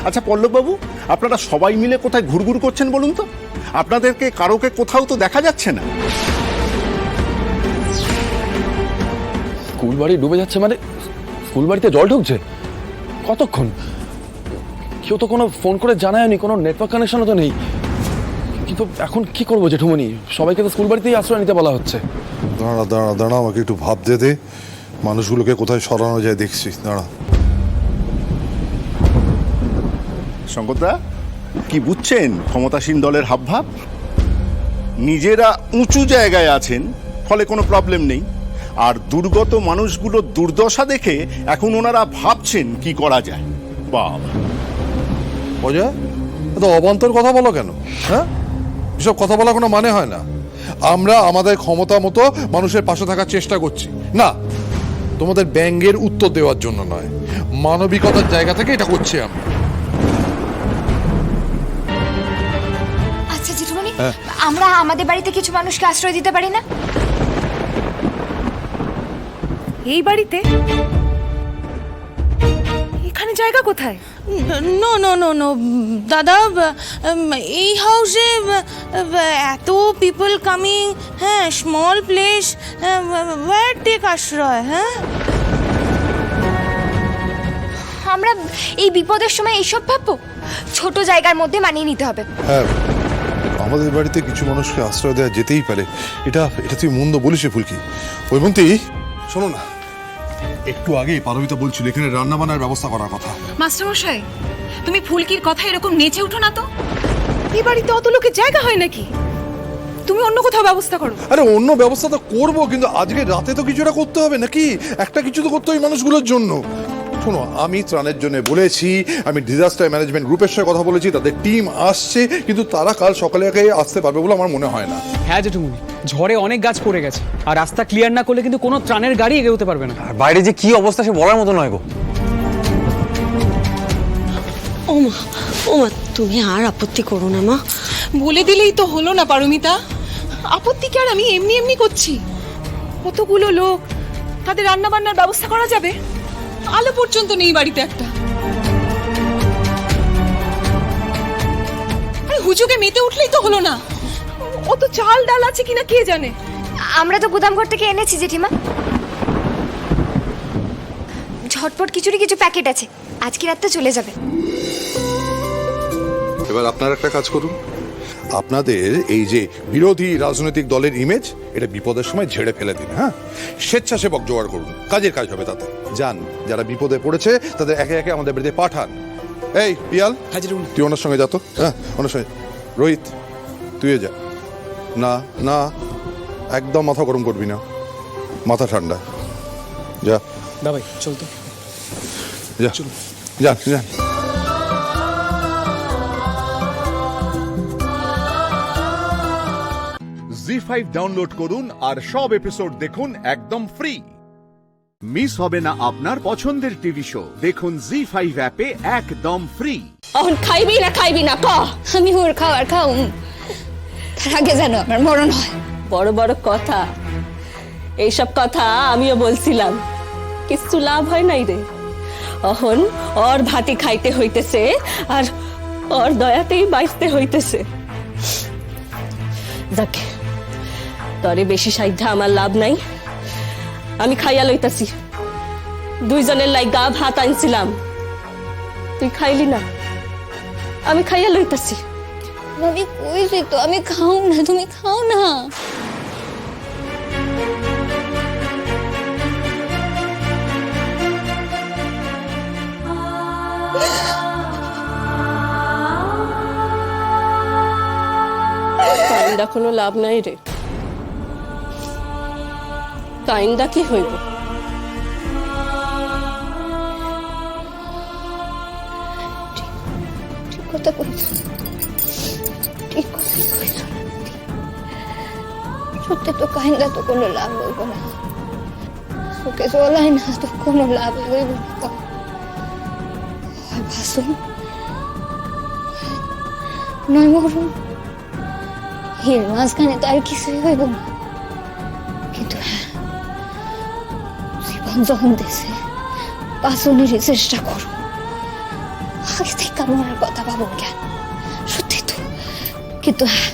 আচ্ছা পল্লববাবু, আপনারা সবাই মিলে কোথায় ঘুরঘুর করছেন বলুন তো? আপনাদেরকে কারোকে কোথাও তো দেখা যাচ্ছে না। স্কুল বাড়ি ডুবে যাচ্ছে মানে? স্কুল বাড়িতে জল ঢুকছে? কতক্ষণ? কেউ তো কোনো ফোন করে জানায়নি, কোনো নেটওয়ার্ক কানেকশনও তো নেই। কিন্তু এখন কি করবো জেঠুমনি? সবাইকে তো স্কুল বাড়িতেই আশ্রয় নিতে বলা হচ্ছে। দাঁড়া দাঁড়া দাঁড়া, আমাকে একটু ভাবতে দে। মানুষগুলোকে কোথায় সরানো যায় দেখছি, দাঁড়া। শঙ্করদা, কি বুঝছেন ক্ষমতাসীন দলের হাবভাব? নিজেরা উঁচু জায়গায় আছেন, ফলে কোনো প্রবলেম নেই। আর দুর্গত মানুষগুলোর দুর্দশা দেখে এখন ওনারা ভাবছেন কি করা যায়। বাবা, অজয়, এত অবান্তর কথা বলো কেন? হ্যাঁ, এসব কথা বলা কোনো মানে হয় না। আমরা আমাদের ক্ষমতা মতো মানুষের পাশে থাকার চেষ্টা করছি। না, তোমাদের ব্যঙ্গের উত্তর দেওয়ার জন্য নয়, মানবিকতার জায়গা থেকে এটা করছি আমরা। আচ্ছা জেঠুমনি, আমরা আমাদের বাড়িতে কিছু মানুষকে আশ্রয় দিতে পারি না? এই বাড়িতে? এখানে জায়গা কোথায়? নো নো নো নো দাদা, এই হাউসে এত পিপল কামিং, হ্যাঁ, স্মল প্লেস, ওয়্যার টেক আশ্রয়? হ্যাঁ, আমরা এই বিপদের সময় এইসব ভাববো? ছোট জায়গার মধ্যে মানিয়ে নিতে হবে। হ্যাঁ, আমাদের বাড়িতে কিছু মানুষকে আশ্রয় দেওয়া যেতেই পারে। এটা এটা তুই মন্দ বলিস ফুলকি। ওইবন্তি, শোনো না, একটু আগে পারমিতা বলছিল এখানে রান্না বান্নার ব্যবস্থা করার কথা। মাস্টারমশাই, তুমি ফুলকির কথা এরকম নেচে উঠো না তো। এই বাড়িতে অত লোকের জায়গা হয় নাকি? তুমি অন্য কোথাও ব্যবস্থা করো। আরে অন্য ব্যবস্থা তো করবো, কিন্তু আজকে রাতে তো কিছুটা করতে হবে নাকি? একটা কিছু তো করতে হবে মানুষগুলোর জন্য। শোনো, আমি ত্রাণের জন্য বলেছি, আমি ডিজাস্টার ম্যানেজমেন্ট গ্রুপের সাথে কথা বলেছি, তাদের টিম আসছে, কিন্তু তারা কাল সকালে আসতে পারবে বলে আমার মনে হয় না। হ্যাঁ জেঠুমনি, ঝড়ে অনেক গাছ পড়ে গেছে, আর রাস্তা ক্লিয়ার না করলে কিন্তু কোনো ত্রাণের গাড়ি এগোতে পারবে না। আর বাইরে যে কি অবস্থা সে বলার মতো নয় গো। ওমা ওমা, তুমি আর আপত্তি করো না মা। বলে দিলেই তো হলো না পারমিতা? আপত্তি কি আর আমি এমনি এমনি করছি? কতগুলো লোক, তাদের রান্না বান্নার ব্যবস্থা করা যাবে? আলো পর্যন্ত নেই বাড়িতে একটা। হুজুকে মেতে উঠলেই তো হলো না। অত চাল ডাল আছে কিনা কে জানে। আমরা তো গুদামঘর থেকে এনেছি জেঠিমা। ঝটপট কিছু প্যাকেট আছে, আজকে রাতটা চলে যাবে। এবার আপনারা একটা কাজ করুন, আপনাদের এই যে বিরোধী রাজনৈতিক দলের ইমেজ, এটা বিপদের সময় ঝেড়ে ফেলে দিন। হ্যাঁ, স্বেচ্ছাসেবক জোগাড় করুন, কাজের কাজ হবে তাতে। যান, যারা বিপদে পড়েছে তাদের একে একে আমাদের বাড়িতে পাঠান। এই পিয়াল, তুই ওনার সঙ্গে যা তো। হ্যাঁ, ওনার সঙ্গে। রোহিত, তুইও যা। না না, একদম মাথা গরম করবি না, মাথা ঠান্ডা। যা দা ভাই, চল তো। যা, যান যান। জি5 ডাউনলোড করুন আর সব এপিসোড দেখুন একদম ফ্রি। মিস হবে না আপনার পছন্দের টিভি শো। দেখুন জি5 অ্যাপে একদম ফ্রি। এখন খাইবি না ক? আমি ওর খাবার খাও, তার আগে যেন আমার মরণ হয়। বড় বড় কথা, এইসব কথা আমিও বলছিলাম, কিছু লাভ হয় নাই রে। এখন ওর ভাতি খাইতে হইতেছে আর ওর দয়াতেই বাঁচতে হইতেছে। যাক, তরে বেশি সাইধ্যা আমার লাভ নাই, আমি খাইয়া লইতাছি। দুইজনের লাইগা ভাত আনছিলাম, তুই খাইলি না, আমি খাইয়া লইতাছি। আমি কইছি তো আমি খাও না, তুমি খাও না। কাইন্দা কোনো লাভ নাই রে, কাইন্দা কি হইব? ঠিক কথা কইছ, ঠিক কথাই কইছ। সত্যি তো কাইন্দা তো কোনো লাভ হইব না, সুখে চলাই না তো কোনো লাভ হইব না। হয় ভাসুন নয় মরুন, এর মাঝখানে তো আর কিছুই হইব না। কিন্তু হ্যাঁ, জীবন যখন দেশে বাঁচনের চেষ্টা করো, আগে থেকে মরার কথা ভাবো কেন? সত্যি তো, কিন্তু হ্যাঁ,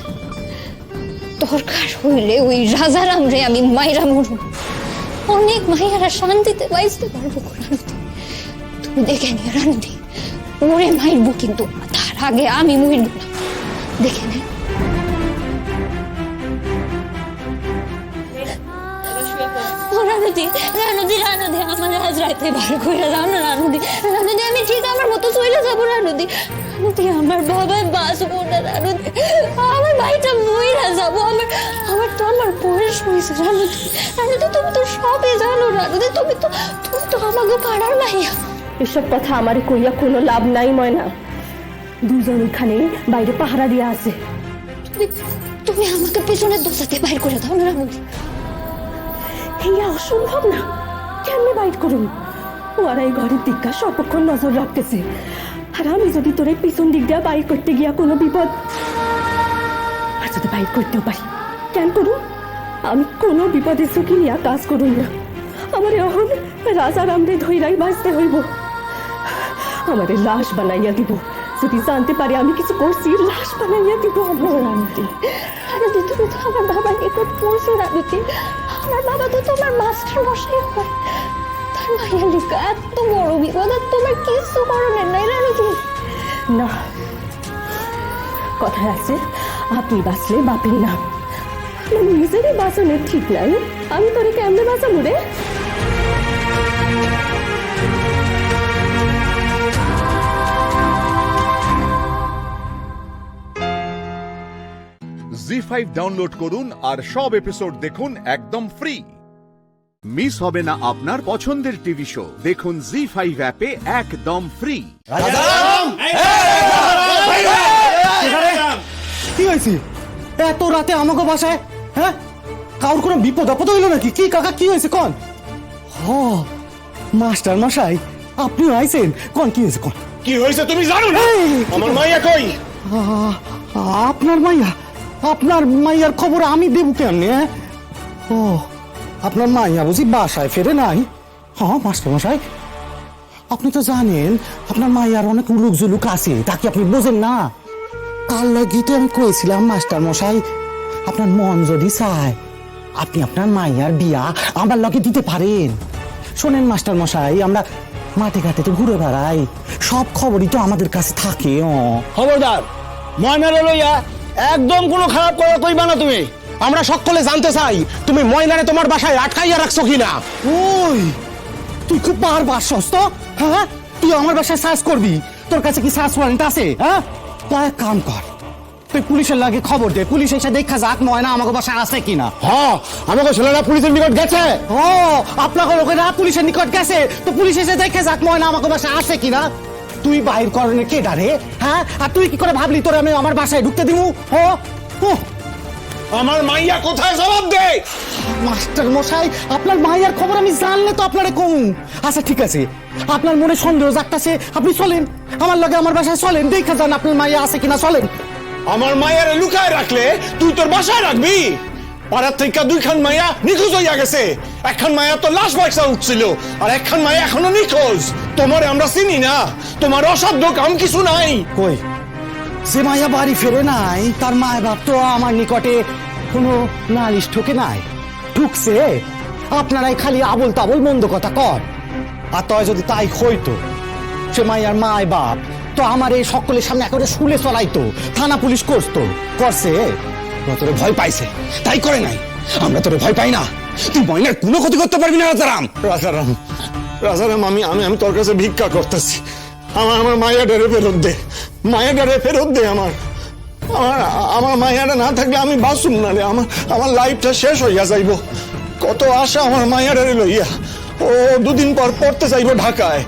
দরকার হইলে ওই রাজারাম রে আমি মাইরা মরুম। অনেক মাইয়ারা শান্তিতে বাঁচতে পারবো। তুমি দেখে নিও রানুদি, ওরে মাইরবো, কিন্তু তার আগে আমি মরব না। দেখে নে। রানুদি, আমার আজ রাতে বার করে দাও না রানুদি। রানুদি, আমি ঠিক আমার মতো চলে যাবো রানুদি। রানুদি, আমার বাবা বাঁচবো না রানুদি, আমার ভাইটা মইরা যাবো। আমার তো আমার বয়স হয়েছে রানুদি। রানুদি, তুমি তো সবই জানো রানুদি, তুমি তো আমাকে পাড়ার মাইয়া। এসব কথা আমারে কইয়া কোনো লাভ নাই ময়না, দুজন ওখানে বাইরে পাহারা দিয়া আছে। তুমি আমাকে পেছনের দোষাতে বাইর করে দাও না রানুদি। এইয়া অসম্ভব না, কেমনে বাইট করুন? ওরা এই ঘরের দিকটা সর্বক্ষণ নজর রাখতেছে, আর আমি যদি তোর এই পিছন দিক দিয়ে বাইর করতে গিয়া কোনো বিপদ, আর যদি বাইর করতেও পারি, কেন করুন? আমি কোনো বিপদের ঝুঁকি নিয়ে কাজ করুন না। আমার এখন রাজারামরে ধৈরাই বাঁচতে হইব। আমার লাশ বানাইয়া দিব, যদি জানতে পারে আমি কিছু করছি, লাশ বানাইয়া দিব। রানুদি, তুমি তো আমার বাবাকে খুব পড়ছো রানুদি। আমার বাবা তো তোমার মাস্টার মশাই হয়, তার মায়ের লিখা এত বড় বিপদ আর তোমার কিছু করণের নাই রানুদি। না, কথায় আছে আপনি বাঁচলে বাপের নাম। আমার নিজেরই বাঁচানোর ঠিক নাই, আমি তোরে কেমনে বাঁচাবো রে? জি5 ডাউনলোড করুন আর সব এপিসোড দেখুন একদম ফ্রি। মিস হবে না আপনার পছন্দের টিভি শো। দেখুন জি5 অ্যাপে একদম ফ্রি। কি হয়েছে এত রাতে আমাকে বাসায়? হ্যাঁ, কারোর কোনো বিপদ আপদ হইলো নাকি? কি কাকা, কি হয়েছে কন? হ, মাস্টার মশাই আপনিও আইছেন, কন কি হয়েছে কন? কি হয়েছে তুমি জানো না? আমার মাইয়া কই? আপনার মাইয়া? আপনার মাইয়ার খবর আমি দেবো কেমনে? ও, আপনার মাইয়া বুঝি বাসায় ফেরে নাই? হ্যাঁ মাস্টার মশাই, আপনি তো জানেন আপনার মাইয়ার অনেক উলুক জুলুক আছে, তাকে আপনি বোঝেন না। কাল লাগি তো আমি কয়েছিলাম মাস্টার মশাই, আপনার মন যদি চায় আপনি আপনার মাইয়ার বিয়া আমার লগে দিতে পারেন। শোনেন মাস্টার মশাই, আমরা মাঠে ঘাটে তো ঘুরে বেড়াই, সব খবরই তো আমাদের কাছে থাকে। খবরদার, ময়নারে লইয়া একদম কোনো খারাপ কথা কইবা না তুমি। আমরা সকলে জানতে চাই তুমি ময়নারে তোমার বাসায় আটকাইয়া রাখছো কিনা। ওই তুই খুব বারবার সস্ত, হ্যাঁ? তুই আমার বাসায় সার্চ করবি, তোর কাছে কি সার্চ ওয়ারেন্ট আছে? হ্যাঁ, তা এক কাম কর, তুই পুলিশের লাগে খবর দে, পুলিশ এসে দেখা যাক ময়না আমাকে বাসায় আছে কিনা। হ্যাঁ, আমাকে ছেলেরা পুলিশের নিকট গেছে। ও, আপনাকে লোকেরা পুলিশের নিকট গেছে, তো পুলিশ এসে দেখে যাক ময়না আমাকে বাসায় আছে কিনা। তুই বাইর করনে কে ডারে? হ্যাঁ, আর তুই কি করে ভাবলি তোর আমি আমার বাসায় ঢুকতে দিব? ও, আমার মাইয়া কোথায়, জবাব দে। মাস্টার মশাই, আপনার মাইয়ার খবর আমি জানলে তো আপনারে কমু। আচ্ছা ঠিক আছে, আপনার মনে সন্দেহ জাগতাছে, আপনি চলেন আমার লগে, আমার বাসায় চলেন, দেখা যান আপনার মাইয়া আছে কিনা, চলেন। আমার মাইয়ারে লুকায় রাখলে তুই তোর বাসায় রাখবি? পাড়ার থেকে দুইখান মাইয়া নিখোঁজ হইয়া গেছে, একখান মাইয়া তো লাশ পয়সা উঠছিল, আর একখান মাইয়া এখনো নিখোঁজ। তোমারে আমরা চিনি না, তোমার অসাধ্য কাম কিছু নাই। কই, যে মাইয়া বাড়ি ফেরে নাই তার মায় বাপ তো আমার নিকটে কোনো নালিশ ঠোকে নাই, ঠুকছে। আপনারাই খালি আবল তাবল মন্দ কথা কর। আর তয় যদি তাই হইতো, সে মাইয়ার মায় বাপ তো আমার এই সকলের সামনে একেবারে শুলে চলাইতো, থানা পুলিশ করতো, করছে। তোরে ভয় পাইছে তাই করে নাই, আমরা তোরে ভয় পাই না। তুই ময়নার কোনো ক্ষতি করতে পারবি না রাজারাম। রাজারাম, রাজারাম, আমি আমি আমি তোর কাছে ভিক্ষা করতেছি, আমার মায়া ডেরে ফেরত দে, মায়া ডেরে ফেরত দে। আমার মায়াটা না থাকলে আমি বাঁচুম না রে, আমার লাইফটা শেষ হইয়া যাইব। কত আশা আমার মায়াডারে লইয়া। ও দুদিন পর পড়তে যাইব ঢাকায়,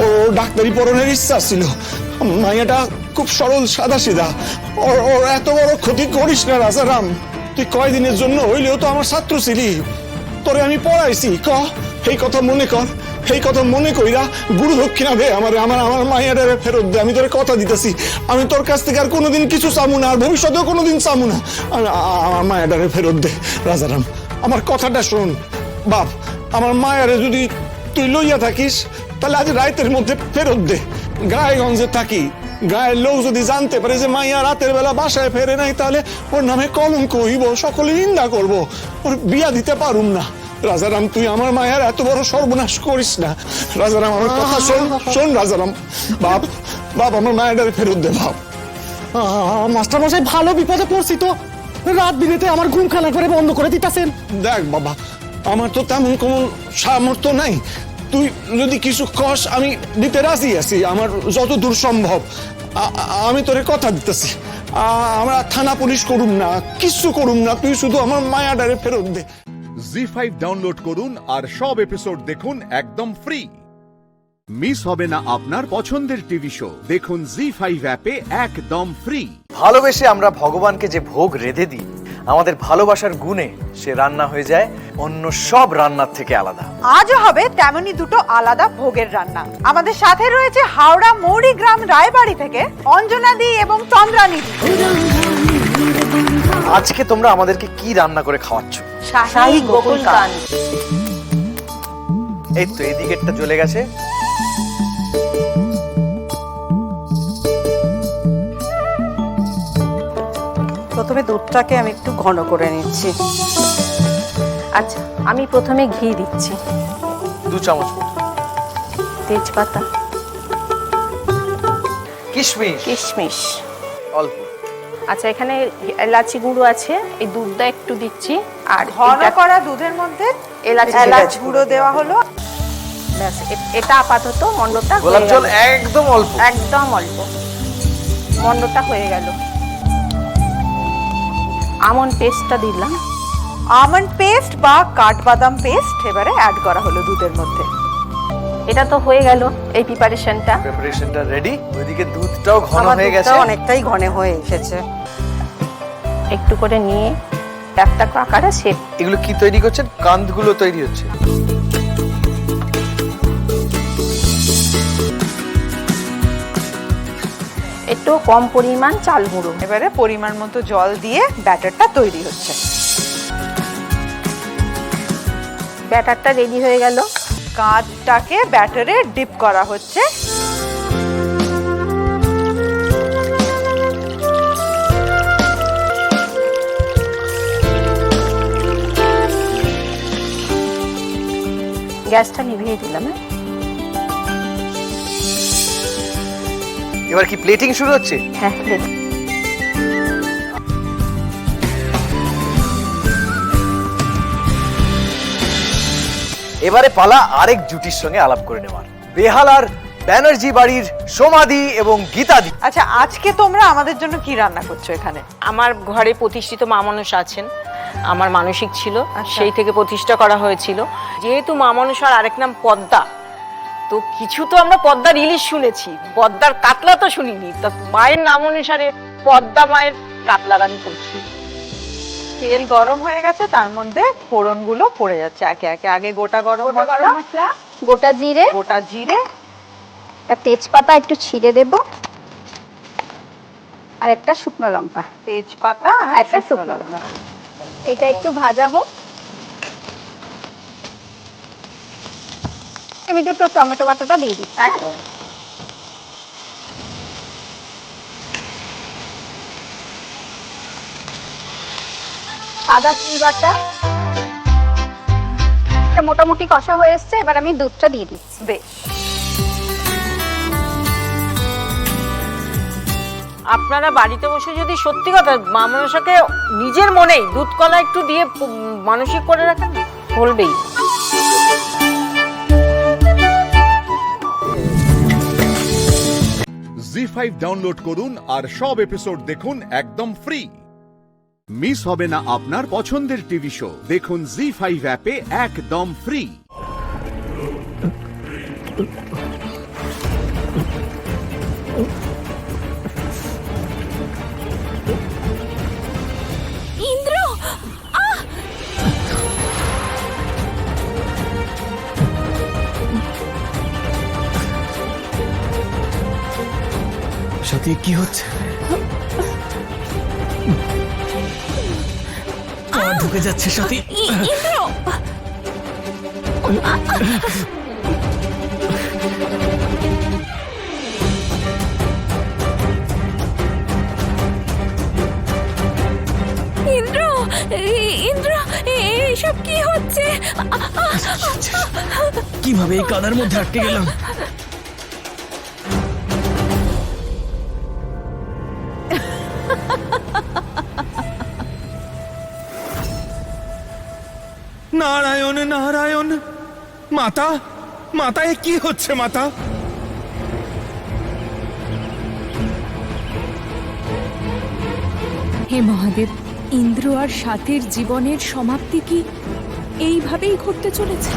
ও ডাক্তারি পড়ানোর ইচ্ছা ছিল। মায়াটা খুব সরল সাদা সিধা, ওর এত বড় ক্ষতি করিস না রাজারাম। তুই কয়দিনের জন্য হইলেও তো আমার ছাত্র ছিলি, তোরে আমি পড়াইছি। এই কথা মনে কর, এই কথা মনে কইরা গুরু দক্ষিণা দে আমারে, আমার মায়ের ফেরত দে। আমি তোর কথা দিতেছি, আমি তোর কাছ থেকে আর কোনোদিন কিছু চামু না, আর ভবিষ্যতেও কোনোদিন চামু না। আমার মায়ের ফেরত দে রাজারাম, আমার কথাটা শোন। বাপ, আমার মায়ের যদি তুই লইয়া থাকিস তাহলে আজ রাতের মধ্যে ফেরত দে। গায়েগঞ্জে থাকি, গায়ের লোক যদি জানতে পারে যে মাইয়া রাতের বেলা বাসায় ফেরে নাই, তাহলে ওর নামে কলঙ্ক হইব, সকলে নিন্দা করব, ওর বিয়া দিতে পারুম না। রাজারাম, তুই আমার মায়ের এত বড় সর্বনাশ করিস না। রাজারাম, আমার কথা শোন, শোন রাজারাম। বাপ, বাপ, আমার মায়ের ফেরত দে বাপ। মাস্টার মশাই, ভালো বিপদে পড়ছি তো, রাত বিরেতে আমার ঘুম খানা করে বন্ধ করে দিতেছেন। দেখ বাবা, আমার তো তেমন কোনো সামর্থ্য নাই, তুই যদি কিছু কস আমি দিতে রাজি আছি, আমার যত দূর সম্ভব। আমি তোরে কথা দিতেছি, আমরা থানা পুলিশ করুম না, কিছু করুম না, তুই শুধু আমার মায়াডারে ফেরত দে। জি5 ডাউনলোড করুন আর সব এপিসোড দেখুন একদম ফ্রি। মিস হবে না আপনার পছন্দের টিভি শো, দেখুন জি5 অ্যাপে একদম ফ্রি। ভালোবেসে আমরা ভগবানকে যে ভোগ রেঁধে দিই, আমাদের ভালোবাসার গুণে সে রান্না হয়ে যায় অন্য সব রান্নার থেকে আলাদা। আজও হবে তেমনি দুটো আলাদা ভোগের রান্না। আমাদের সাথে রয়েছে হাওড়া মৌরিগ্রাম রায়বাড়ি থেকে অঞ্জনাদি এবং চন্দ্রানী। আজকে তোমরা আমাদেরকে কি রান্না করে খাওয়াচ্ছ? শাহী গোকুল কান। এই তো এদিকেরটা জ্বলে গেছে। প্রথমে দুধটাকে আমি একটু ঘন করে নিচ্ছি। আচ্ছা, আমি প্রথমে ঘি দিচ্ছি 2 চামচ, তেজপাতা, কিশমিশ, কিশমিশ অল্প। আচ্ছা, এখানে এলাচি গুঁড়ো আছে, এই দুধটা একটু দিচ্ছি। আর ঘন করা দুধের মধ্যে এলাচ গুঁড়ো দেওয়া হলো। ব্যাস, এটা আপাতত মন্ডটা হয়ে গোলাপ জল গেল। একদম অল্প, একদম অল্প। মন্ডটা হয়ে গেল। আমন্ড পেস্টটা দিলাম, আমন্ড পেস্ট বা কাঠবাদাম পেস্ট এবারে অ্যাড করা হলো দুধের মধ্যে। এটা তো হয়ে গেল এই প্রিপারেশনটা। প্রিপারেশনটা রেডি। ওইদিকে দুধটাও ঘন হয়ে গেছে, অনেকটাই ঘন হয়ে এসেছে। একটু করে নিয়ে একটা আকারে শেপ। এগুলো কি তৈরি করছেন? কান্দগুলো তৈরি হচ্ছে। একটু কম পরিমাণ চাল গুঁড়ো, এবারে পরিমাণ মতো জল দিয়ে ব্যাটারটা তৈরি হচ্ছে। ব্যাটারটা রেডি হয়ে গেল। কাঁচটাকে ব্যাটারে ডিপ করা হচ্ছে। গ্যাসটা নিভিয়ে দিলাম। এবার কি প্লেটিং শুরু হচ্ছে? হ্যাঁ, এবারে পালা আরেক জুটির সঙ্গে আলাপ করে নেওয়ার, বেহালার ব্যানার্জি বাড়ির সমাধি এবং গীতাদি। আচ্ছা, আজকে তোমরা আমাদের জন্য কি রান্না করছো এখানে? আমার ঘরে প্রতিষ্ঠিত মা মনসা আছেন, আমার মানসিক ছিল, সেই থেকে প্রতিষ্ঠা করা হয়েছিল। যেহেতু মা মনসার আরেক নাম পদ্মা, তো কিছু তো আমরা পদ্মার ইলিশ শুনেছি, পদ্মার কাতলা তো শুনিনি। তো মায়ের নাম অনুসারে পদ্মা মায়ের কাতলা রান্না করছি। তেল গরম হয়ে গেছে, তার মধ্যে ফোড়নগুলো পড়ে যাচ্ছে একে একে। আগে গোটা গরম মশলা, গোটা জিরে, একটা তেজপাতা একটু ছিঁড়ে দেব, আর একটা শুকনো লঙ্কা। তেজপাতা আর একটা শুকনো লঙ্কা, এটা একটু ভাজাবো। আমি দুটো টমেটো বাটাটা দিয়ে দিচ্ছি। আদা চিনি বাটা মোটামুটি কষা হয়ে এসছে, এবার আমি দুধটা দিয়ে দিচ্ছি। বেশ, আপনারা বাড়িতে বসে যদি সত্যি কথা মা মনসাকে নিজের মনেই দুধ কলা একটু দিয়ে মানসিক করে রাখেন, বলবেই। জি5 ডাউনলোড করুন আর সব এপিসোড দেখুন একদম ফ্রি। মিস হবে না আপনার পছন্দের টিভি শো, দেখুন জি5 অ্যাপে একদম ফ্রি। ইন্দ্র, সাথী কি হচ্ছে? ঢুকে যাচ্ছে সাথী। ইন্দ্র, ইন্দ্র, ইন্দ্র, এইসব কি হচ্ছে? কিভাবে এই কাদার মধ্যে আটকে গেলাম? নারায়ণ নারায়ণ, মাতা মাতা, এ কি হচ্ছে মাতা? হে মহাদেব, ইন্দ্র আর সাথীর জীবনের সমাপ্তি কি এইভাবেই ঘটতে চলেছে?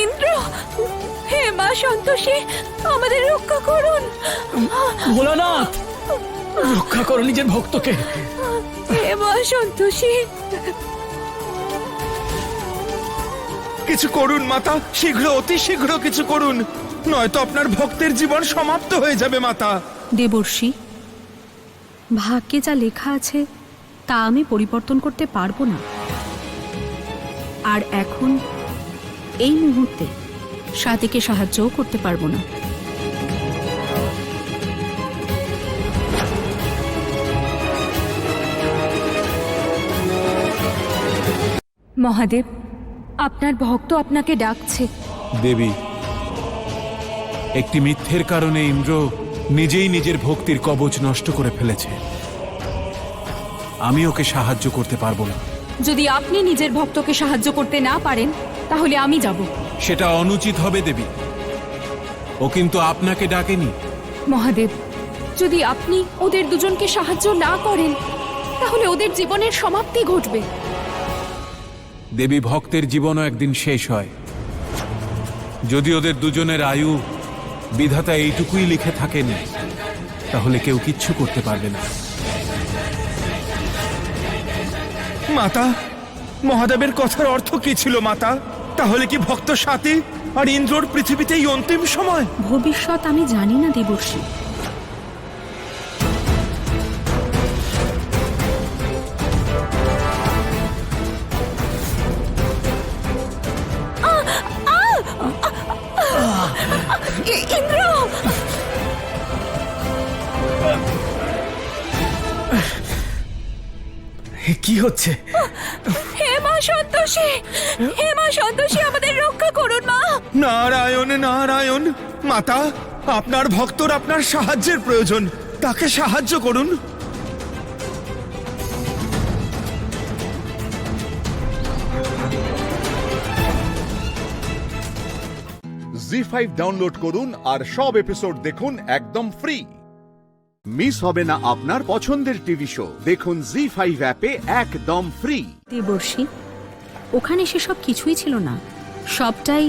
ইন্দ্র, হে মা সন্তোষী, আমাদের রক্ষা করুন। ভোলানাথ, রক্ষা করো নিজের ভক্তকে। হে মা সন্তোষী, কিছু করুন মাতা, শীঘ্র, অতি শীঘ্র কিছু করুন, নয়তো আপনার ভক্তের জীবন সমাপ্ত হয়ে যাবে মাতা। দেবর্ষি, ভাগ্যে যা লেখা আছে তা আমি পরিবর্তন করতে পারবো না। আর এখন এই মুহূর্তে সাথীকে সাহায্যও করতে পারবো না। মহাদেব, আপনার ভক্ত আপনাকে ডাকছে। দেবী, একটি মিথ্যের কারণে ইন্দ্র নিজেই নিজের ভক্তির কবচ নষ্ট করে ফেলেছে। আমি ওকে সাহায্য করতে পারবো না। যদি আপনি নিজের ভক্তকে সাহায্য করতে না পারেন তাহলে আমি যাব। সেটা অনুচিত হবে দেবী, ও কিন্তু আপনাকে ডাকেনি। মহাদেব, যদি আপনি ওদের দুজনকে সাহায্য না করেন তাহলে ওদের জীবনের সমাপ্তি ঘটবে। দেবী, ভক্তের জীবনও একদিন শেষ হয়। যদি ওদের দুজনের আয়ু বিধাতা এইটুকুই লিখে থাকেন, তাহলে কেউ কিচ্ছু করতে পারবে না। মাতা, মহাদেবের কথার অর্থ কি ছিল মাতা? তাহলে কি ভক্ত সাথী আর ইন্দ্রর পৃথিবীতেই অন্তিম সময়? ভবিষ্যৎ আমি জানি না দেবর্ষি। ইন্দ্র, কি হচ্ছে? হে মা সন্তোষী, হে মা সন্তোষী, আমাদের রক্ষা করুন মা। নারায়ণ নারায়ণ, মাতা আপনার ভক্তর আপনার সাহায্যের প্রয়োজন, তাকে সাহায্য করুন। জি5 ডাউনলোড করুন আর সব এপিসোড দেখুন একদম ফ্রি। মিস হবে না আপনার পছন্দের টিভি শো, দেখুন জি5 অ্যাপে একদম ফ্রি। দেবর্ষী, ওখানে সেসব কিছুই ছিল না, সবটাই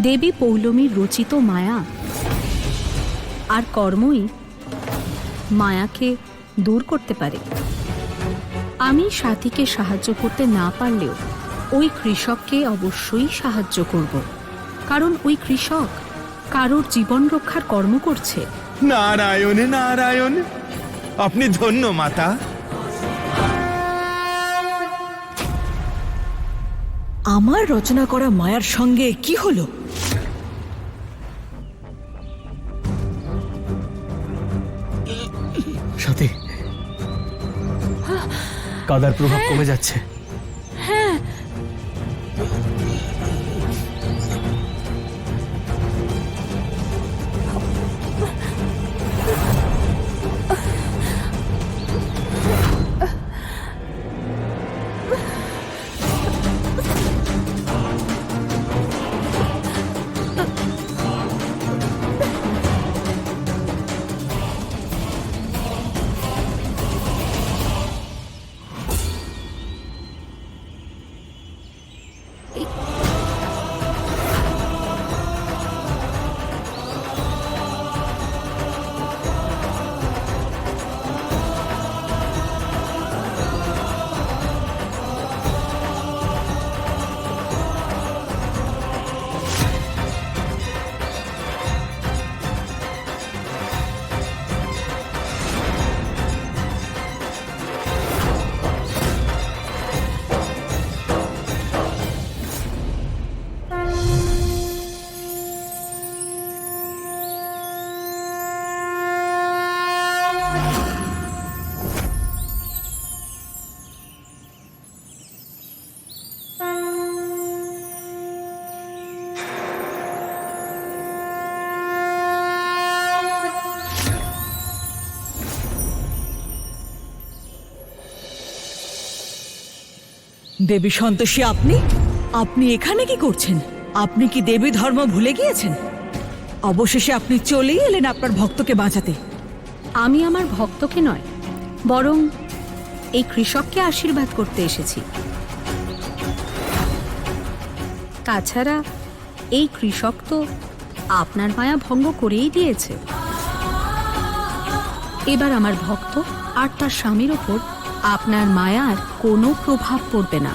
দেবী পৌলমীর রচিত মায়া। আর কর্মই মায়াকে দূর করতে পারে। আমি সাথীকে সাহায্য করতে না পারলেও ওই কৃষককে অবশ্যই সাহায্য করব, কারণ ওই কৃষক কারোর জীবন রক্ষার কর্ম করছে। নারায়ণ নারায়ণ, আপনি ধন্য মাতা। আমার রচনা করা মায়ার সঙ্গে কি হলো? সাথী, কাদার প্রভাব কমে যাচ্ছে। হ্যাঁ, দেবী সন্তোষী, আপনি আপনি এখানে কি করছেন? আপনি কি দেবী ধর্ম ভুলে গিয়েছেন? অবশেষে আপনি চলেই এলেন আপনার ভক্তকে বাঁচাতে। আমি আমার ভক্তকে নয়, বরং এই কৃষককে আশীর্বাদ করতে এসেছি। তাছাড়া এই কৃষক তো আপনার মায়া ভঙ্গ করেই দিয়েছে। এবার আমার ভক্ত আর তার স্বামীর ওপর আপনার মায়ার কোনো প্রভাব পড়বে না।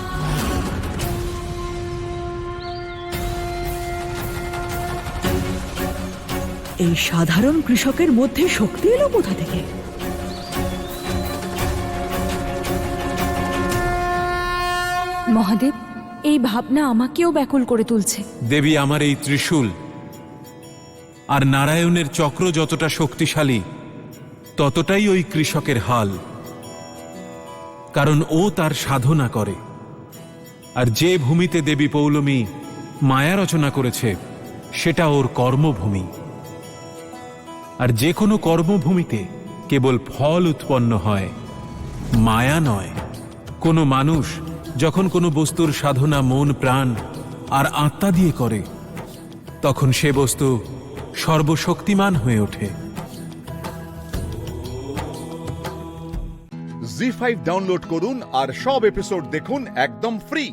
এই সাধারণ কৃষকের মধ্যে শক্তি এলো কোথা থেকে? মহাদেব, এই ভাবনা আমাকেও ব্যাকুল করে তুলছে। দেবী, আমার এই ত্রিশূল আর নারায়ণের চক্র যতটা শক্তিশালী, ততটাই ওই কৃষকের হাল। কারণ ও তার সাধনা করে, আর যে ভূমিতে দেবী পৌলমী মায়া রচনা করেছে সেটা ওর কর্মভূমি। আর যে কোনো কর্মভূমিতে কেবল ফল উৎপন্ন হয়, মায়া নয়। কোনো মানুষ যখন কোনো বস্তুর সাধনা মন প্রাণ আর আত্মা দিয়ে করে, তখন সে বস্তু সর্বশক্তিমান হয়ে ওঠে। জি5 ডাউনলোড করুন আর সব এপিসোড দেখুন একদম ফ্রি।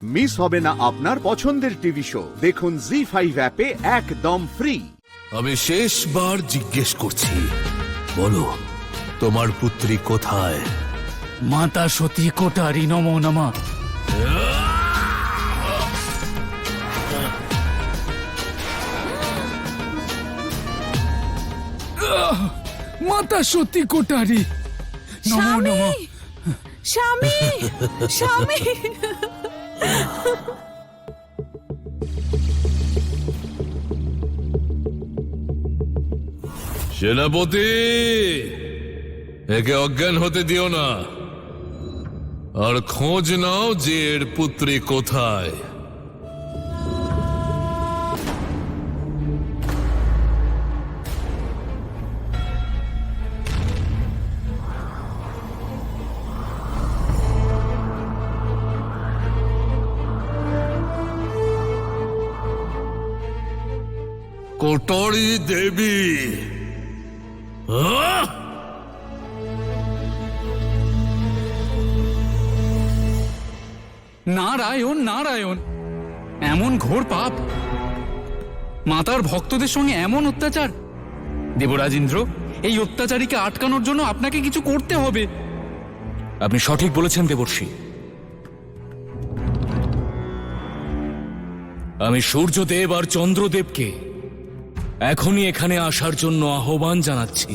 মিস হবে না আপনার পছন্দের টিভি শো, দেখুন জি5 অ্যাপে একদম ফ্রি। আমি শেষবার জিজ্ঞেস করছি, বলো তোমার পুত্রী কোথায়? মাতা সতী কোটারি নমো নমঃ। মাতা সতী কোটারি নমো নমঃ। স্বামী, স্বামী, সেনাপতি, একে অজ্ঞান হতে দিও না। আর খোঁজ নাও যে এর পুত্রী কোথায়। কোটরি দেবী, নারায়ণ নারায়ণ, এমন ঘোর পাপ, মাতার ভক্তদের সঙ্গে এমন অত্যাচার। দেবরাজ ইন্দ্র, এই অত্যাচারীকে আটকানোর জন্য আপনাকে কিছু করতে হবে। আপনি সঠিক বলেছেন দেবর্ষি। আমি সূর্যদেব আর চন্দ্রদেবকে এখনই এখানে আসার জন্য আহ্বান জানাচ্ছি।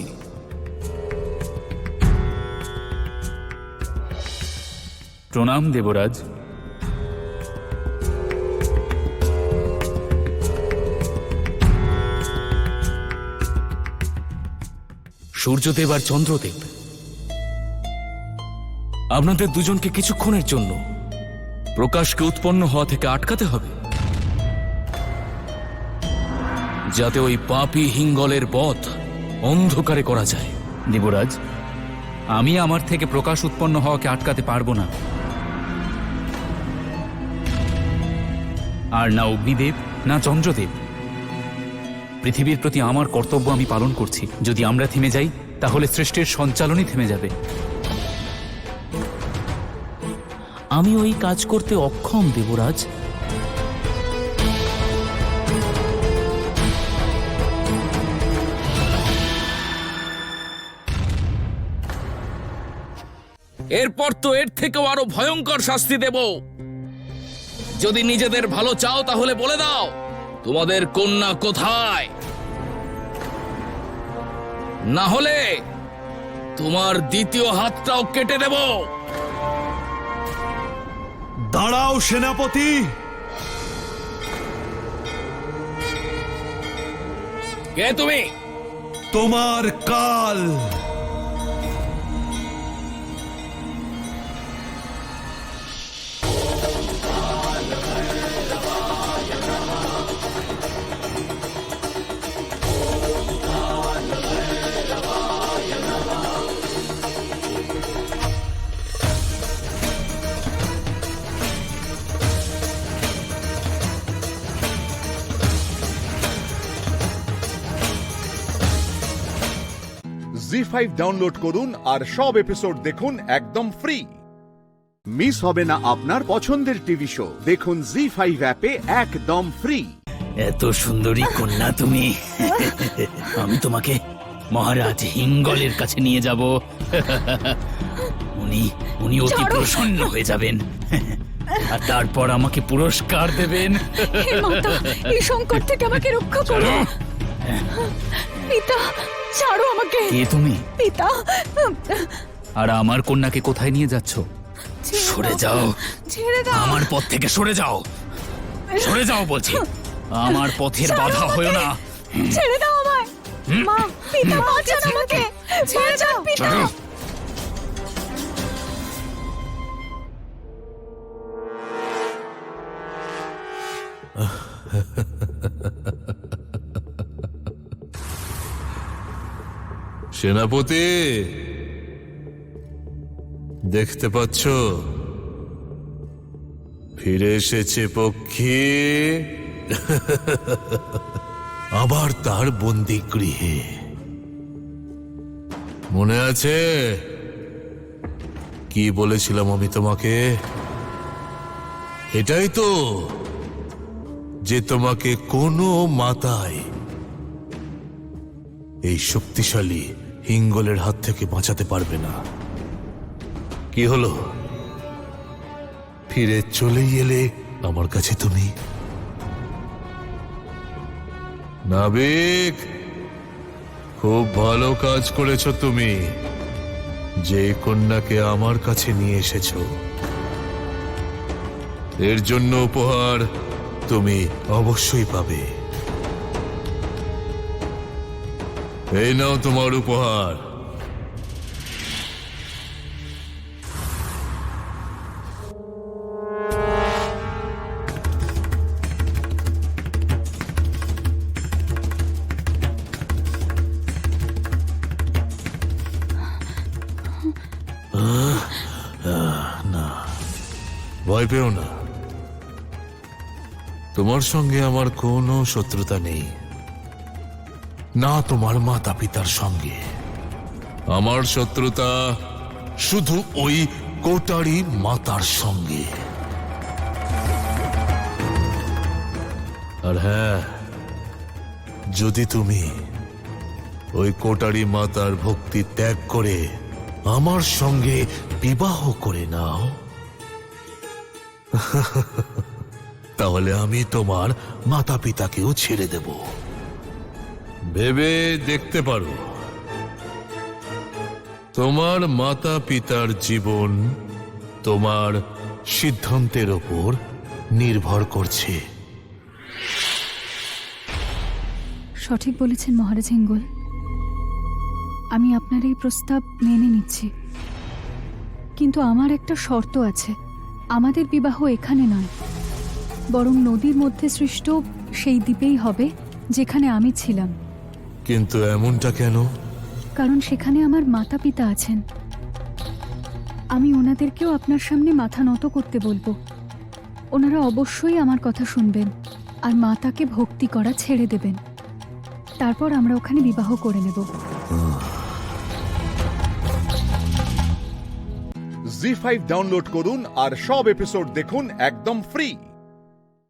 প্রণাম দেবরাজ। সূর্যদেব আর চন্দ্রদেব, আপনাদের দুজনকে কিছুক্ষণের জন্য প্রকাশকে উৎপন্ন হওয়া থেকে আটকাতে হবে, যাতে ওই পাপী হিঙ্গলের বধ অন্ধকারে করা যায়। দেবরাজ, আমি আমার থেকে প্রকাশ উৎপন্ন হওয়াকে আটকাতে পারবো না। আর না অগ্নিদেব না চন্দ্রদেব। পৃথিবীর প্রতি আমার কর্তব্য আমি পালন করছি। যদি আমরা থেমে যাই তাহলে সৃষ্টির সঞ্চালনই থেমে যাবে। আমি ওই কাজ করতে অক্ষম দেবরাজ। এরপর তো এর থেকেও আরো ভয়ঙ্কর শাস্তি দেব। যদি নিজেদের ভালো চাও তাহলে বলে দাও তোমাদের কন্যা কোথায়, না হলে তোমার দ্বিতীয় হাতটাও কেটে দেব। দাঁড়াও সেনাপতি। কে তুমি? তোমার কাল। জি5 ডাউনলোড করুন আর সব এপিসোড দেখুন একদম ফ্রি। মিস হবে না আপনার পছন্দের টিভি শো। দেখুন জি5 অ্যাপে একদম ফ্রি। এত সুন্দরী কন্যা তুমি, আমি তোমাকে মহারাজ হিঙ্গলের কাছে নিয়ে যাব। উনি অতি প্রসন্ন হয়ে যাবেন আর তারপর আমাকে পুরস্কার দেবেন। হে মাতা, এই সংকট থেকে আমাকে রক্ষা করো। পিতা, ছাড়ো আমাকে। কে তুমি? পিতা। আর আমার কন্যাকে কোথায় নিয়ে যাচ্ছ? সরে যাও, ছেড়ে দাও। আমার পথ থেকে সরে যাও, সরে যাও বলছি। আমার পথের বাধা হয়ো না। ছেড়ে দাও আমায়। মা, পিতা বাঁচান আমাকে। ছেড়ে দাও পিতা। সেনাপতি, দেখতে পাচ্ছ ফিরে এসেছে পক্ষী, আবার তার বন্দি গৃহে। মনে আছে কি বলেছিলাম আমি তোমাকে? এটাই তো যে তোমাকে কোনো মাতায় এই শক্তিশালী হিঙ্গলের হাত থেকে বাঁচাতে পারবে না। কি হলো, ফিরে চলেই এলে আমার কাছে তুমি? নাবিক, খুব ভালো কাজ করেছো তুমি, যে কন্যাকে আমার কাছে নিয়ে এসেছো। এর জন্য উপহার তুমি অবশ্যই পাবে। এই নাও তোমার উপহার। ভয় পেও না, তোমার সঙ্গে আমার কোনো শত্রুতা নেই, না তোমার মাতা পিতার সঙ্গে। আমার শত্রুতা শুধু ওই কোটারি মাতার সঙ্গে। আর হ্যাঁ, যদি তুমি ওই কোটারি মাতার ভক্তি ত্যাগ করে আমার সঙ্গে বিবাহ করে নাও, তাহলে আমি তোমার মাতা পিতাকেও ছেড়ে দেব। ভেবে দেখতে পারো, তোমার মাতা পিতার জীবন তোমার সিদ্ধান্তের ওপর নির্ভর করছে। সঠিক বলেছেন মহারাজ হিঙ্গল, আমি আপনার এই প্রস্তাব মেনে নিচ্ছি, কিন্তু আমার একটা শর্ত আছে। আমাদের বিবাহ এখানে নয়, বরং নদীর মধ্যে সৃষ্ট সেই দ্বীপেই হবে যেখানে আমি ছিলাম। কিন্তু এমনটা কেন? কারণ সেখানে আমার মাতা পিতা আছেন। আমি ওনাদেরকেও আপনার সামনে মাথা নত করতে বলবো। ওনারা অবশ্যই আমার কথা শুনবেন আর মাতাকে ভক্তি করা ছেড়ে দেবেন। তারপর আমরা ওখানে বিবাহ করে নেব। জি5 ডাউনলোড করুন আর সব এপিসোড দেখুন একদম ফ্রি।